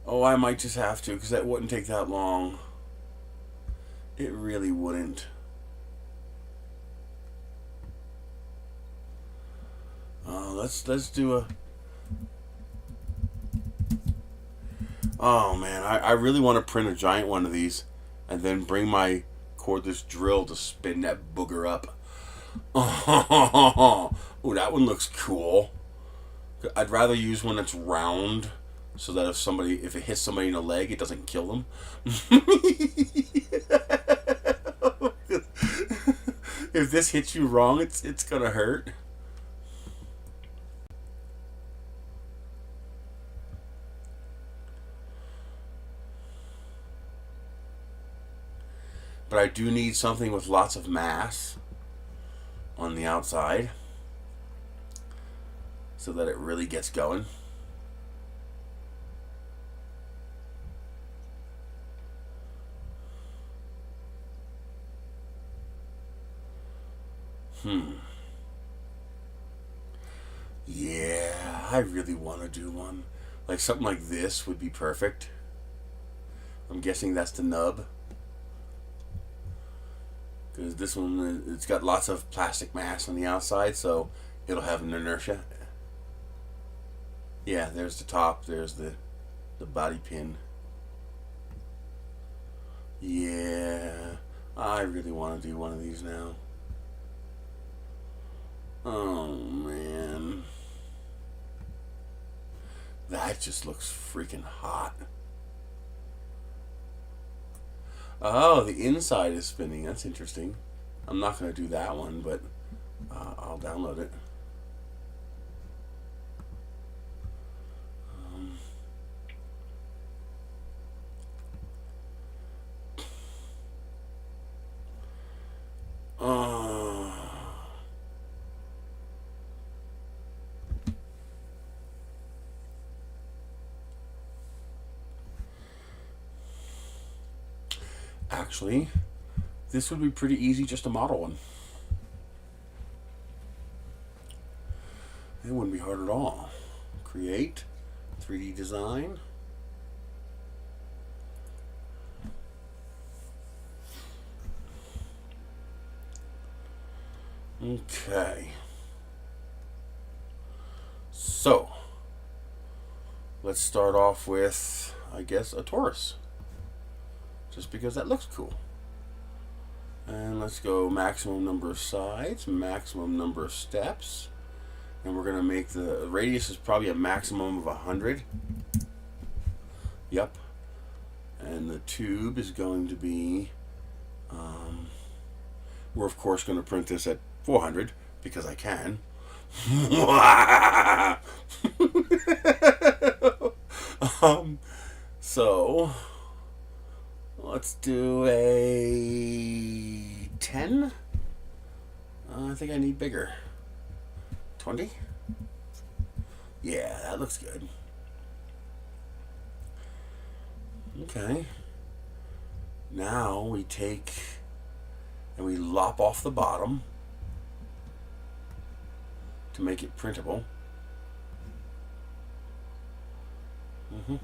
Oh, I might just have to, because that wouldn't take that long. It really wouldn't. Let's do a... Oh man, I really want to print a giant one of these and then bring my cordless drill to spin that booger up. Oh, that one looks cool. I'd rather use one that's round, so that if it hits somebody in the leg, it doesn't kill them. If this hits you wrong, it's gonna hurt. But I do need something with lots of mass on the outside, so that it really gets going. Yeah, I really want to do one. Like something like this would be perfect. I'm guessing that's the nub. Because this one, it's got lots of plastic mass on the outside, so it'll have an inertia. Yeah, there's the top, there's the body pin. Yeah, I really want to do one of these now. Oh man, that just looks freaking hot. Oh, the inside is spinning. That's interesting. I'm not going to do that one, but I'll download it. Actually, this would be pretty easy just to model one. It wouldn't be hard at all. Create, 3D design. Okay. So, let's start off with, I guess, a torus. Just because that looks cool. And let's go maximum number of sides, maximum number of steps. And we're going to make the radius is probably a maximum of 100. Yep. And the tube is going to be, we're of course going to print this at 400 because I can. So let's do a 10. I think I need bigger. 20? Yeah, that looks good. Okay. Now we take and we lop off the bottom to make it printable. And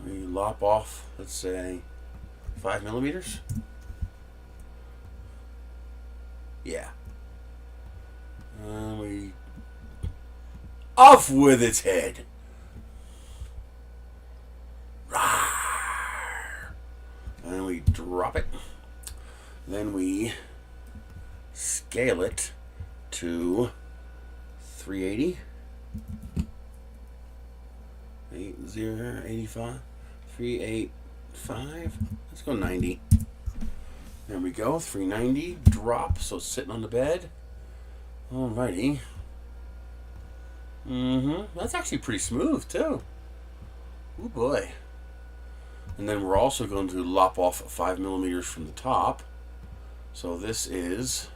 we lop off, let's say, 5 millimeters. Yeah. And we off with its head. Rawr. drop it. Then we scale it to 380. 85, 385. Let's go 90. There we go, 390. Drop, so it's sitting on the bed. Alrighty. That's actually pretty smooth too. Oh boy. And then we're also going to lop off 5 millimeters from the top. So this is,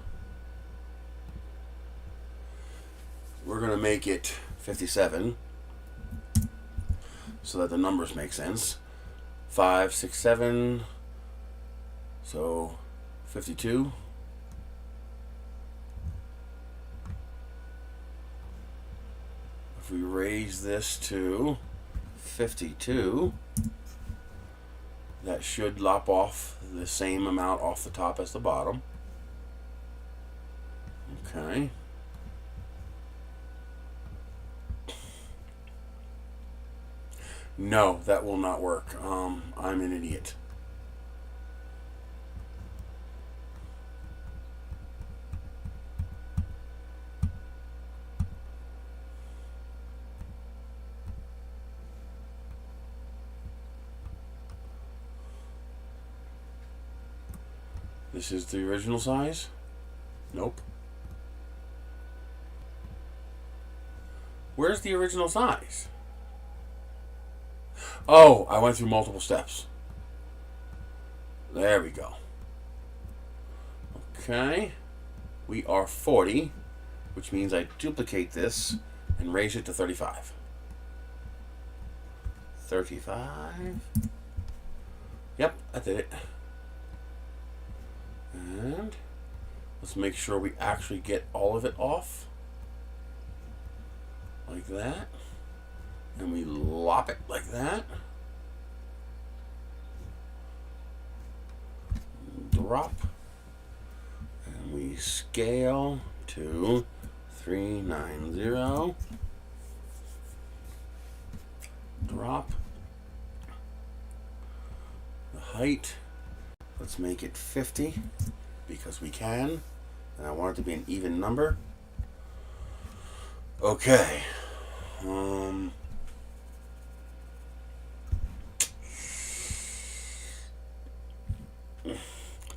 we're going to make it 57 so that the numbers make sense. 5, 6, 7, so 52. If we raise this to 52, that should lop off the same amount off the top as the bottom. Okay. No, that will not work. I'm an idiot. This is the original size? Nope. Where's the original size? Oh, I went through multiple steps. There we go. Okay. We are 40, which means I duplicate this and raise it to 35. 35. Yep, I did it. And let's make sure we actually get all of it off. Like that. And we lop it like that. Drop. And we scale to 390. Drop. The height. Let's make it 50 because we can. And I want it to be an even number. Okay.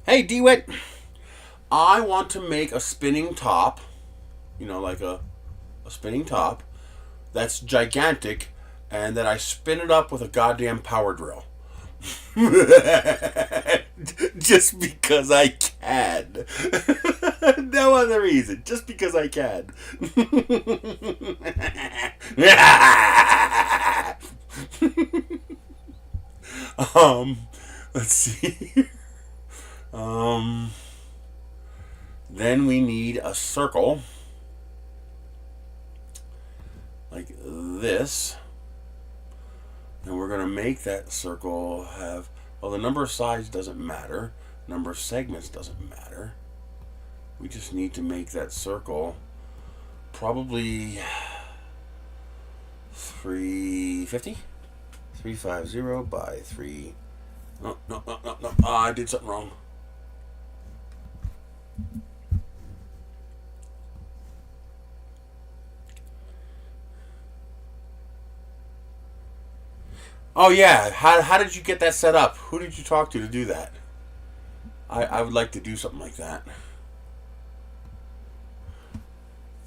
Hey, DeWitt, I want to make a spinning top, you know, like a spinning top that's gigantic, and then I spin it up with a goddamn power drill. Just because I can. No other reason. Just because I can. Let's see. Then we need a circle like this. And we're going to make that circle have, well, the number of sides doesn't matter. Number of segments doesn't matter. We just need to make that circle probably 350? 350 by 3. No. I did something wrong. Oh yeah, how did you get that set up? Who did you talk to do that? I would like to do something like that.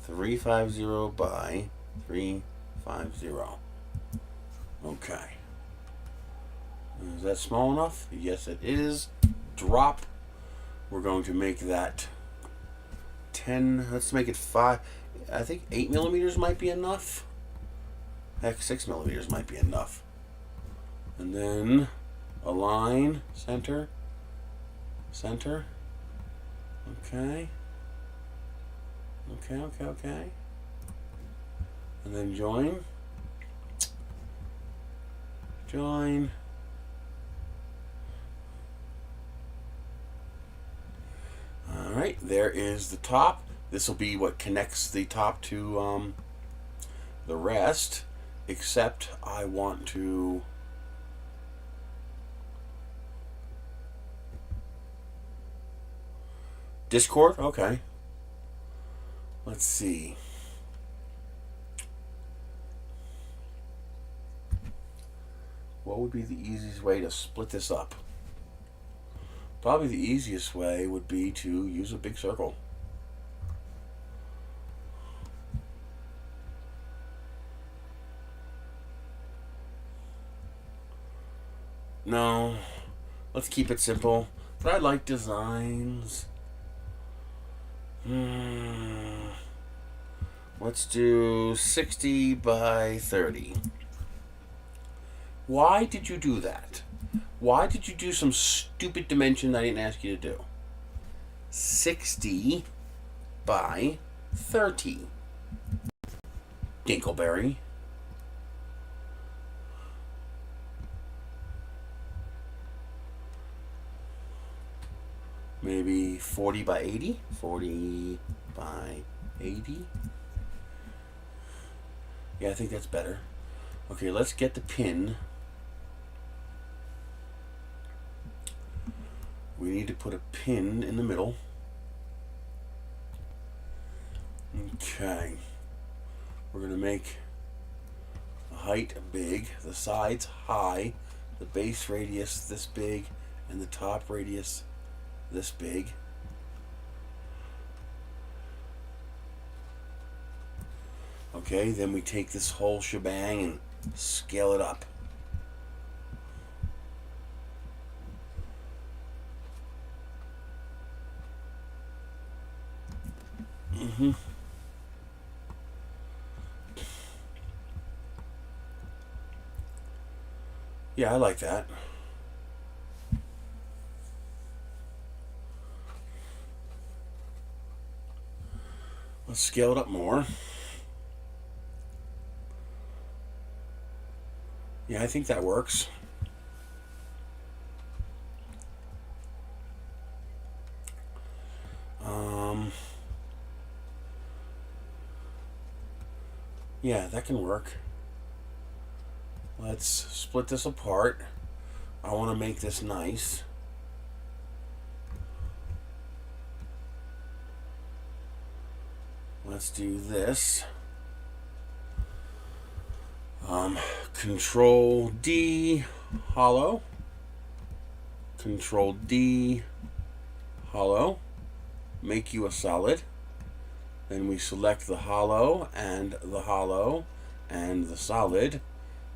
350 by 350. Okay. Is that small enough? Yes, it is. Drop. We're going to make that 10. Let's make it 5. I think 8 millimeters might be enough. Heck, 6 millimeters might be enough. And then align, center. Okay. Okay. And then join. Alright, there is the top. This will be what connects the top to the rest, except I want to Discord? Okay. Let's see. What would be the easiest way to split this up? Probably the easiest way would be to use a big circle. No, let's keep it simple. But I like designs. Let's do 60 by 30. Why did you do that? Why did you do some stupid dimension that I didn't ask you to do? 60 by 30. Dinkleberry. Maybe 40 by 80? 40 by 80? Yeah, I think that's better. Okay, let's get the pin. We need to put a pin in the middle. Okay. We're going to make the height big, the sides high, the base radius this big, and the top radius this big. Okay, then we take this whole shebang and scale it up. Yeah, I like that. Let's scale it up more. Yeah, I think that works. Yeah, that can work. Let's split this apart. I want to make this nice. Let's do this. Control D, hollow. Control D, hollow. Make you a solid. Then we select the hollow and the solid,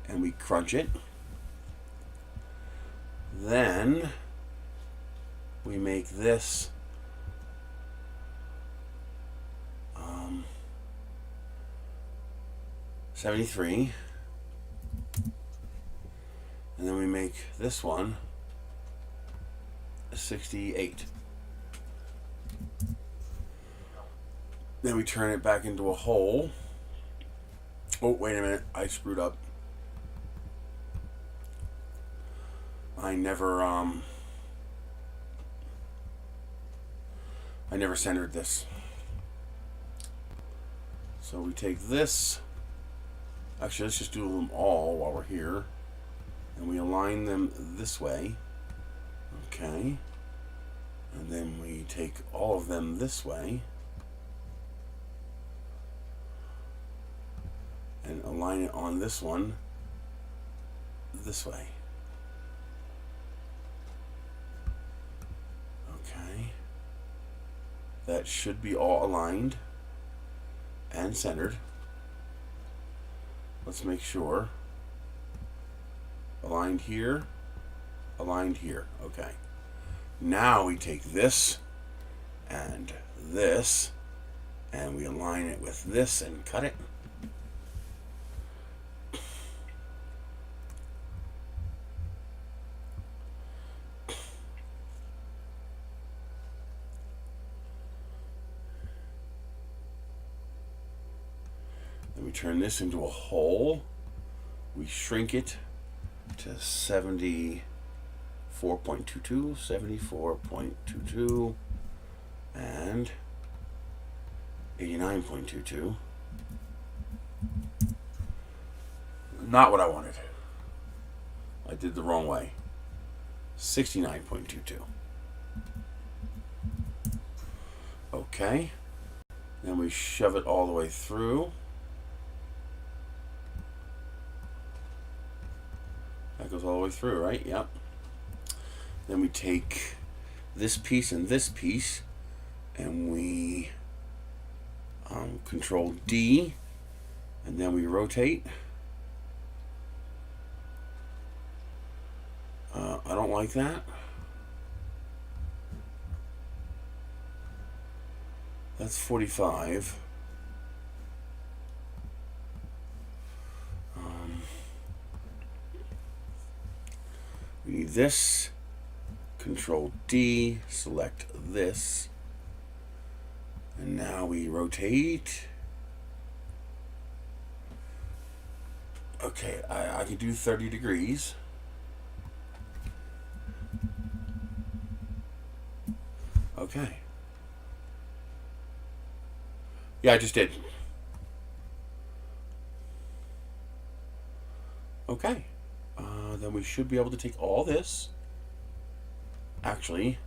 and we crunch it. Then we make this 73, and then we make this one 68. Then we turn it back into a hole. Oh, wait a minute, I screwed up. I never centered this. So we take this. Actually, let's just do them all while we're here. And we align them this way. Okay. And then we take all of them this way. And align it on this one this way. Okay. That should be all aligned and centered. Let's make sure. Aligned here, aligned here. Okay. Now we take this and we align it with this and cut it. Then we turn this into a hole. We shrink it to 74.22, 74.22, and 89.22. Not what I wanted. I did the wrong way. 69.22. Okay. Then we shove it all the way through. That goes all the way through, right? Yep. Then we take this piece and this piece, and we Control D, and then we rotate. I don't like that. That's 45. We need this. Control D, select this. And now we rotate. Okay, I can do 30 degrees. Okay. Yeah, I just did. Okay. Then we should be able to take all this. Actually,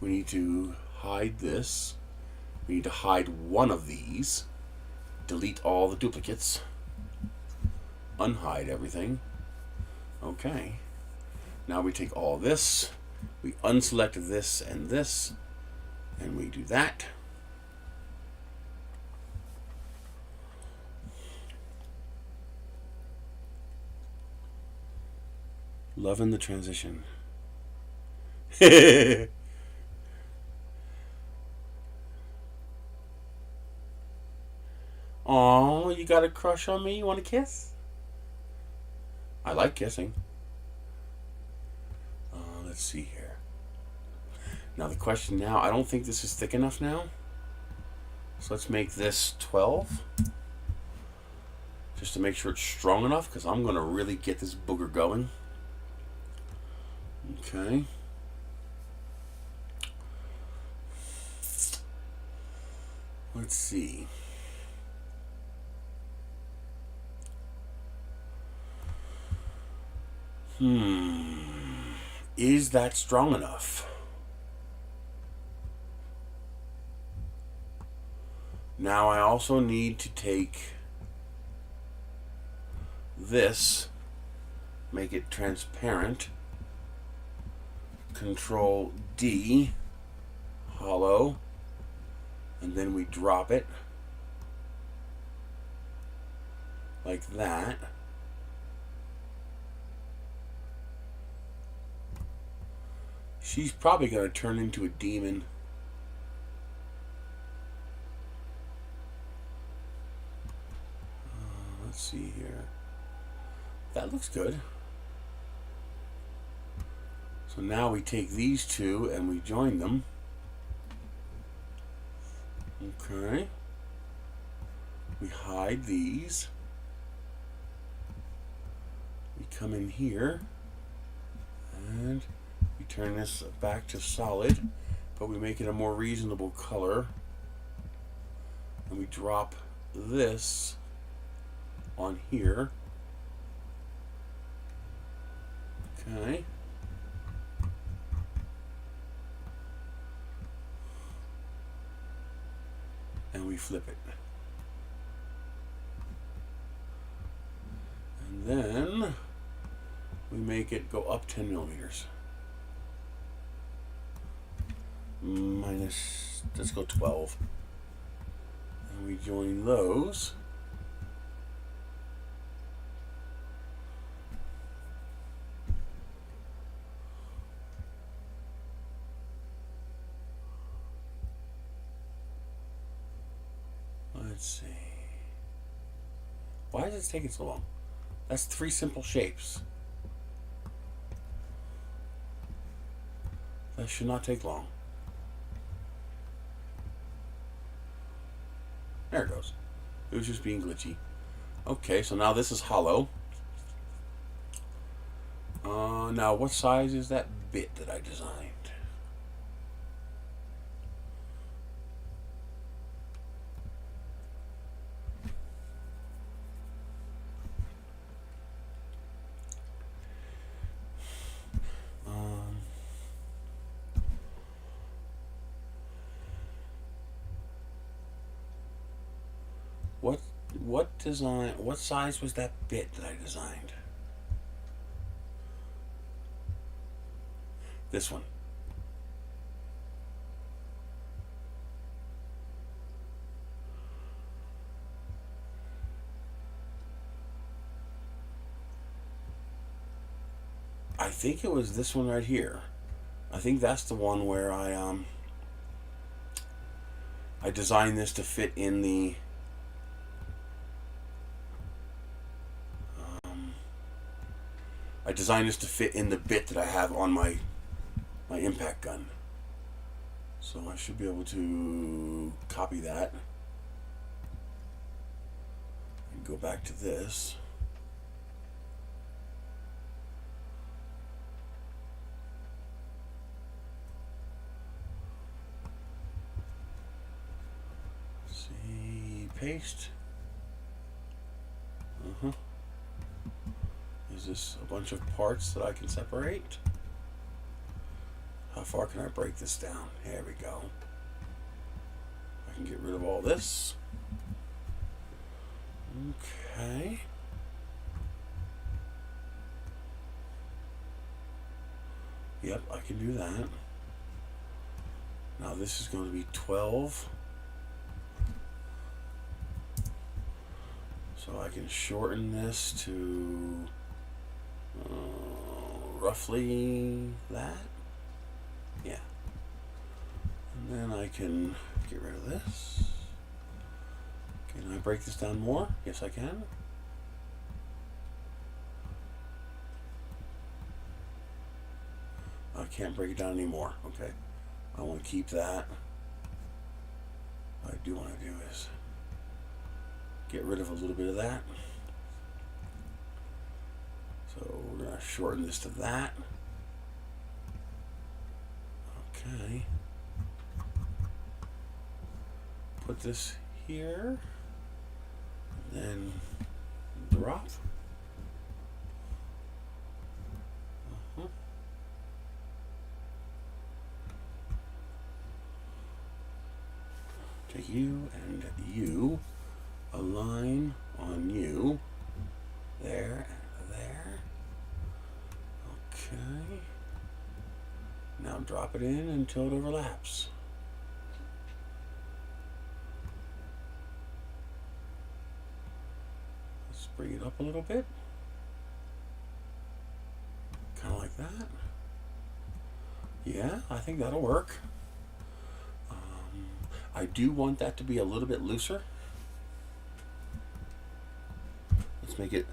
we need to hide this. We need to hide one of these. Delete all the duplicates. Unhide everything. Okay. Now we take all this. We unselect this, and we do that. Loving the transition. Oh, you got a crush on me? You want to kiss? I like kissing. Let's see here. Now the question now, I don't think this is thick enough now. So let's make this 12. Just to make sure it's strong enough, because I'm going to really get this booger going. Okay. Let's see. Is that strong enough? Now I also need to take this, make it transparent. Control D, hollow, and then we drop it like that. She's probably going to turn into a demon. Let's see here. That looks good. So now we take these two and we join them. Okay. We hide these. We come in here and we turn this back to solid, but we make it a more reasonable color. And we drop this on here. Okay. And we flip it. And then we make it go up 10 millimeters. Minus, let's go 12. And we join those. Let's see. Why is this taking so long? That's 3 simple shapes. That should not take long. There it goes. It was just being glitchy. Okay, so now this is hollow. Now what size is that bit that I designed? what size was that bit that I designed? This one. I think it was this one right here. I think that's the one where I designed this to fit in the bit that I have on my impact gun. So I should be able to copy that and go back to this. Paste. Is this a bunch of parts that I can separate? How far can I break this down? There we go. I can get rid of all this. Okay. Yep, I can do that. Now this is going to be 12. So I can shorten this to roughly that. Yeah. And then I can get rid of this. Can I break this down more? Yes, I can. I can't break it down anymore. Okay. I want to keep that. What I do want to do is get rid of a little bit of that. So we're going to shorten this to that. Okay. Put this here. And then drop. Take you and you. Align on you. There and there. Okay. Now drop it in until it overlaps. Let's bring it up a little bit. Kind of like that. Yeah, I think that'll work. I do want that to be a little bit looser. Let's make it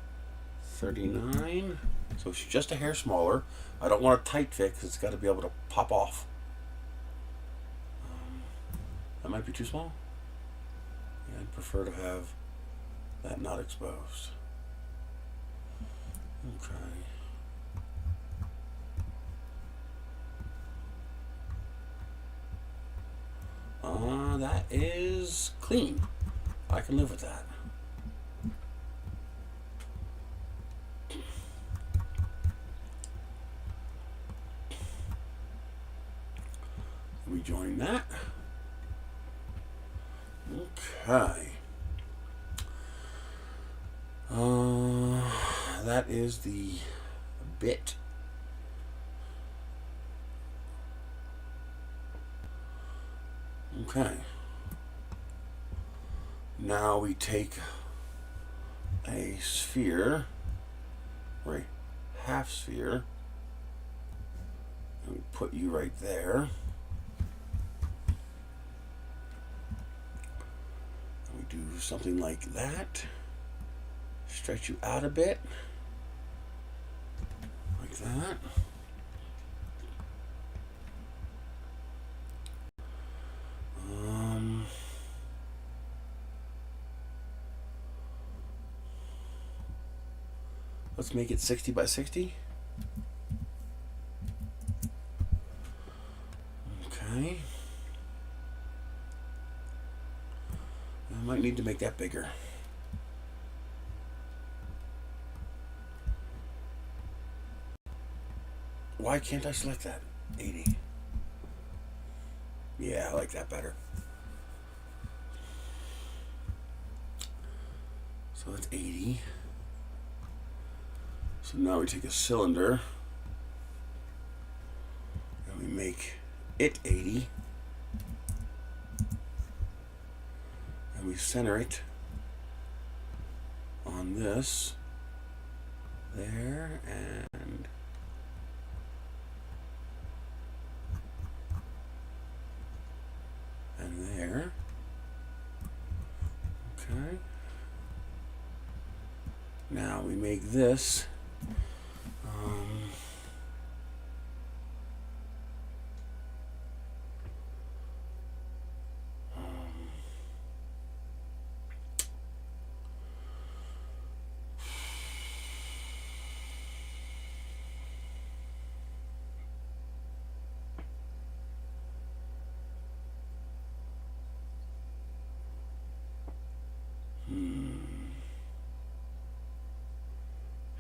39. So it's just a hair smaller. I don't want a tight fit because it's got to be able to pop off. That might be too small. Yeah, I'd prefer to have that not exposed. Okay. That is clean. I can live with that. Rejoin that. Okay. That is the bit. Okay. Now we take a sphere, or a half sphere, and we put you right there. And we do something like that. Stretch you out a bit, like that. Let's make it 60 by 60. Okay. I might need to make that bigger. Why can't I select that? 80. Yeah, I like that better. So that's 80. So now we take a cylinder and we make it 80. And we center it on this, there, and there. Okay. Now we make this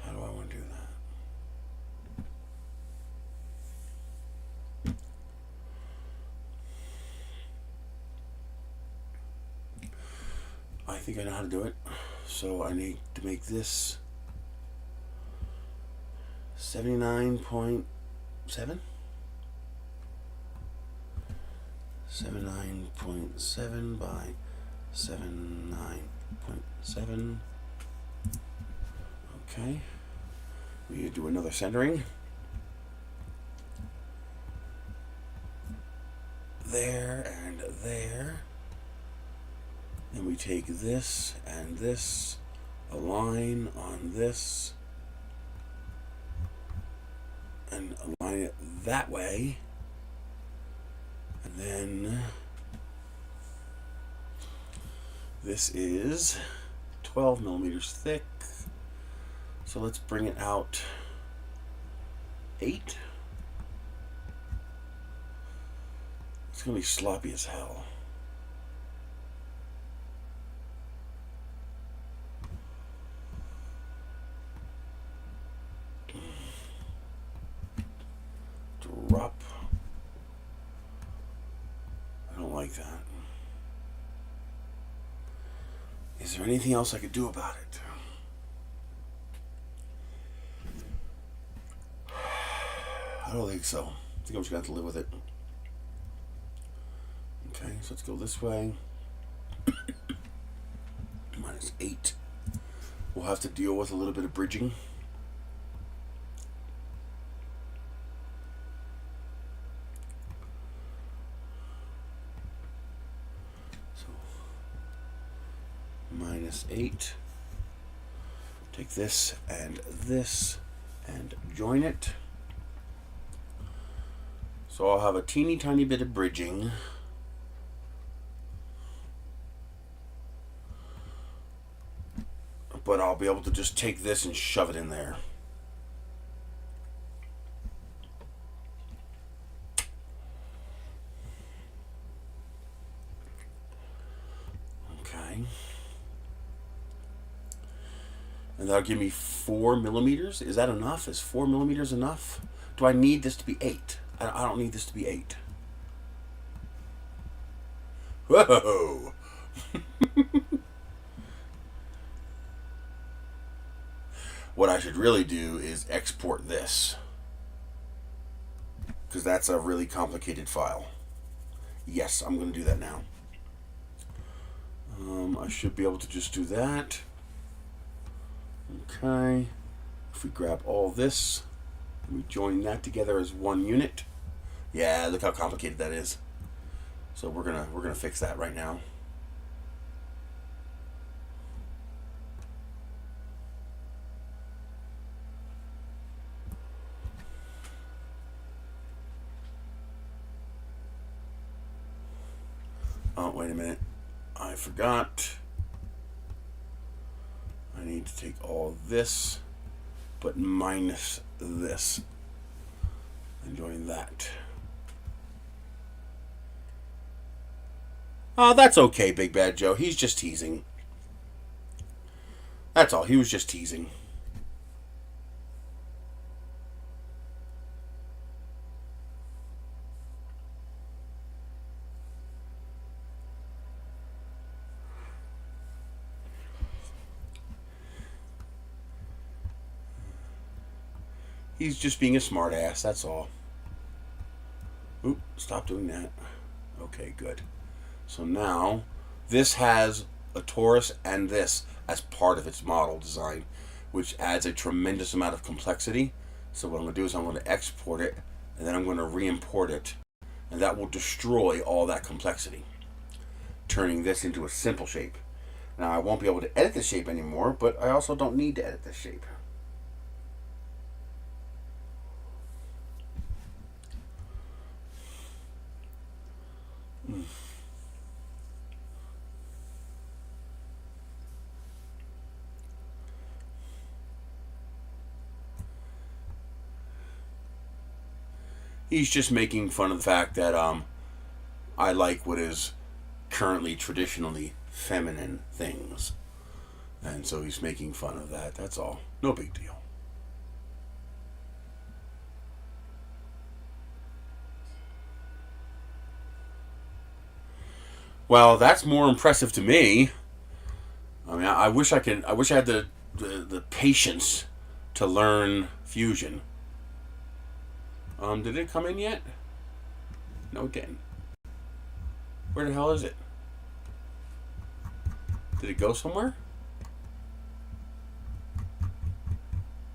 how do I want to do that? I think I know how to do it. So I need to make this 79.7? 79.7 by 79.7. Okay. We do another centering. There and there. Then we take this and this, align on this, and align it that way. And then this is 12 millimeters thick. So let's bring it out 8. It's gonna be sloppy as hell. Drop. I don't like that. Is there anything else I could do about it? I don't think so. I think I'm just going to have to live with it. Okay, so let's go this way. -8. We'll have to deal with a little bit of bridging. So, -8. Take this and join it. So I'll have a teeny tiny bit of bridging. But I'll be able to just take this and shove it in there. Okay. And that'll give me 4 millimeters. Is that enough? Is 4 millimeters enough? Do I need this to be 8? I don't need this to be 8. Whoa! What I should really do is export this, because that's a really complicated file. Yes, I'm going to do that now. I should be able to just do that. Okay. If we grab all this, we join that together as one unit. Yeah, look how complicated that is. So we're gonna fix that right now. Oh, wait a minute. I forgot. I need to take all this, but minus this, and join that. Oh, that's okay, Big Bad Joe. He's just teasing. That's all. He was just teasing. He's just being a smart ass, that's all. Oop, stop doing that. Okay, good. So now, this has a torus and this as part of its model design, which adds a tremendous amount of complexity. So what I'm going to do is I'm going to export it, and then I'm going to re-import it, and that will destroy all that complexity, turning this into a simple shape. Now, I won't be able to edit the shape anymore, but I also don't need to edit this shape. He's just making fun of the fact that I like what is currently traditionally feminine things. And so he's making fun of that. That's all. No big deal. Well, that's more impressive to me. I mean, I wish I had the patience to learn Fusion. Did it come in yet? No, it didn't. Where the hell is it? Did it go somewhere?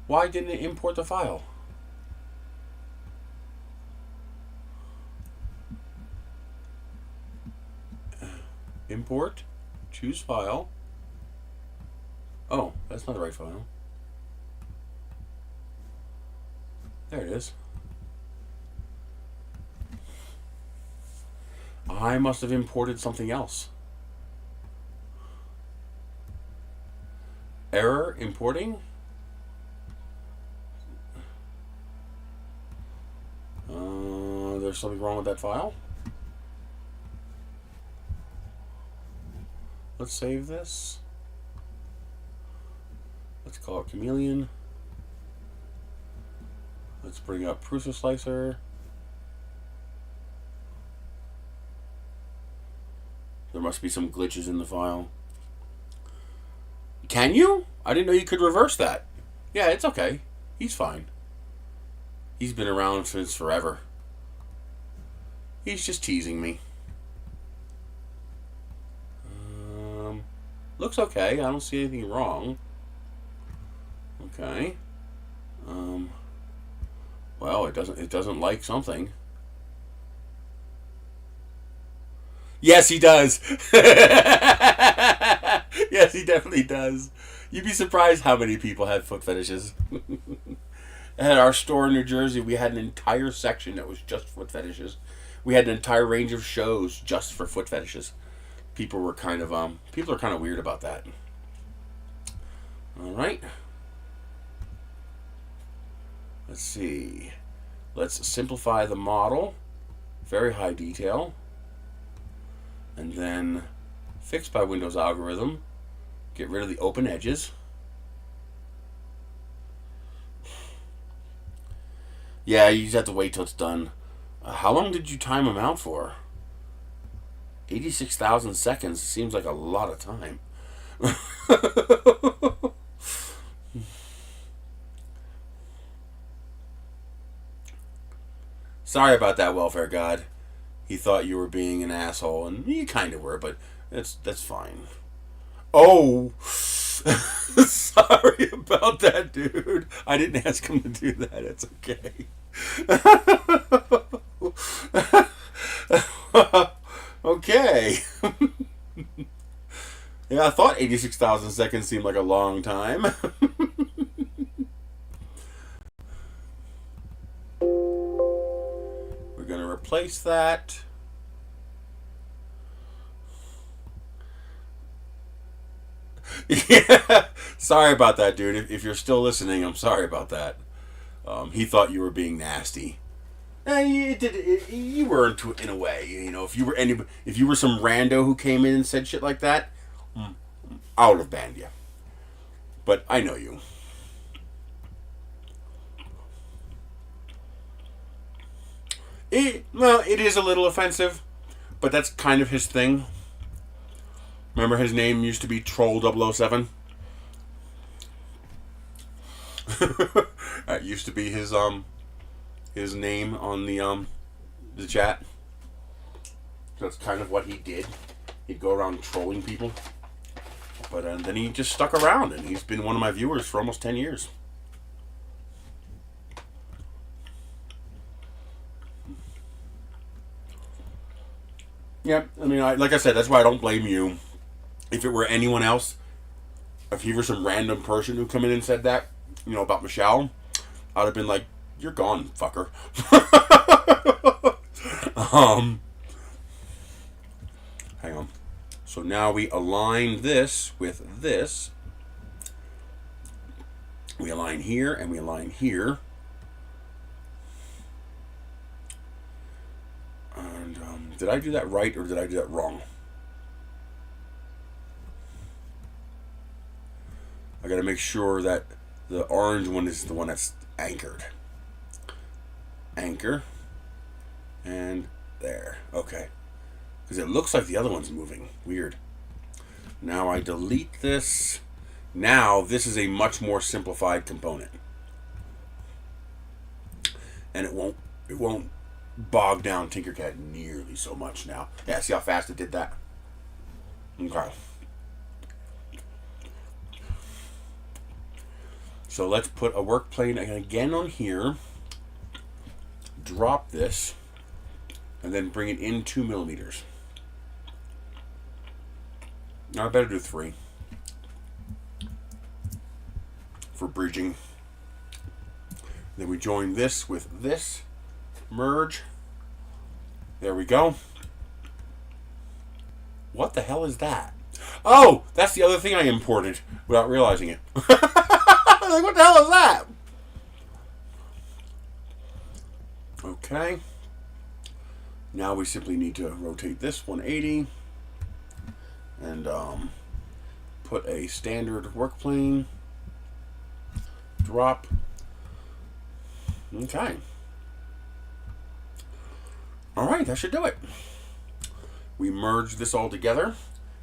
Why didn't it import the file? Import, choose file. Oh, that's not the right file. There it is. I must have imported something else. Error importing? There's something wrong with that file. Let's save this. Let's call it Chameleon. Let's bring up Prusa Slicer. There must be some glitches in the file. Can you? I didn't know you could reverse that. Yeah, it's okay. He's fine. He's been around since forever. He's just teasing me. Looks okay. I don't see anything wrong. Okay. Well, it doesn't like something. Yes, he does. Yes, he definitely does. You'd be surprised how many people have foot fetishes. At our store in New Jersey, we had an entire section that was just foot fetishes. We had an entire range of shows just for foot fetishes. People are kind of weird about that. All right. Let's see. Let's simplify the model. Very high detail. And then fix by Windows algorithm. Get rid of the open edges. Yeah, you just have to wait till it's done. How long did you time them out for? 86,000 seconds seems like a lot of time. Sorry about that, welfare god. He thought you were being an asshole, and you kind of were, but that's fine. Oh! Sorry about that, dude. I didn't ask him to do that. It's okay. Okay. Yeah, I thought 86,000 seconds seemed like a long time. We're going to replace that. Yeah. Sorry about that, dude. If you're still listening, I'm sorry about that. He thought you were being nasty. You were in a way. You know, if you were some rando who came in and said shit like that, I would have banned you. But I know you. It is a little offensive, but that's kind of his thing. Remember, his name used to be Troll 007? That used to be his name on the chat. That's kind of what he did. He'd go around trolling people. But then he just stuck around, and he's been one of my viewers for almost 10 years. Yeah, I mean, like I said, that's why I don't blame you. If it were anyone else, if he were some random person who come in and said that, you know, about Michelle, I'd have been like, you're gone, fucker. Hang on. So now we align this with this. We align here and we align here. And did I do that right or did I do that wrong? I gotta make sure that the orange one is the one that's anchored. Anchor. And there. Okay. Because it looks like the other one's moving. Weird. Now I delete this. Now this is a much more simplified component. And it won't bog down Tinkercad nearly so much now. Yeah, see how fast it did that? Okay. So let's put a work plane again on here. Drop this. And then bring it in 2 millimeters. Now I better do 3. For bridging. Then we join this with this. Merge. There we go. What the hell is that? Oh, that's the other thing I imported without realizing it. Like, what the hell is that? Okay. Now we simply need to rotate this 180 and put a standard work plane. Drop. Okay. Alright, that should do it. We merge this all together,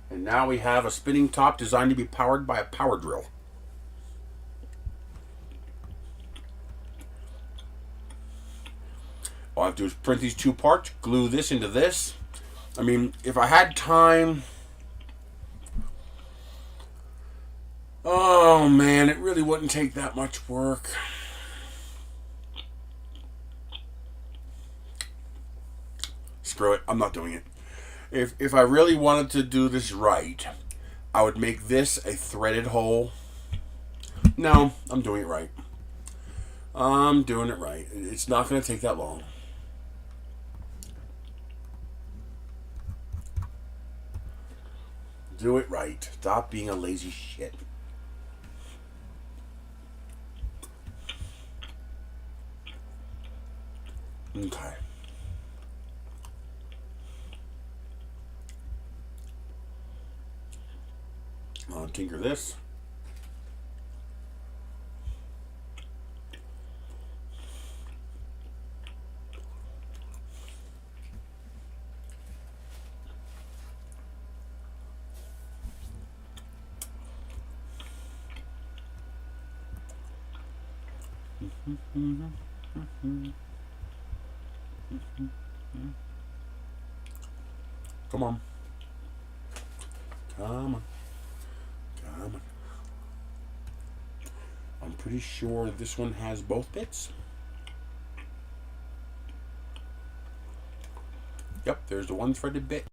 and now we have a spinning top designed to be powered by a power drill. All I have to do is print these 2 parts, glue this into this. I mean, if I had time... Oh man, it really wouldn't take that much work. Screw it, I'm not doing it. If I really wanted to do this right, I would make this a threaded hole. No, I'm doing it right. I'm doing it right. It's not going to take that long. Do it right. Stop being a lazy shit. Okay. I'll tinker this. Come on. Come on. Come on. I'm pretty sure this one has both bits. Yep, there's the one threaded bit.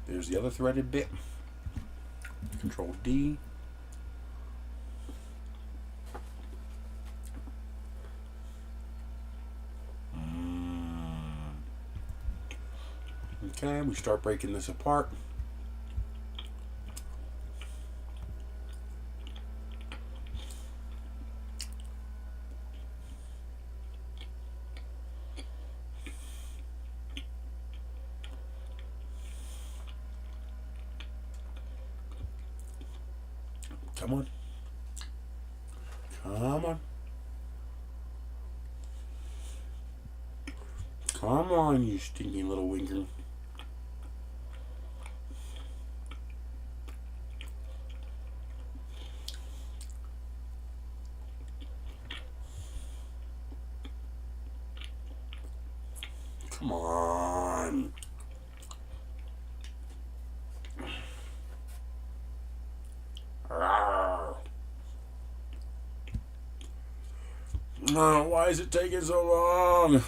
There's the other threaded bit. Control D. Okay, we start breaking this apart. Come on. Come on. Come on, you stinky little winker. Come on. No, why is it taking so long?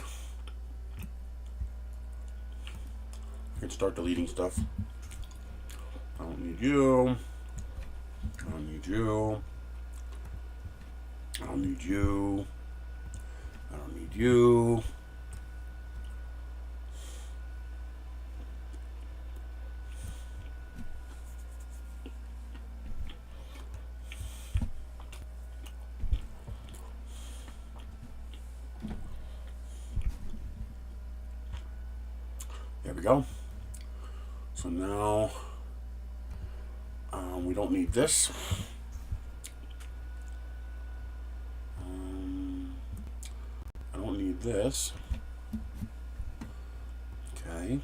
I can start deleting stuff. I don't need you. I don't need you. I don't need you. I don't need you. There we go. So now we don't need this. I don't need this. Okay.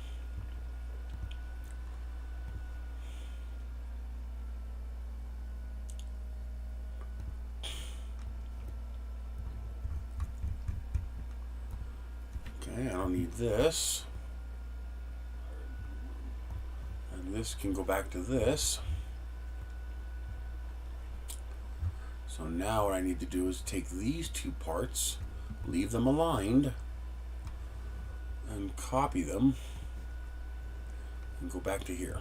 Okay, I don't need this. And this can go back to this. So now what I need to do is take these two parts, leave them aligned, and copy them, and go back to here.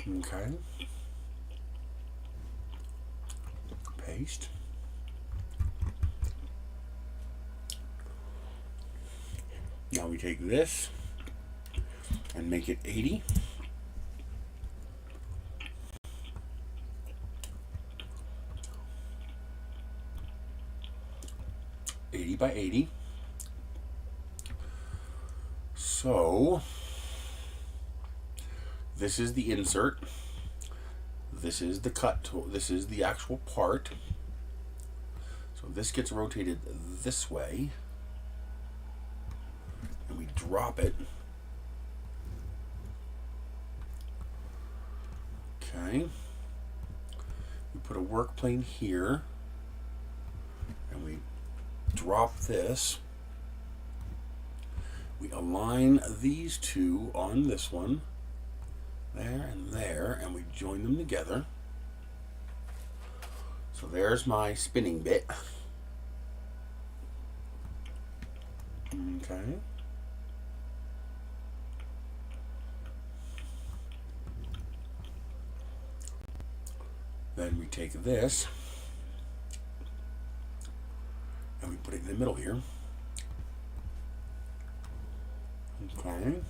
Okay. Paste. Now we take this and make it 80. By 80. So this is the insert. This is the cut tool. This is the actual part. So this gets rotated this way, and we drop it. Okay. We put a work plane here, and we drop this. We align these two on this one, there and there, and we join them together. So there's my spinning bit. Okay. Then we take this and we put it in the middle here. Okay.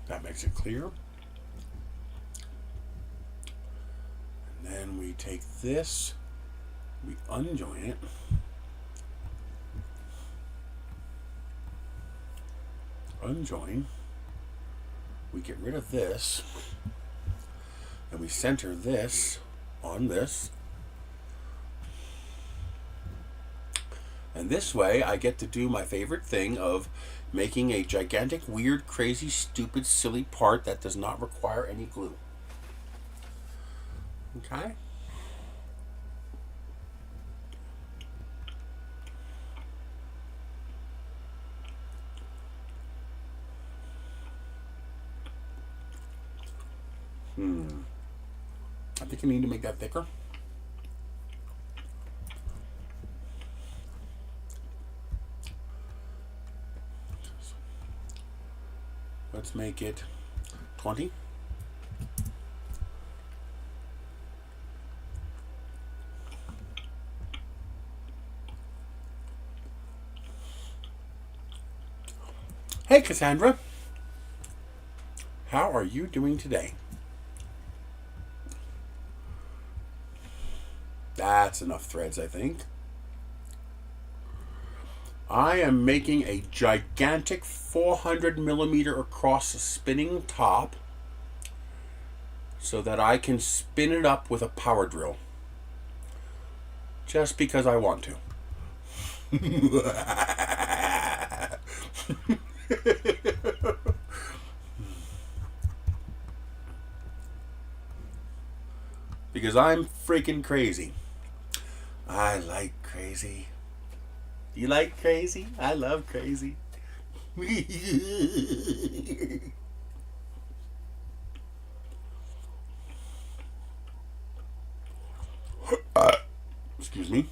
That makes it clear. And then we take this, we unjoin it. Unjoin. We get rid of this. And we center this on this. And this way I get to do my favorite thing of making a gigantic, weird, crazy, stupid, silly part that does not require any glue. Okay? I think I need to make that thicker. Let's make it 20. Hey Cassandra, how are you doing today? That's enough threads, I think. I am making a gigantic 400 millimeter across spinning top so that I can spin it up with a power drill. Just because I want to. Because I'm freaking crazy. I like crazy. You like crazy? I love crazy. Excuse me.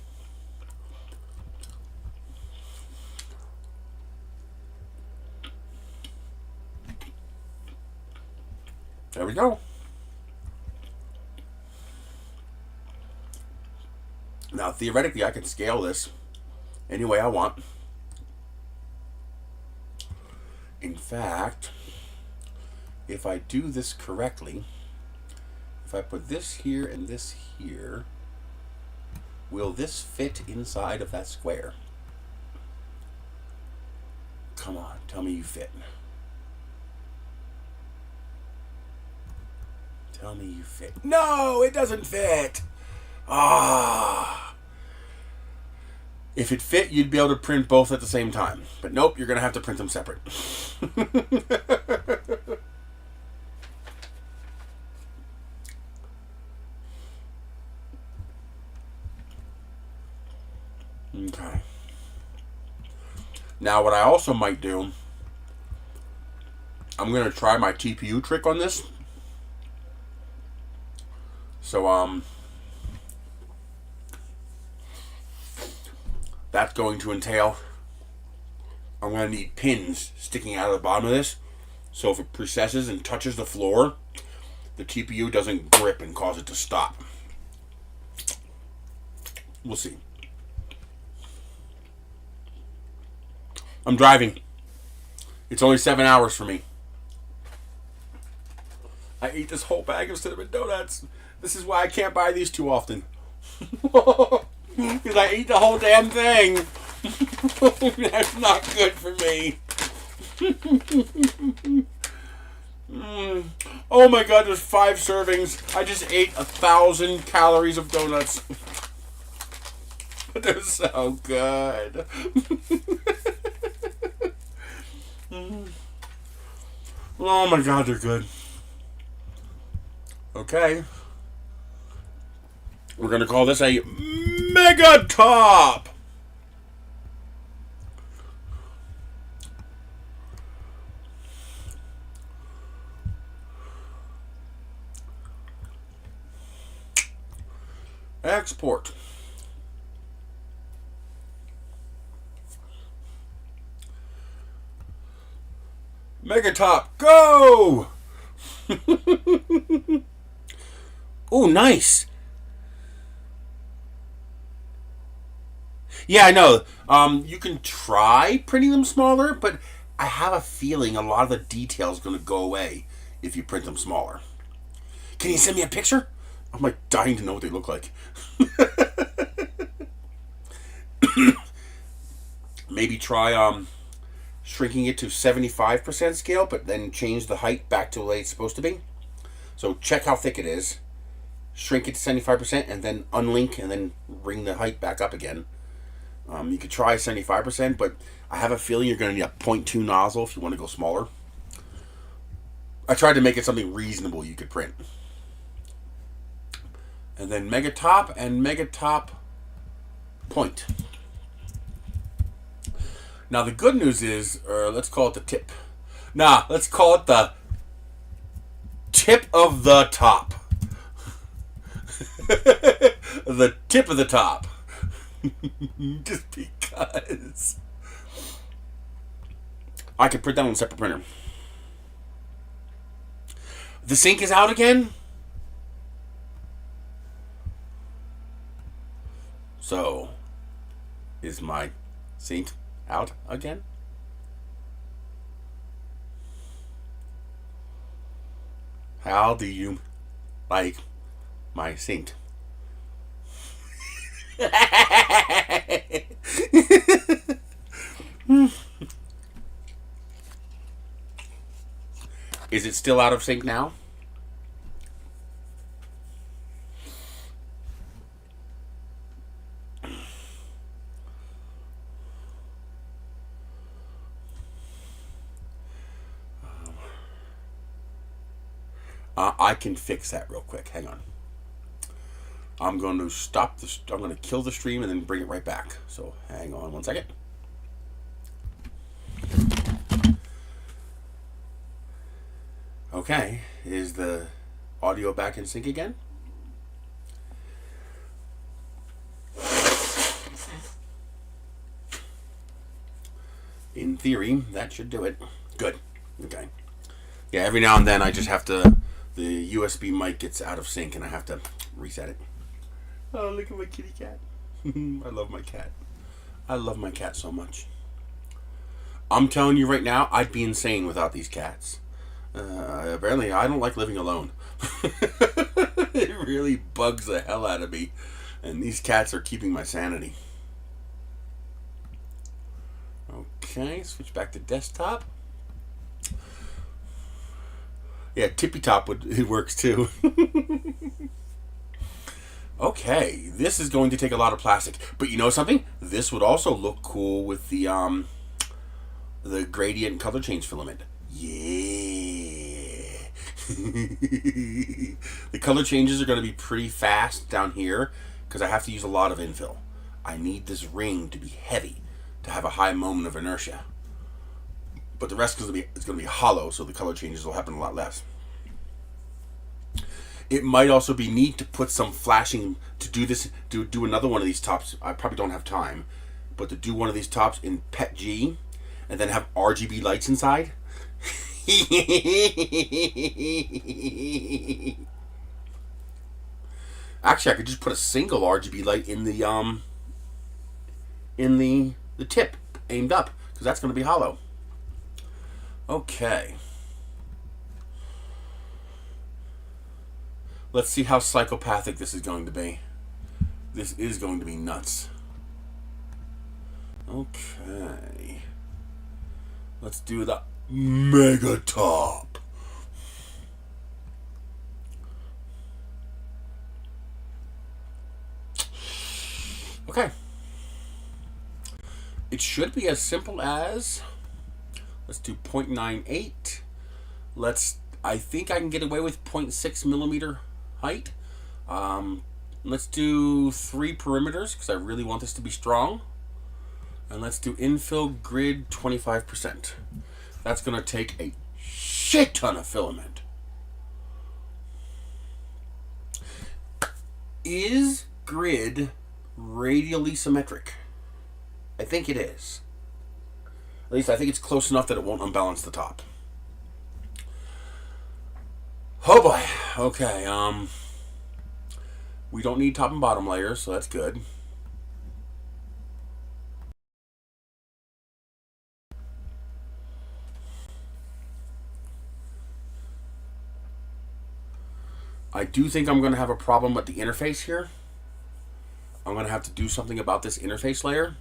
There we go. Now, theoretically, I can scale this any way I want. In fact, if I do this correctly, if I put this here and this here, will this fit inside of that square? Come on, tell me you fit. Tell me you fit. No, it doesn't fit. Ah. If it fit, you'd be able to print both at the same time. But nope, you're going to have to print them separate. Okay. Now, what I also might do, I'm going to try my TPU trick on this. So, that's going to entail, I'm going to need pins sticking out of the bottom of this, so if it precesses and touches the floor, the TPU doesn't grip and cause it to stop. We'll see. I'm driving. It's only 7 hours for me. I ate this whole bag of cinnamon donuts. This is why I can't buy these too often. Because I eat the whole damn thing. That's not good for me. Oh my god, there's 5 servings. I just ate 1,000 calories of donuts. But they're so good. Oh my god, they're good. Okay. We're going to call this a Mega Top. Export. Mega Top, go! Ooh, nice. Yeah, I know. You can try printing them smaller, but I have a feeling a lot of the details going to go away if you print them smaller. Can you send me a picture? I'm like dying to know what they look like. Maybe try shrinking it to 75% scale, but then change the height back to the way it's supposed to be. So check how thick it is, shrink it to 75%, and then unlink and then bring the height back up again. You could try 75%, but I have a feeling you're going to need a 0.2 nozzle if you want to go smaller. I tried to make it something reasonable you could print. And then Mega Top and Mega Top Point. Now the good news is, let's call it the tip. Nah, let's call it the tip of the top. The tip of the top. Just because. I could print that on a separate printer. The sink is out again? So, is my sink out again? How do you like my sink? Is it still out of sync now? I can fix that real quick. Hang on. I'm going to stop this. I'm going to kill the stream and then bring it right back. So hang on 1 second. Okay, is the audio back in sync again? In theory, that should do it. Good. Okay. Yeah, every now and then I just have to, the USB mic gets out of sync and I have to reset it. Oh, look at my kitty cat. I love my cat. I love my cat so much. I'm telling you right now, I'd be insane without these cats. Apparently, I don't like living alone. It really bugs the hell out of me. And these cats are keeping my sanity. Okay, switch back to desktop. Yeah, tippy top it works too. Okay, this is going to take a lot of plastic, but you know something? This would also look cool with the gradient color change filament. Yeah. The color changes are going to be pretty fast down here because I have to use a lot of infill. I need this ring to be heavy to have a high moment of inertia. But the rest is going to be hollow, so the color changes will happen a lot less. It might also be neat to put some flashing, to do this, do another one of these tops. I probably don't have time, but to do one of these tops in PETG and then have RGB lights inside. Actually, I could just put a single RGB light in the tip aimed up, because that's going to be hollow. Okay. Let's see how psychopathic this is going to be. This is going to be nuts. Okay. Let's do the mega top. Okay. It should be as simple as, let's do 0.98. I think I can get away with 0.6 millimeter height. Let's do 3 perimeters because I really want this to be strong. And let's do infill grid 25%. That's going to take a shit ton of filament. Is grid radially symmetric? I think it is. At least I think it's close enough that it won't unbalance the top. Oh boy. Okay, we don't need top and bottom layers, so that's good. I do think I'm going to have a problem with the interface here. I'm going to have to do something about this interface layer.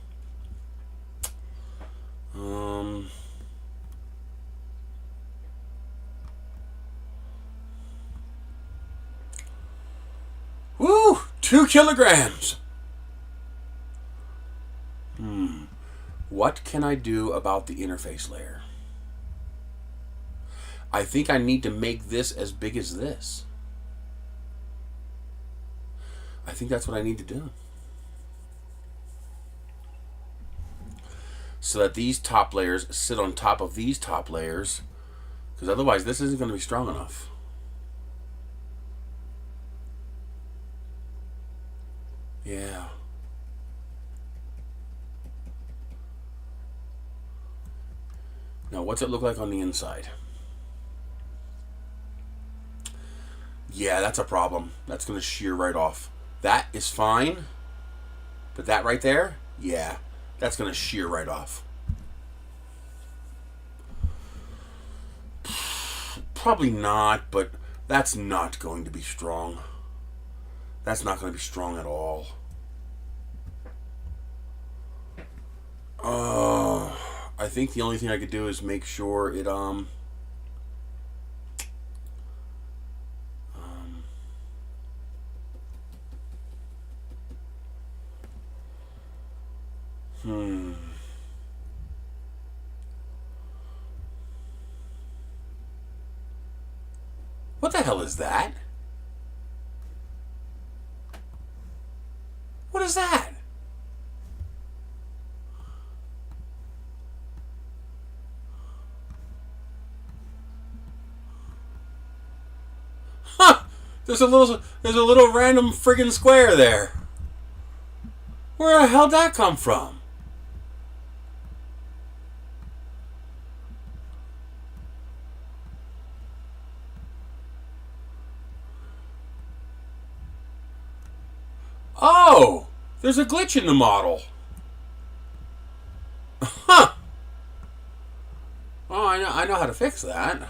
Woo! 2 kilograms! What can I do about the interface layer? I think I need to make this as big as this. I think that's what I need to do. So that these top layers sit on top of these top layers, because otherwise this isn't going to be strong enough. Yeah. Now what's it look like on the inside? Yeah, that's a problem. That's going to shear right off. That is fine. But that right there, yeah, that's going to shear right off. Probably not, but that's not going to be strong. That's not going to be strong at all. I think the only thing I could do is make sure it What the hell is that? What is that? Huh! There's a little random friggin' square there. Where the hell did that come from? Oh! There's a glitch in the model. Huh! Oh, I know how to fix that.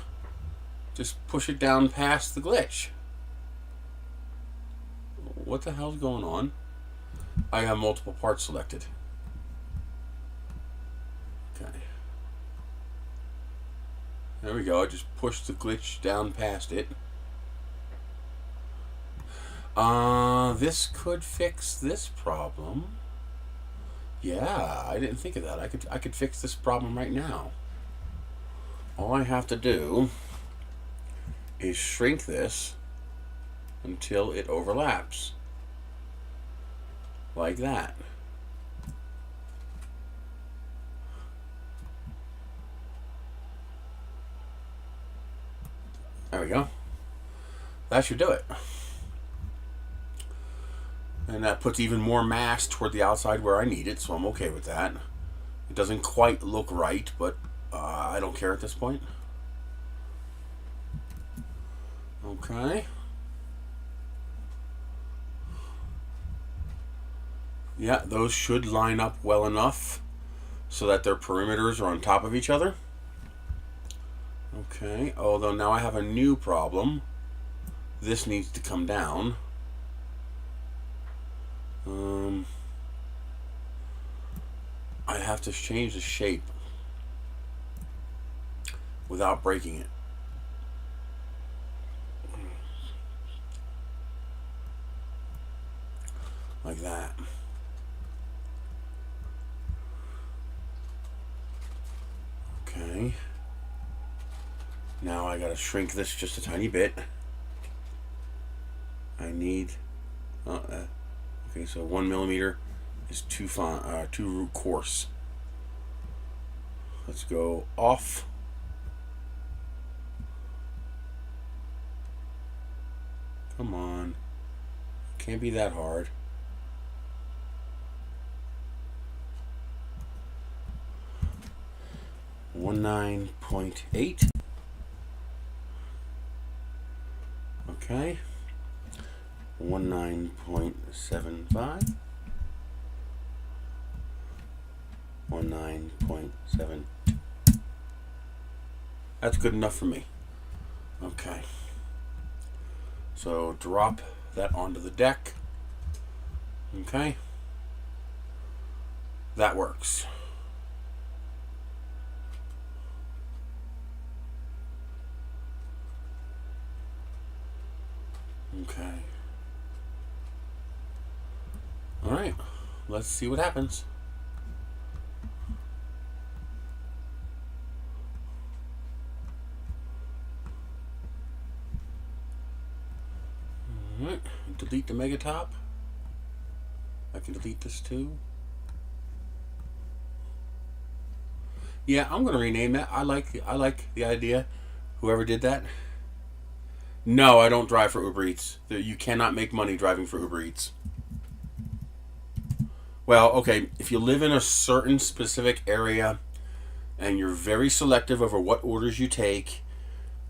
Just push it down past the glitch. What the hell's going on? I have multiple parts selected. Okay. There we go. I just pushed the glitch down past it. This could fix this problem. Yeah, I didn't think of that. I could fix this problem right now. All I have to do is shrink this until it overlaps. Like that. There we go. That should do it. And that puts even more mass toward the outside where I need it, so I'm okay with that. It doesn't quite look right, but I don't care at this point. Okay. Yeah, those should line up well enough so that their perimeters are on top of each other. Okay, although now I have a new problem. This needs to come down. I have to change the shape without breaking it. Like that. Okay. Now I gotta shrink this just a tiny bit. I need okay, so 1 millimeter is too coarse. Let's go off. Come on. Can't be that hard. .8. Okay. 19.75. 19.7. That's good enough for me. Okay. So drop that onto the deck. Okay. That works. Okay. All right. Let's see what happens. All right. Delete the mega top. I can delete this too. Yeah, I'm gonna rename that. I like the idea. Whoever did that. No, I don't drive for Uber Eats. You cannot make money driving for Uber Eats. Well, okay, if you live in a certain specific area and you're very selective over what orders you take,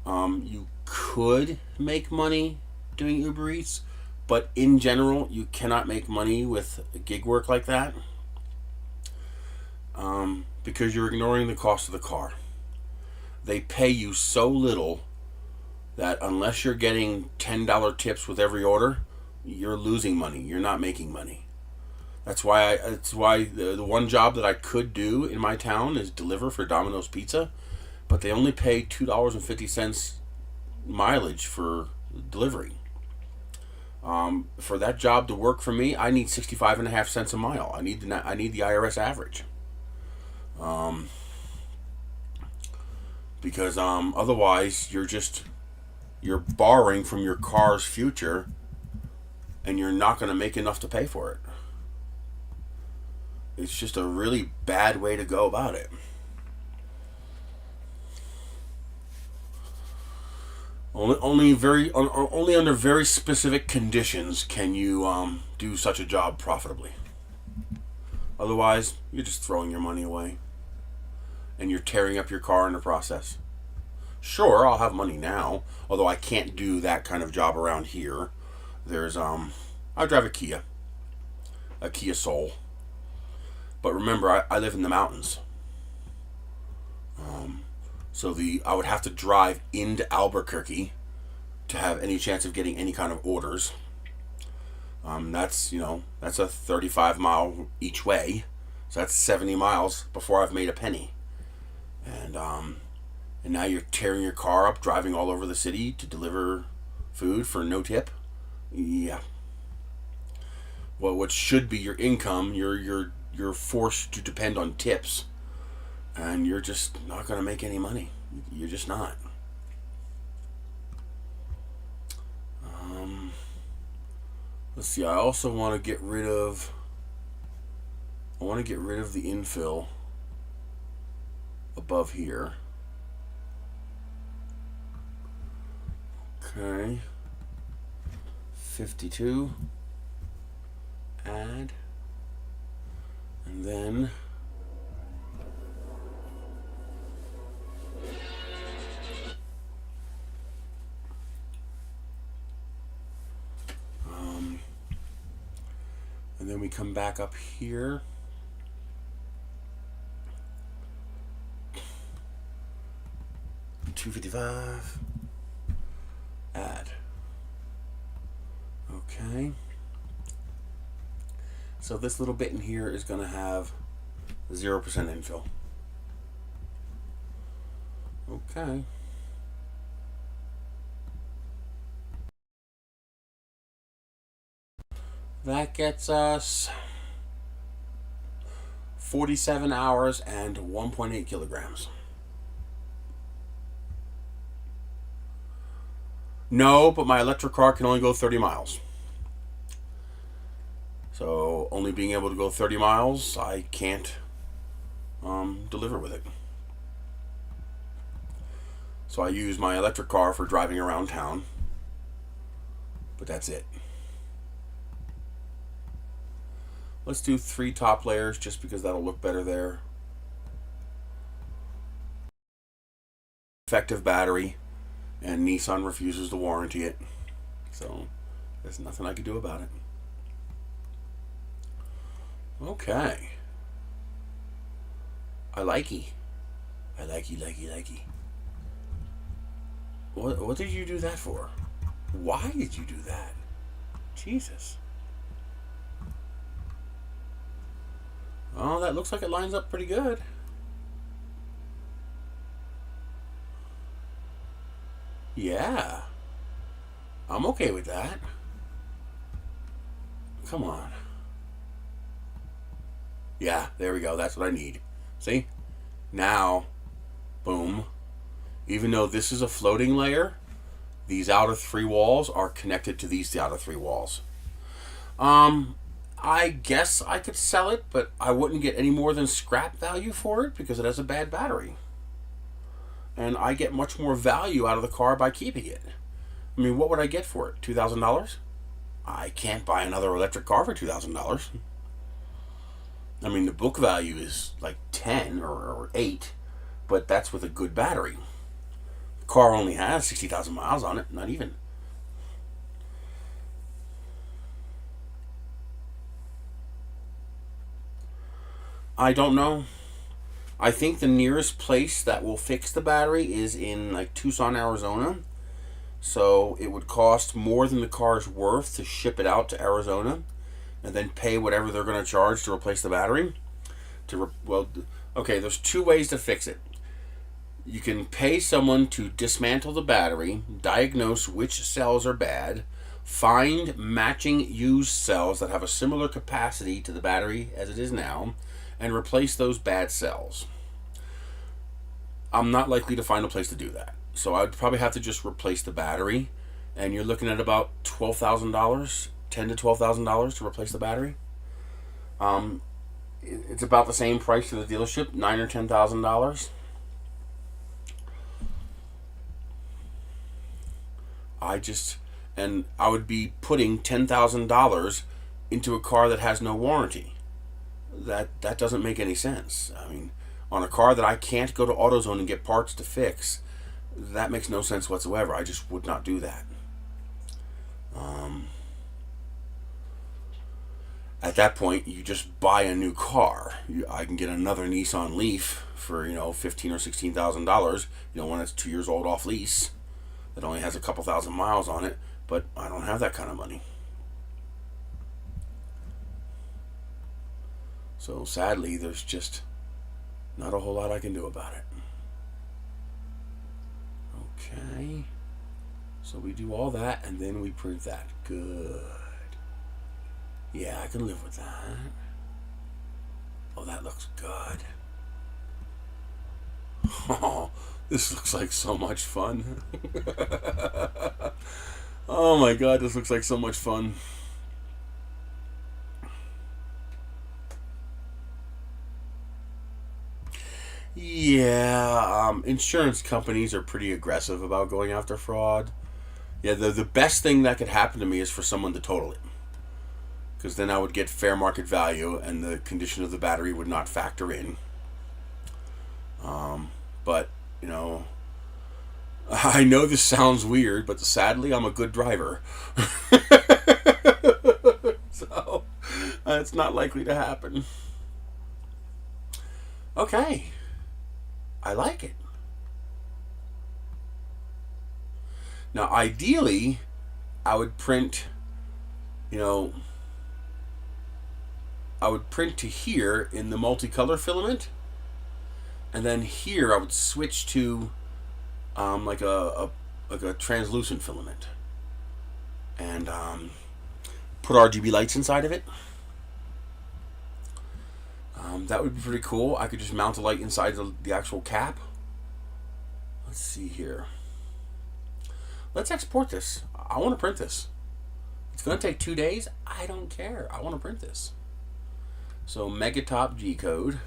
you could make money doing Uber Eats, but in general, you cannot make money with gig work like that because you're ignoring the cost of the car. They pay you so little that unless you're getting $10 tips with every order, you're losing money. You're not making money. That's why the one job that I could do in my town is deliver for Domino's Pizza, but they only pay $2.50 mileage for delivery. For that job to work for me, I need 65.5 cents a mile. I need the IRS average. Because otherwise you're borrowing from your car's future, and you're not going to make enough to pay for it. It's just a really bad way to go about it. Only under very specific conditions can you do such a job profitably. Otherwise, you're just throwing your money away, and you're tearing up your car in the process. Sure, I'll have money now, although I can't do that kind of job around here. I drive a Kia Soul, but remember, I live in the mountains. So I would have to drive into Albuquerque to have any chance of getting any kind of orders. That's a 35 mile each way, so that's 70 miles before I've made a penny. And now you're tearing your car up, driving all over the city to deliver food for no tip. Yeah. Well, what should be your income, you're forced to depend on tips, and you're just not going to make any money. You're just not. Let's see. I also want to get rid of. I want to get rid of the infill above here. Okay. 52. Add. And then we come back up here. $255. Add. Okay. So this little bit in here is going to have 0% infill. Okay. That gets us 47 hours and 1.8 kilograms. No, but my electric car can only go 30 miles. So only being able to go 30 miles, I can't deliver with it. So I use my electric car for driving around town. But that's it. Let's do 3 top layers just because that'll look better there. Effective battery, and Nissan refuses to warranty it. So there's nothing I can do about it. Okay. I likey. What did you do that for? Why did you do that? Jesus. Oh, that looks like it lines up pretty good. Yeah. I'm okay with that. Come on. Yeah, there we go. That's what I need. See? Now, boom. Even though this is a floating layer, these outer 3 walls are connected to these outer 3 walls. I guess I could sell it, but I wouldn't get any more than scrap value for it because it has a bad battery. And I get much more value out of the car by keeping it. I mean, what would I get for it? $2,000? I can't buy another electric car for $2,000. I mean, the book value is like 10 or 8, but that's with a good battery. The car only has 60,000 miles on it, not even. I don't know. I think the nearest place that will fix the battery is in like Tucson, Arizona. So it would cost more than the car's worth to ship it out to Arizona and then pay whatever they're going to charge to replace the battery. Okay, there's 2 ways to fix it. You can pay someone to dismantle the battery, diagnose which cells are bad, find matching used cells that have a similar capacity to the battery as it is now, and replace those bad cells. I'm not likely to find a place to do that, so I'd probably have to just replace the battery, and you're looking at about $12,000, $10,000 to $12,000 to replace the battery. It's about the same price to the dealership, $9,000 or $10,000. I would be putting $10,000 into a car that has no warranty. That doesn't make any sense. I mean, on a car that I can't go to AutoZone and get parts to fix, that makes no sense whatsoever. I just would not do that. At that point, you just buy a new car. I can get another Nissan Leaf for $15,000 or $16,000. When it's 2 years old off lease, that only has a couple thousand miles on it. But I don't have that kind of money. So sadly, there's just not a whole lot I can do about it. Okay. So we do all that, and then we print that. Good. Yeah, I can live with that. Oh, that looks good. Oh, this looks like so much fun. Oh my God, this looks like so much fun. Yeah, insurance companies are pretty aggressive about going after fraud. Yeah, the best thing that could happen to me is for someone to total it. Because then I would get fair market value and the condition of the battery would not factor in. But, I know this sounds weird, but sadly I'm a good driver. So, it's not likely to happen. Okay. I like it. Now, ideally, I would print, to here in the multicolor filament, and then here I would switch to like a translucent filament, and put RGB lights inside of it. That would be pretty cool. I could just mount a light inside the actual cap. Let's see here. Let's export this. I want to print this. It's going to take 2 days. I don't care. I want to print this. So Megatop G code.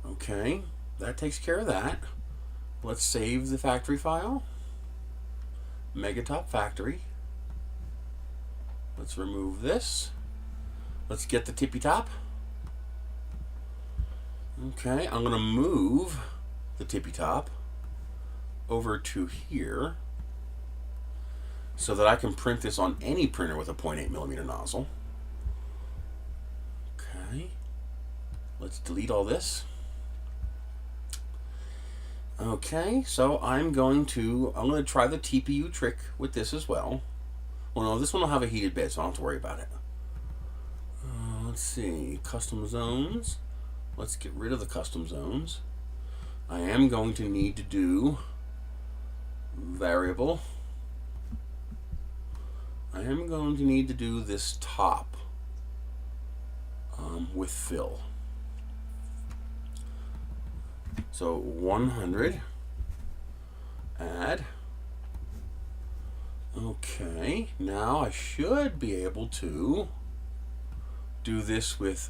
Okay, that takes care of that. Let's save the factory file. Megatop factory. Let's remove this. Let's get the tippy top. Okay, I'm going to move the tippy top over to here so that I can print this on any printer with a 0.8mm nozzle. Okay, let's delete all this. Okay, so I'm going to try the TPU trick with this as well. Well, no, this one will have a heated bed, so I don't have to worry about it. Let's see, custom zones. Let's get rid of the custom zones. I am going to need to do variable. I am going to need to do this top with fill. So 100, add. Okay, now I should be able to do this with,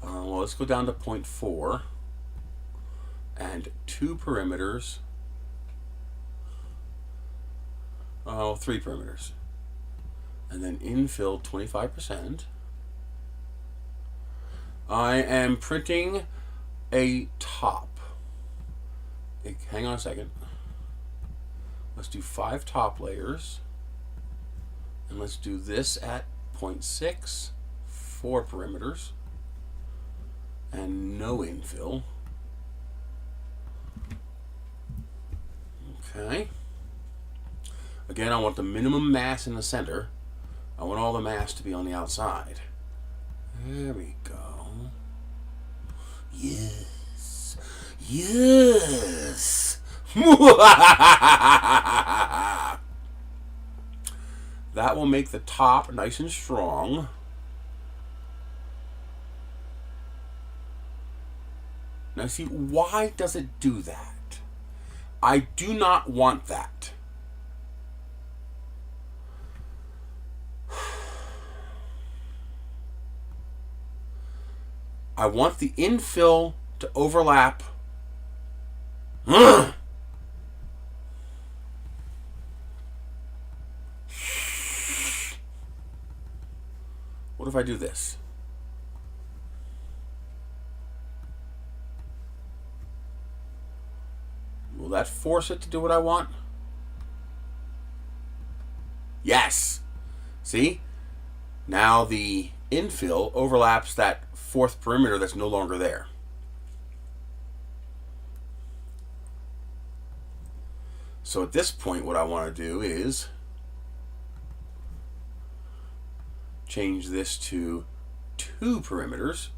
well, let's go down to 0.4 and 2 perimeters, 3 perimeters, and then infill 25%. I am printing a top. Hang on a second. Let's do 5 top layers, and let's do this at 0.6, 4 perimeters, and no infill. Okay. Again, I want the minimum mass in the center. I want all the mass to be on the outside. There we go. Yes. Yes. That will make the top nice and strong. Now see, why does it do that? I do not want that. I want the infill to overlap. What if I do this? Will that force it to do what I want? Yes. See? Now the infill overlaps that fourth perimeter that's no longer there. So at this point, what I want to do is change this to 2 perimeters.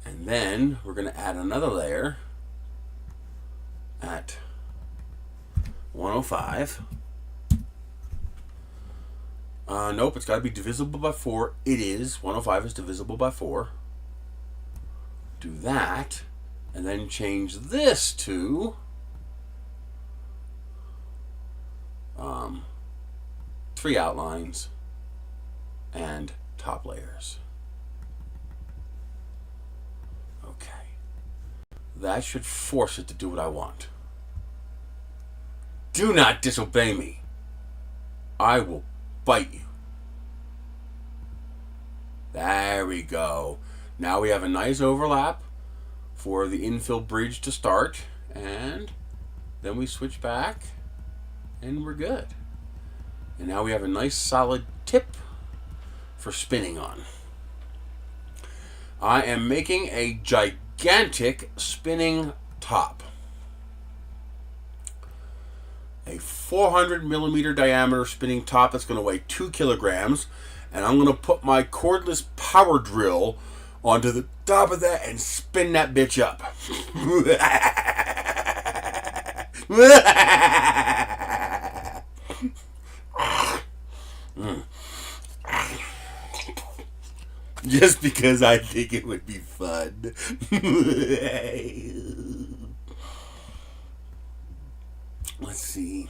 And then we're going to add another layer at 105. Nope, it's got to be divisible by 4. It is. 105 is divisible by 4. Do that. And then change this to 3 outlines and top layers. Okay. That should force it to do what I want. Do not disobey me. I will bite you. There we go. Now we have a nice overlap for the infill bridge to start, and then we switch back and we're good. And now we have a nice solid tip for spinning on. I am making a gigantic spinning top. A 400 millimeter diameter spinning top that's going to weigh 2 kilograms. And I'm going to put my cordless power drill onto the top of that and spin that bitch up. Just because I think it would be fun. Let's see.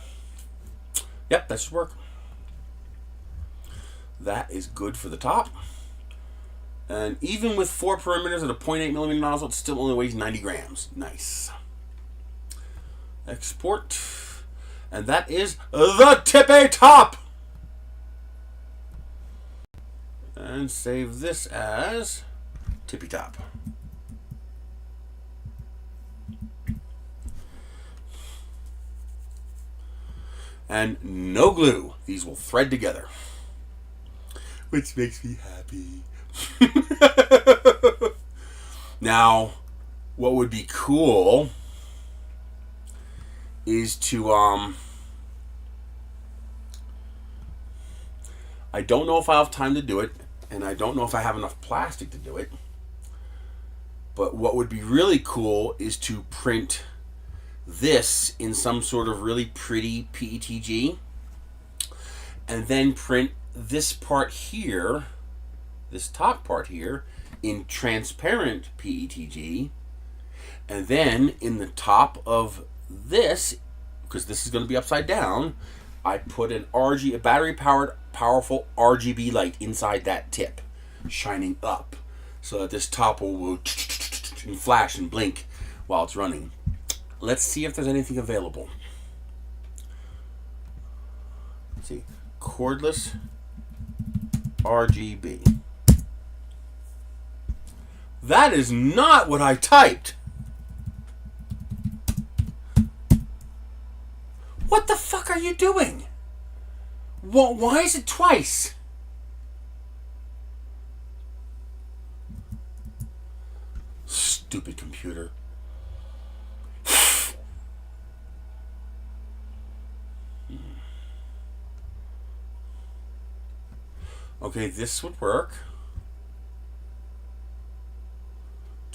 Yep, that should work. That is good for the top. And even with 4 perimeters at a 0.8 millimeter nozzle, it still only weighs 90 grams. Nice. Export. And that is the tippy top. And save this as tippy top. And no glue. These will thread together. Which makes me happy. Now, what would be cool is to, I don't know if I have time to do it, and I don't know if I have enough plastic to do it, but what would be really cool is to print this in some sort of really pretty PETG, and then print this part here, this top part here, in transparent PETG, and then in the top of this, because this is going to be upside down, I put an a battery-powered, powerful RGB light inside that tip, shining up, so that this top will and flash and blink while it's running. Let's see if there's anything available. Let's see, cordless RGB. That is not what I typed. What the fuck are you doing? Why is it twice? Stupid computer. Okay, this would work.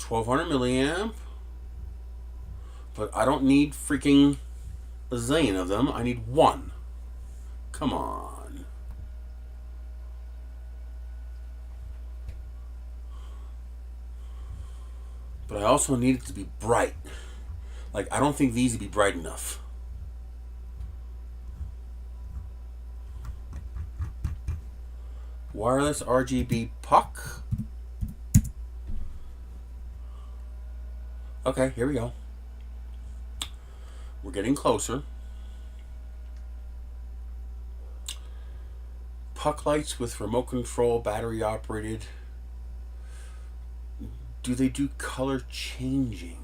1200 milliamp. But I don't need freaking a zillion of them. I need one. Come on. But I also need it to be bright. Like, I don't think these would be bright enough. Wireless RGB puck. Okay, here we go. We're getting closer. Puck lights with remote control, battery operated. Do they do color changing?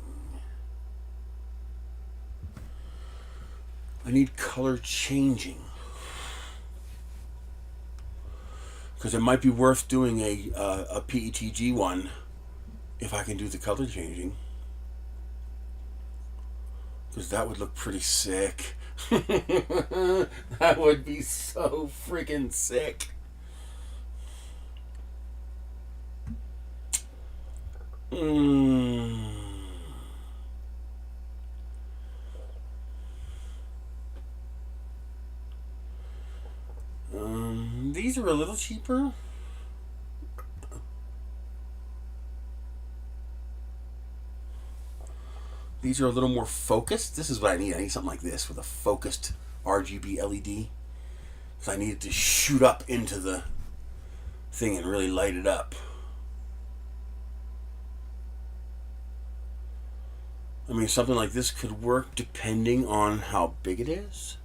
I need color changing. Because it might be worth doing a PETG one if I can do the color changing. Because that would look pretty sick. That would be so freaking sick. These are a little cheaper. These are a little more focused. This is what I need. I need something like this with a focused RGB LED. Because I need it to shoot up into the thing and really light it up. I mean, something like this could work depending on how big it is.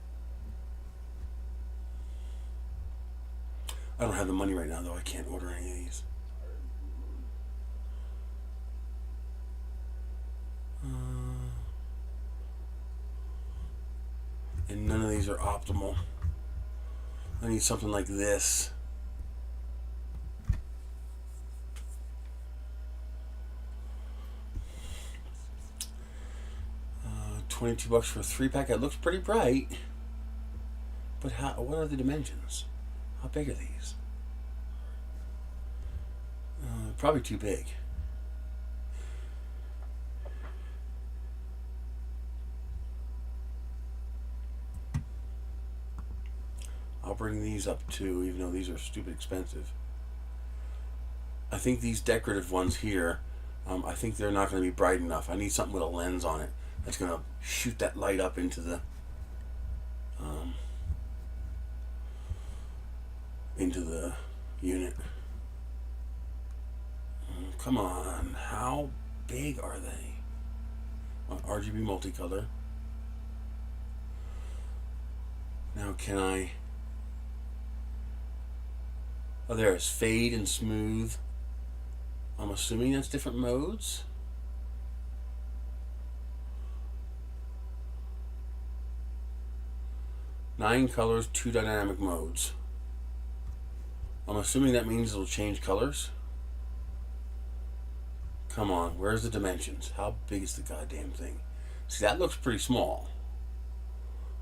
I don't have the money right now, though. I can't order any of these. And none of these are optimal. I need something like this. $22 for a 3-pack. It looks pretty bright. But what are the dimensions? How big are these? Probably too big. I'll bring these up too, even though these are stupid expensive. I think these decorative ones here, I think they're not going to be bright enough. I need something with a lens on it that's going to shoot that light up into the unit. Come on, how big are they? RGB multicolor. Now can I... Oh, there's fade and smooth. I'm assuming that's different modes. Nine colors, 2 dynamic modes. I'm assuming that means it'll change colors. Come on, where's the dimensions? How big is the goddamn thing? See, that looks pretty small.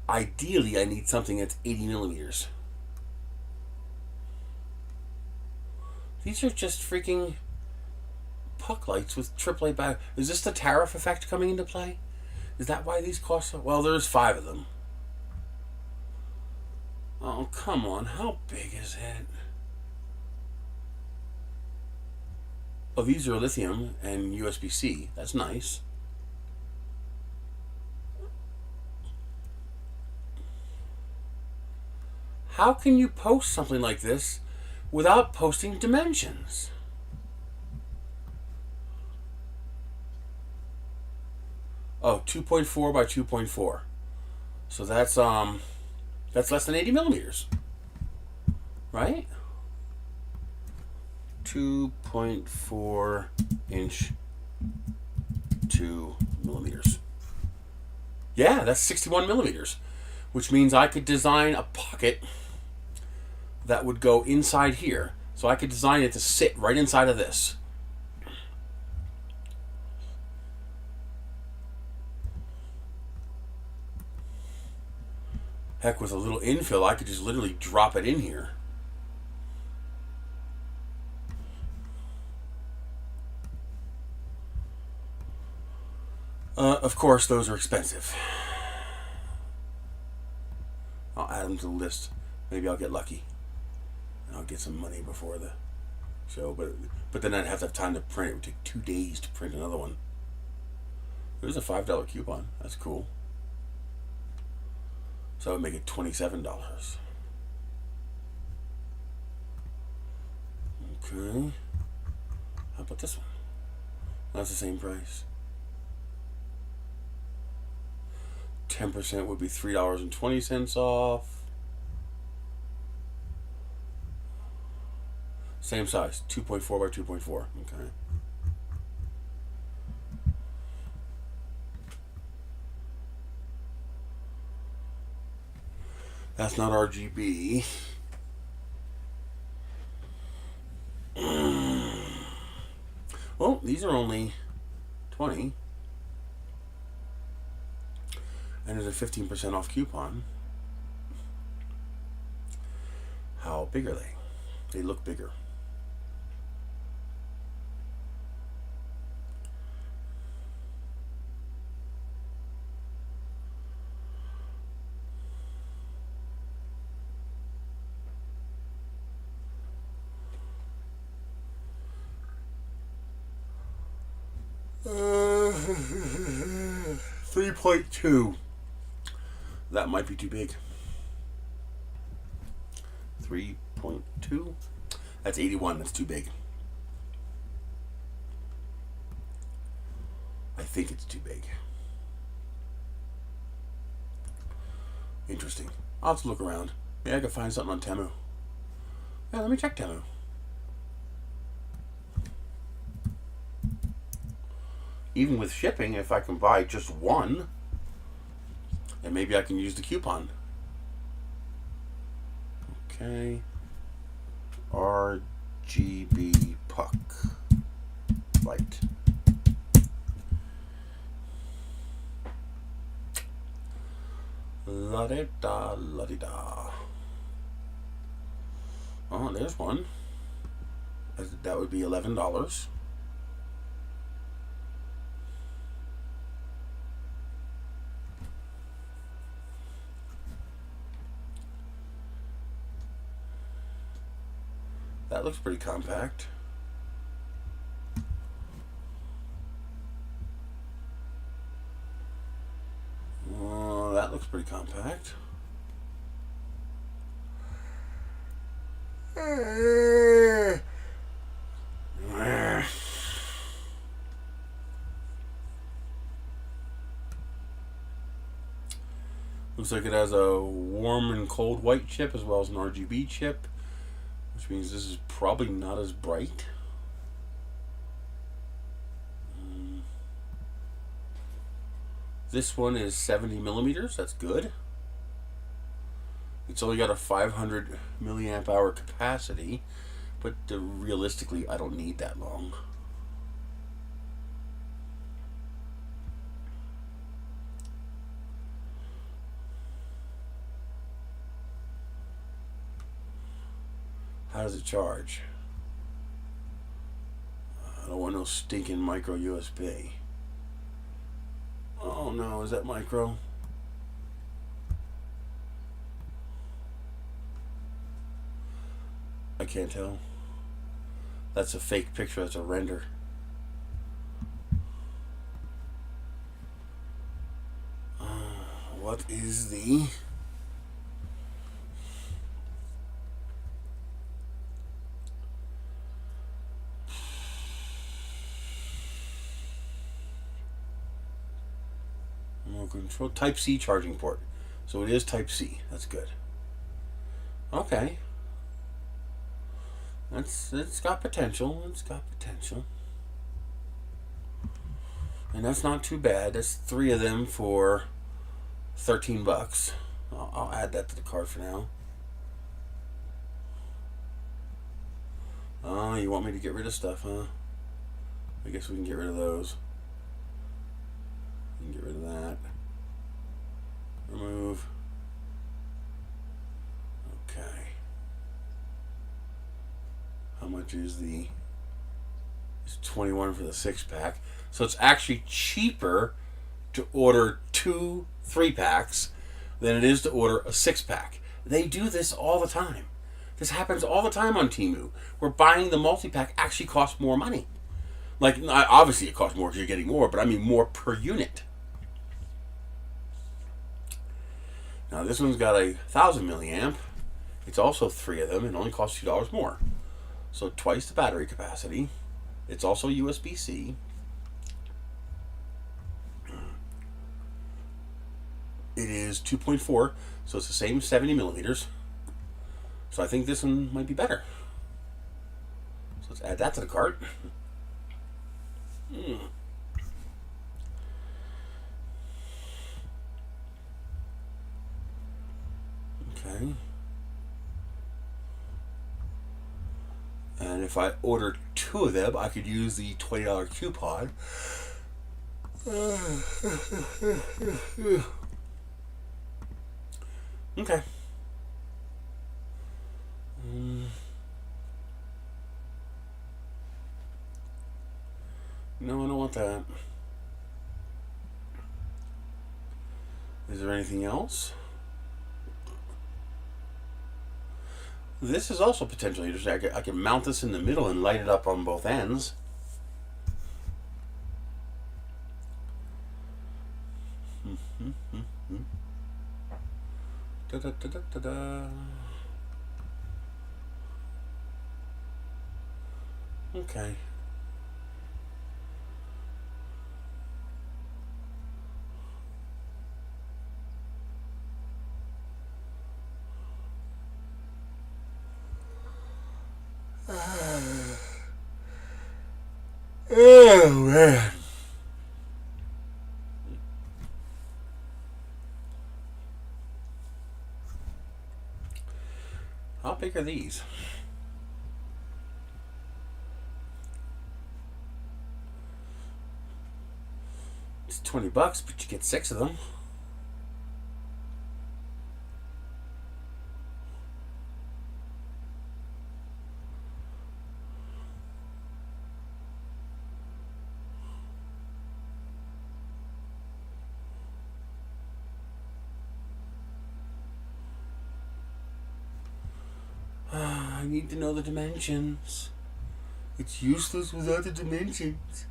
Ideally, I need something that's 80 millimeters. These are just freaking puck lights with AAA battery. Is this the tariff effect coming into play? Is that why these cost so? Well, there's 5 of them. Oh, come on. How big is it? Oh, these are lithium and USB-C. That's nice. How can you post something like this without posting dimensions? Oh, 2.4 by 2.4. So that's less than 80 millimeters, right? 2.4 inch 2 millimeters. Yeah, that's 61 millimeters, which means I could design a pocket that would go inside here. So I could design it to sit right inside of this. Heck, with a little infill, I could just literally drop it in here. Of course, those are expensive. I'll add them to the list. Maybe I'll get lucky. I'll get some money before the show, but then I'd have to have time to print. It would take 2 days to print another one. There's a $5 coupon. That's cool. So I would make it $27. Okay. How about this one? That's the same price. 10% would be $3.20 off. Same size, 2.4 by 2.4. Okay. That's not RGB. Well, these are only 20. And there's a 15% off coupon. How big are they? They look bigger. Uh, 3.2. That might be too big. 3.2. That's 81. That's too big. I think it's too big. Interesting. I'll have to look around. Maybe I can find something on Temu. Yeah, let me check Temu. Even with shipping, if I can buy just one, then maybe I can use the coupon. Okay. RGB puck. Light. La-di-da, la-di-da. Oh, there's one. That would be $11. That looks pretty compact. That looks pretty compact. Looks like it has a warm and cold white chip as well as an RGB chip, which means this is probably not as bright. This one is 70 millimeters. That's good. It's only got a 500 milliamp hour capacity, but realistically, I don't need that long. How does it charge? I don't want no stinking micro USB. Oh no, is that micro? I can't tell. That's a fake picture, that's a render. What is the... control Type C charging port. So it is Type C. That's good. Okay. It's got potential. It's got potential. And that's not too bad. That's 3 of them for $13. I'll add that to the cart for now. Oh, you want me to get rid of stuff, huh? I guess we can get rid of those. We can get rid of that. Remove. Okay. How much is the... It's 21 for the 6-pack. So it's actually cheaper to order 2 3-packs than it is to order a 6-pack. They do this all the time. This happens all the time on Temu, where buying the multi-pack actually costs more money. Like, obviously it costs more because you're getting more, but I mean more per unit. Now this one's got a 1000 milliamp. It's also 3 of them and only costs $2 more. So twice the battery capacity. It's also USB-C. It is 2.4, so it's the same 70 millimeters. So I think this one might be better. So let's add that to the cart. Okay. And if I order 2 of them, I could use the $20 coupon. Okay. No, I don't want that. Is there anything else? This is also potentially interesting. I can mount this in the middle and light it up on both ends. Da, da, da, da, da, da. Okay. Oh man. How big are these? It's $20, but you get 6 of them. I need to know the dimensions. It's useless without the dimensions.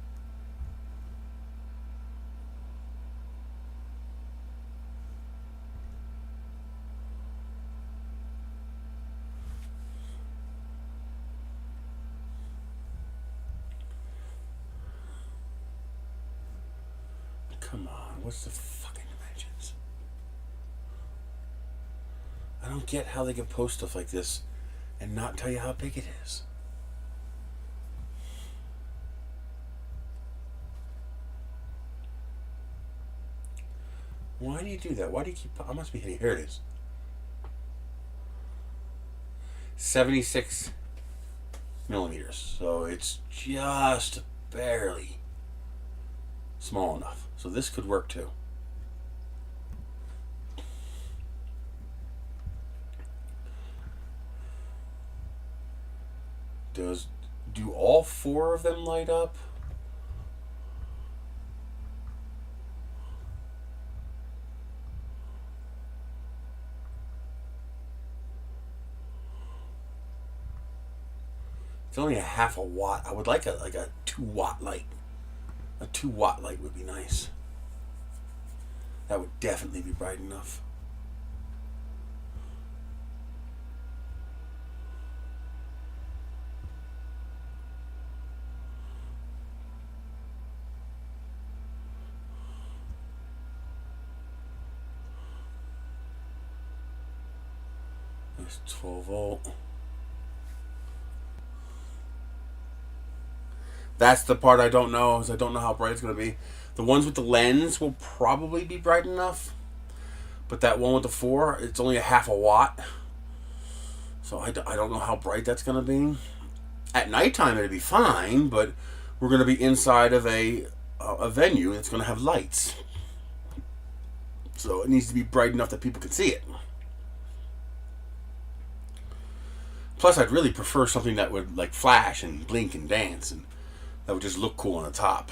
Come on, what's the fucking dimensions? I don't get how they can post stuff like this and not tell you how big it is. Why do you do that? Why do you keep... I must be hitting... Here it is. 76 millimeters. So it's just barely small enough. So this could work too. Do all 4 of them light up? It's only a half a watt. I would like a 2-watt light. A 2-watt light would be nice. That would definitely be bright enough. There's 12 volt. That's the part I don't know, is I don't know how bright it's going to be. The ones with the lens will probably be bright enough, but that one with the 4, it's only a half a watt. So I don't know how bright that's going to be. At nighttime it'll be fine, but we're going to be inside of a venue that's going to have lights. So it needs to be bright enough that people can see it. Plus, I'd really prefer something that would like flash and blink and dance, and that would just look cool on the top.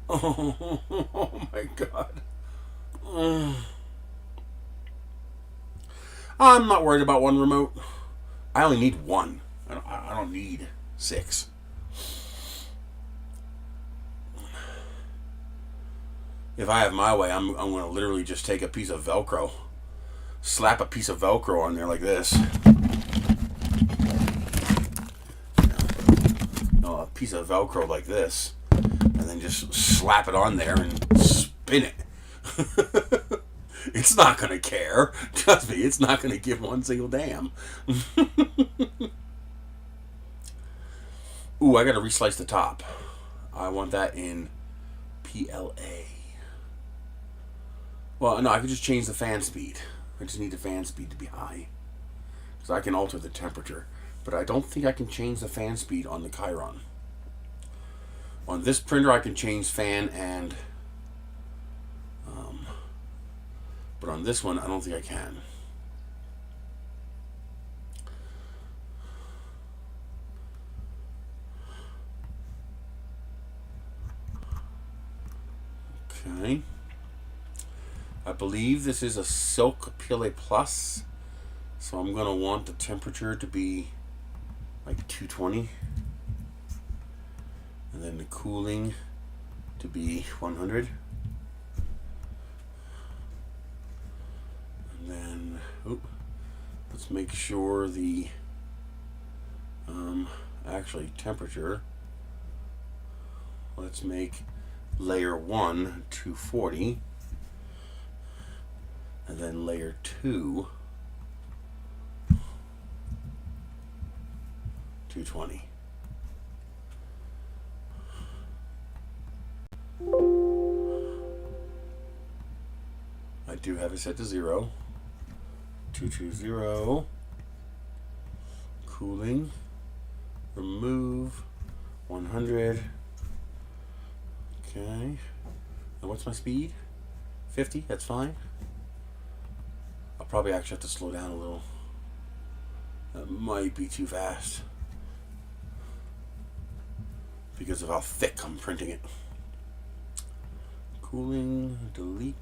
Oh my god. I'm not worried about one remote. I only need one. I don't need 6. If I have my way, I'm going to literally just take a piece of Velcro, slap a piece of Velcro on there like this. No, a piece of Velcro like this, and then just slap it on there and spin it. It's not going to care. Trust me, it's not going to give one single damn. Ooh, I got to reslice the top. I want that in PLA. Well, no, I could just change the fan speed. I just need the fan speed to be high. Because I can alter the temperature. But I don't think I can change the fan speed on the Chiron. On this printer, I can change fan and... but on this one, I don't think I can. Okay. I believe this is a Silk PLA Plus, so I'm going to want the temperature to be like 220, and then the cooling to be 100, and then let's make sure the actually temperature, let's make layer 1 240, and then layer 2 220. I do have it set to 0. 220. Cooling. Remove. 100. Okay. And what's my speed? 50. That's fine. I'll probably actually have to slow down a little. That might be too fast because of how thick I'm printing it. Cooling, delete,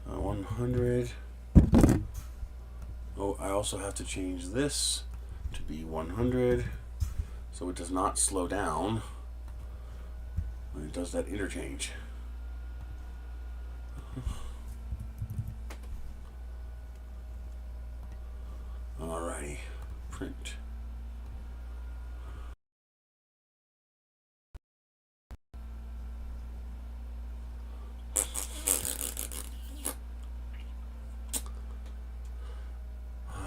100. Oh, I also have to change this to be 100 so it does not slow down when it does that interchange. Alrighty, print.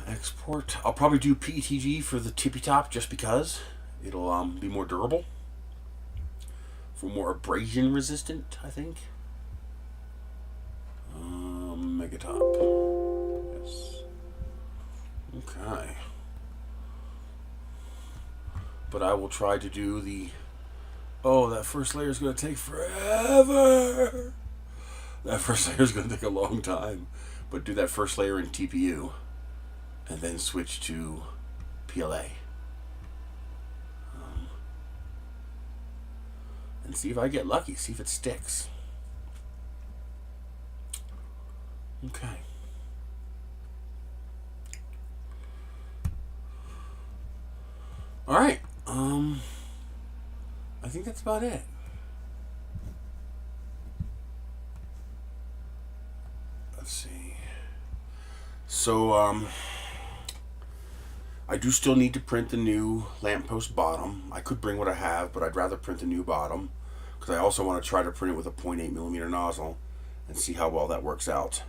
Export. I'll probably do PETG for the tippy top just because it'll be more durable, for more abrasion resistant, I think. Megatop. Yes. Okay. But I will try to do the... Oh, that first layer is going to take forever. That first layer is going to take a long time. But do that first layer in TPU and then switch to PLA. And see if I get lucky. See if it sticks. Okay. All right. I think that's about it. Let's see. So, I do still need to print the new lamppost bottom. I could bring what I have, but I'd rather print the new bottom because I also want to try to print it with a 0.8mm nozzle and see how well that works out.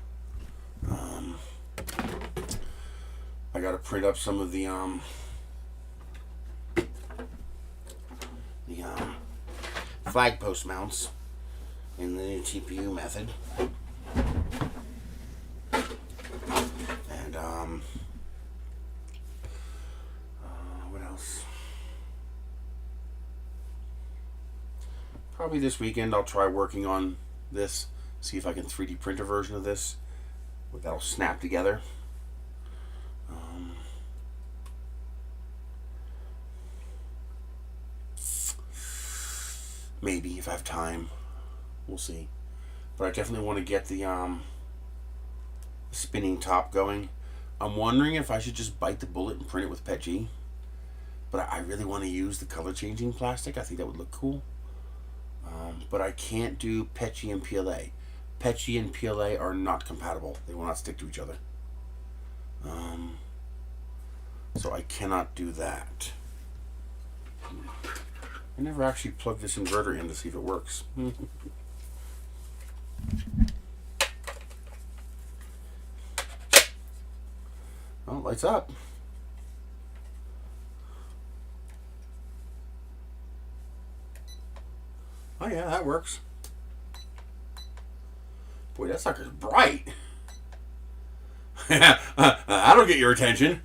I got to print up some of the flag post mounts in the new TPU method. And what else? Probably this weekend I'll try working on this, see if I can 3D print a version of this that'll snap together. Maybe if I have time, we'll see. But I definitely want to get the spinning top going. I'm wondering if I should just bite the bullet and print it with PETG. But I really want to use the color changing plastic. I think that would look cool. But I can't do PETG and PLA. PETG and PLA are not compatible. They will not stick to each other. So I cannot do that. I never actually plugged this inverter in to see if it works. Oh, lights up. Oh yeah, that works. Boy, that sucker's bright. That'll get your attention.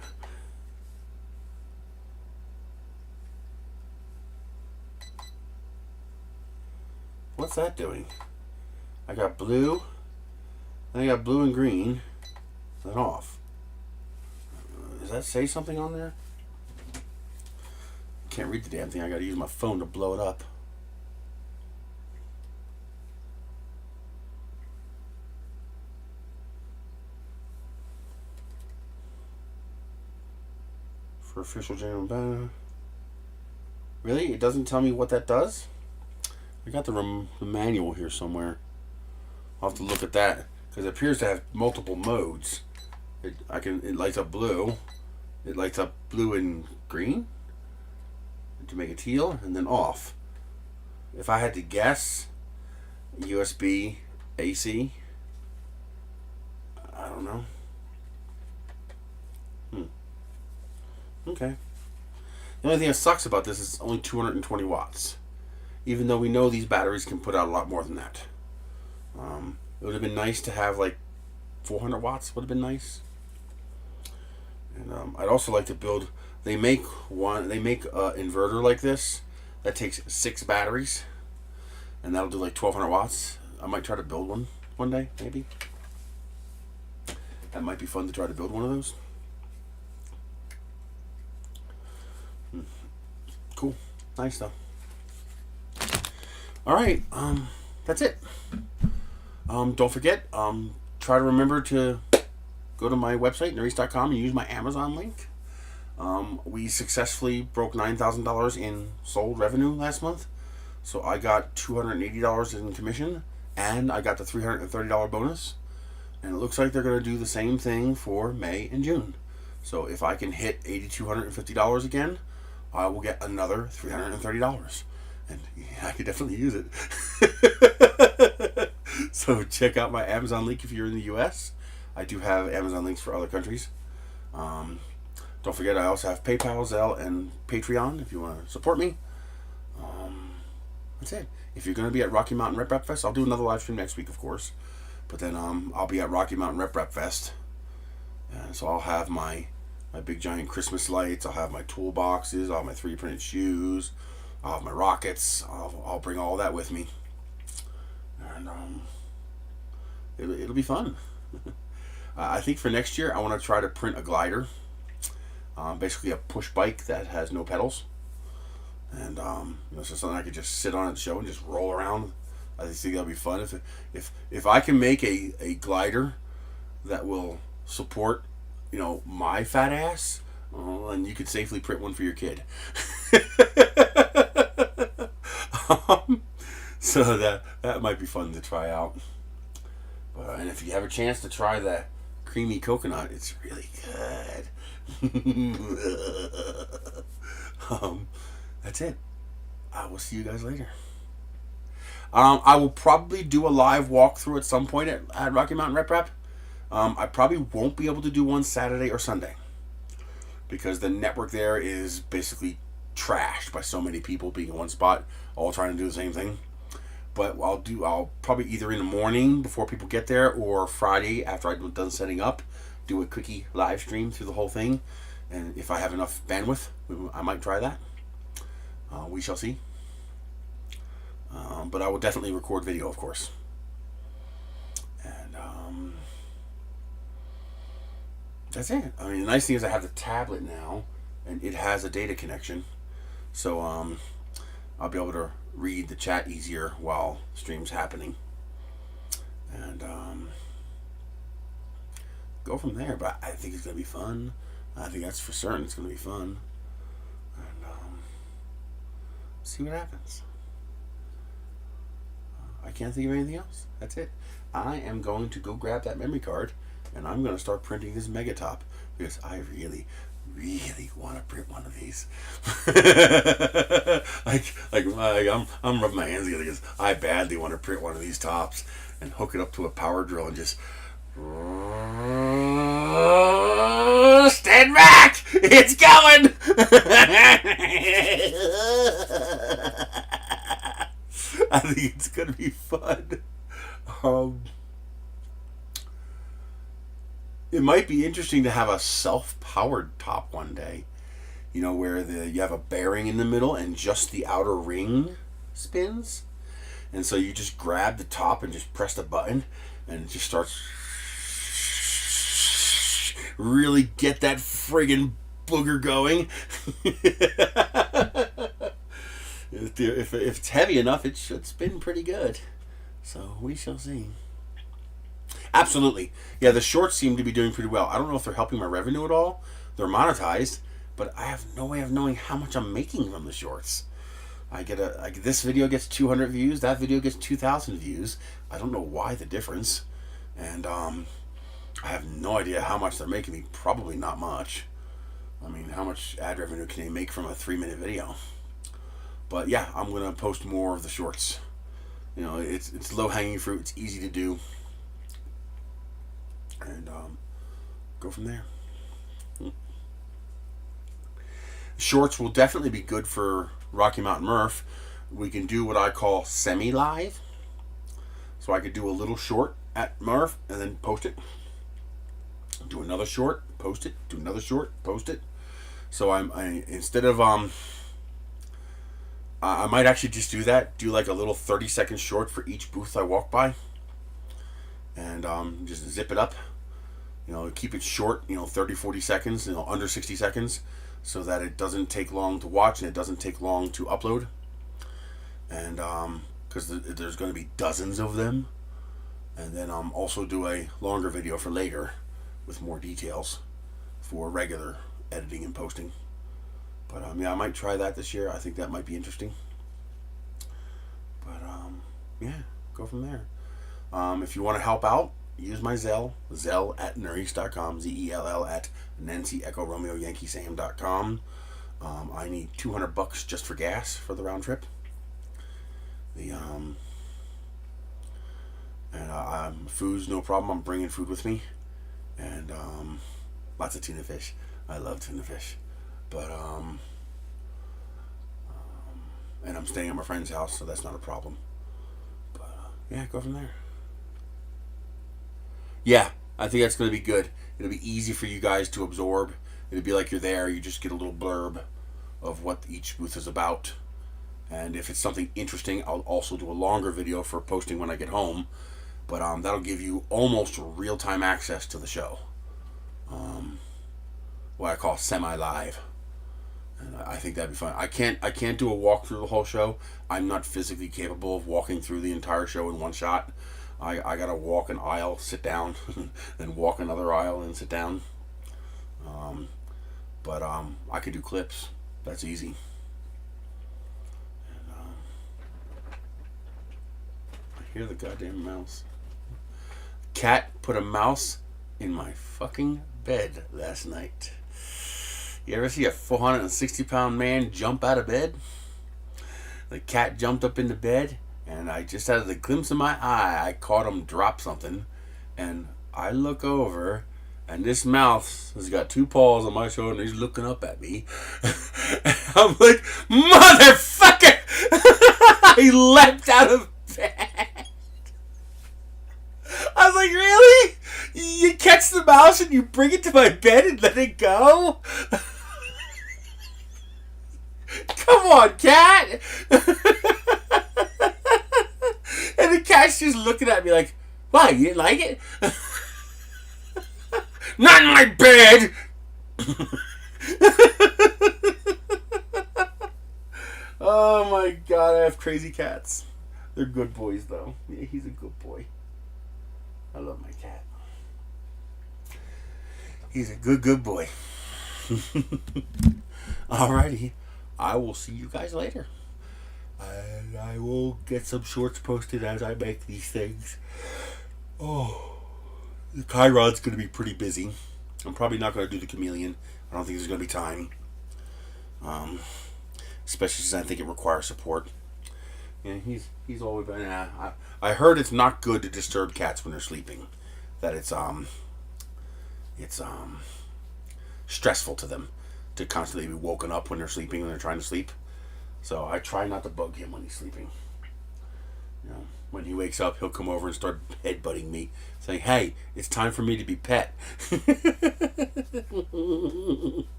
What's that doing? I got blue, then I got blue and green, then off. Does that say something on there? Can't read the damn thing. I gotta use my phone to blow it up. For official general banner. Really? It doesn't tell me what that does? I got the manual here somewhere. I'll have to look at that because it appears to have multiple modes. It lights up blue. It lights up blue and green to make it teal, and then off. If I had to guess, USB AC. I don't know. Okay. The only thing that sucks about this is it's only 220 watts. Even though we know these batteries can put out a lot more than that. It would have been nice to have like 400 watts. Would have been nice. And I'd also like to build. They make an inverter like this that takes 6 batteries, and that'll do like 1200 watts. I might try to build one day, maybe. That might be fun to try to build one of those. Cool, nice though. All right, that's it. Don't forget, try to remember to go to my website, nerdies.com, and use my Amazon link. We successfully broke $9,000 in sold revenue last month. So I got $280 in commission, and I got the $330 bonus. And it looks like they're going to do the same thing for May and June. So if I can hit $8,250 again, I will get another $330. And yeah, I could definitely use it. So check out my Amazon link if you're in the US. I do have Amazon links for other countries. Don't forget, I also have PayPal, Zelle, and Patreon if you want to support me. That's it. If you're going to be at Rocky Mountain Rep Rap Fest, I'll do another live stream next week, of course. But then I'll be at Rocky Mountain Rep Rap Fest. And so I'll have my big giant Christmas lights. I'll have my toolboxes. I'll have my 3D printed shoes. I'll have my rockets. I'll bring all that with me. And it'll be fun. I think for next year, I want to try to print a glider. Basically a push bike that has no pedals. And so something I could just sit on at the show and just roll around. I think that'll be fun. If I can make a glider that will support, my fat ass, and you could safely print one for your kid. So that might be fun to try out. And if you have a chance to try that creamy coconut, it's really good. That's it. I will see you guys later. I will probably do a live walkthrough at some point at Rocky Mountain Rep Rap. I probably won't be able to do one Saturday or Sunday because the network there is basically trashed by so many people being in one spot, all trying to do the same thing. But I'll probably either in the morning before people get there or Friday after I'm done setting up, do a quickie live stream through the whole thing. And if I have enough bandwidth, I might try that. We shall see. But I will definitely record video, of course. And that's it. I mean, the nice thing is I have the tablet now, and it has a data connection. So I'll be able to read the chat easier while stream's happening. And go from there. But I think it's going to be fun. I think that's for certain. It's going to be fun. And see what happens. I can't think of anything else. That's it. I am going to go grab that memory card, and I'm going to start printing this Megatop, because I really want to print one of these. I'm rubbing my hands together because I badly want to print one of these tops and hook it up to a power drill and just stand back. It's going. I think it's gonna be fun. It might be interesting to have a self-powered top one day, you know, where you have a bearing in the middle and just the outer ring spins, and so you just grab the top and just press the button and it just starts. Really get that friggin' booger going. If it's heavy enough, it should spin pretty good. So we shall see. Absolutely. Yeah, the shorts seem to be doing pretty well. I don't know if they're helping my revenue at all. They're monetized, but I have no way of knowing how much I'm making from the shorts. This video gets 200 views, that video gets 2,000 views. I don't know why the difference. And I have no idea how much they're making me. Probably not much. I mean, how much ad revenue can they make from a 3-minute video? But yeah, I'm going to post more of the shorts. You know, it's low-hanging fruit. It's easy to do. And go from there. Shorts will definitely be good for Rocky Mountain Murph. We can do what I call semi-live. So I could do a little short at Murph and then post it. Do another short, post it. Do another short, post it. So instead of I might actually just do that. Do like a little 30-second short for each booth I walk by, and just zip it up. You know, keep it short. You know, 30-40 seconds. You know, under 60 seconds, so that it doesn't take long to watch and it doesn't take long to upload. And because there's going to be dozens of them, and then also do a longer video for later with more details for regular editing and posting. But yeah, I might try that this year. I think that might be interesting. But yeah, go from there. If you want to help out, use my Zelle at Nerys.com, ZELL at Nancy Echo Romeo Yankee Sam.com. I need $200 just for gas for the round trip. Food's no problem. I'm bringing food with me, and lots of tuna fish. I love tuna fish. But and I'm staying at my friend's house, so that's not a problem. But yeah, go from there. Yeah, I think that's going to be good. It'll be easy for you guys to absorb. It'll be like you're there. You just get a little blurb of what each booth is about. And if it's something interesting, I'll also do a longer video for posting when I get home. But that'll give you almost real-time access to the show. What I call semi-live. And I think that'd be fun. I can't do a walk through the whole show. I'm not physically capable of walking through the entire show in one shot. I gotta walk an aisle, sit down, then walk another aisle and sit down. But I could do clips. That's easy. And, I hear the goddamn mouse. Cat put a mouse in my fucking bed last night. You ever see a 460-pound man jump out of bed? The cat jumped up in the bed, and I just out of the glimpse of my eye, I caught him drop something, and I look over, and this mouse has got 2 paws on my shoulder, and he's looking up at me. I'm like, motherfucker! He leapt out of bed. I was like, really? You catch the mouse and you bring it to my bed and let it go? Come on, cat! And the cat's just looking at me like, why, you didn't like it? Not in my bed! Oh my god, I have crazy cats. They're good boys, though. Yeah, he's a good boy. I love my cat. He's a good boy. Alrighty. I will see you guys later. And I will get some shorts posted as I make these things. Oh, the Chiron's going to be pretty busy. I'm probably not going to do the chameleon. I don't think there's going to be time. Especially since I think it requires support. Yeah, he's always been. I heard it's not good to disturb cats when they're sleeping. That it's stressful to them to constantly be woken up when they're sleeping, when they're trying to sleep. So I try not to bug him when he's sleeping. You know, when he wakes up, he'll come over and start headbutting me, saying, "Hey, it's time for me to be pet."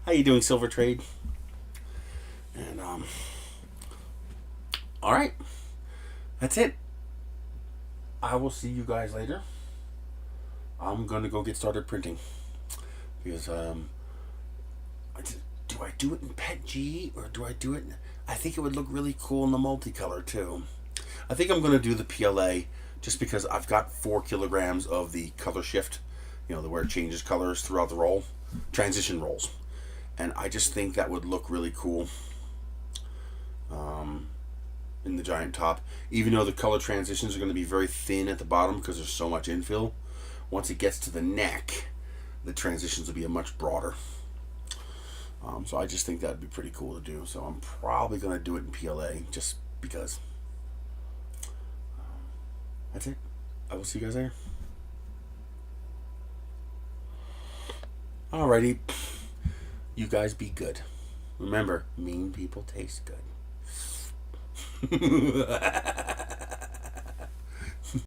How you doing, Silver Trade? And all right, that's it. I will see you guys later. I'm gonna go get started printing because do I do it in PETG or do I do it? I think it would look really cool in the multicolor too. I think I'm gonna do the PLA just because I've got 4 kilograms of the color shift, you know, where it changes colors throughout the roll, transition rolls, and I just think that would look really cool in the giant top. Even though the color transitions are going to be very thin at the bottom because there's so much infill, once it gets to the neck, the transitions will be a much broader. So I just think that would be pretty cool to do. So I'm probably going to do it in PLA just because. That's it. I will see you guys there. Alrighty. You guys be good. Remember, mean people taste good.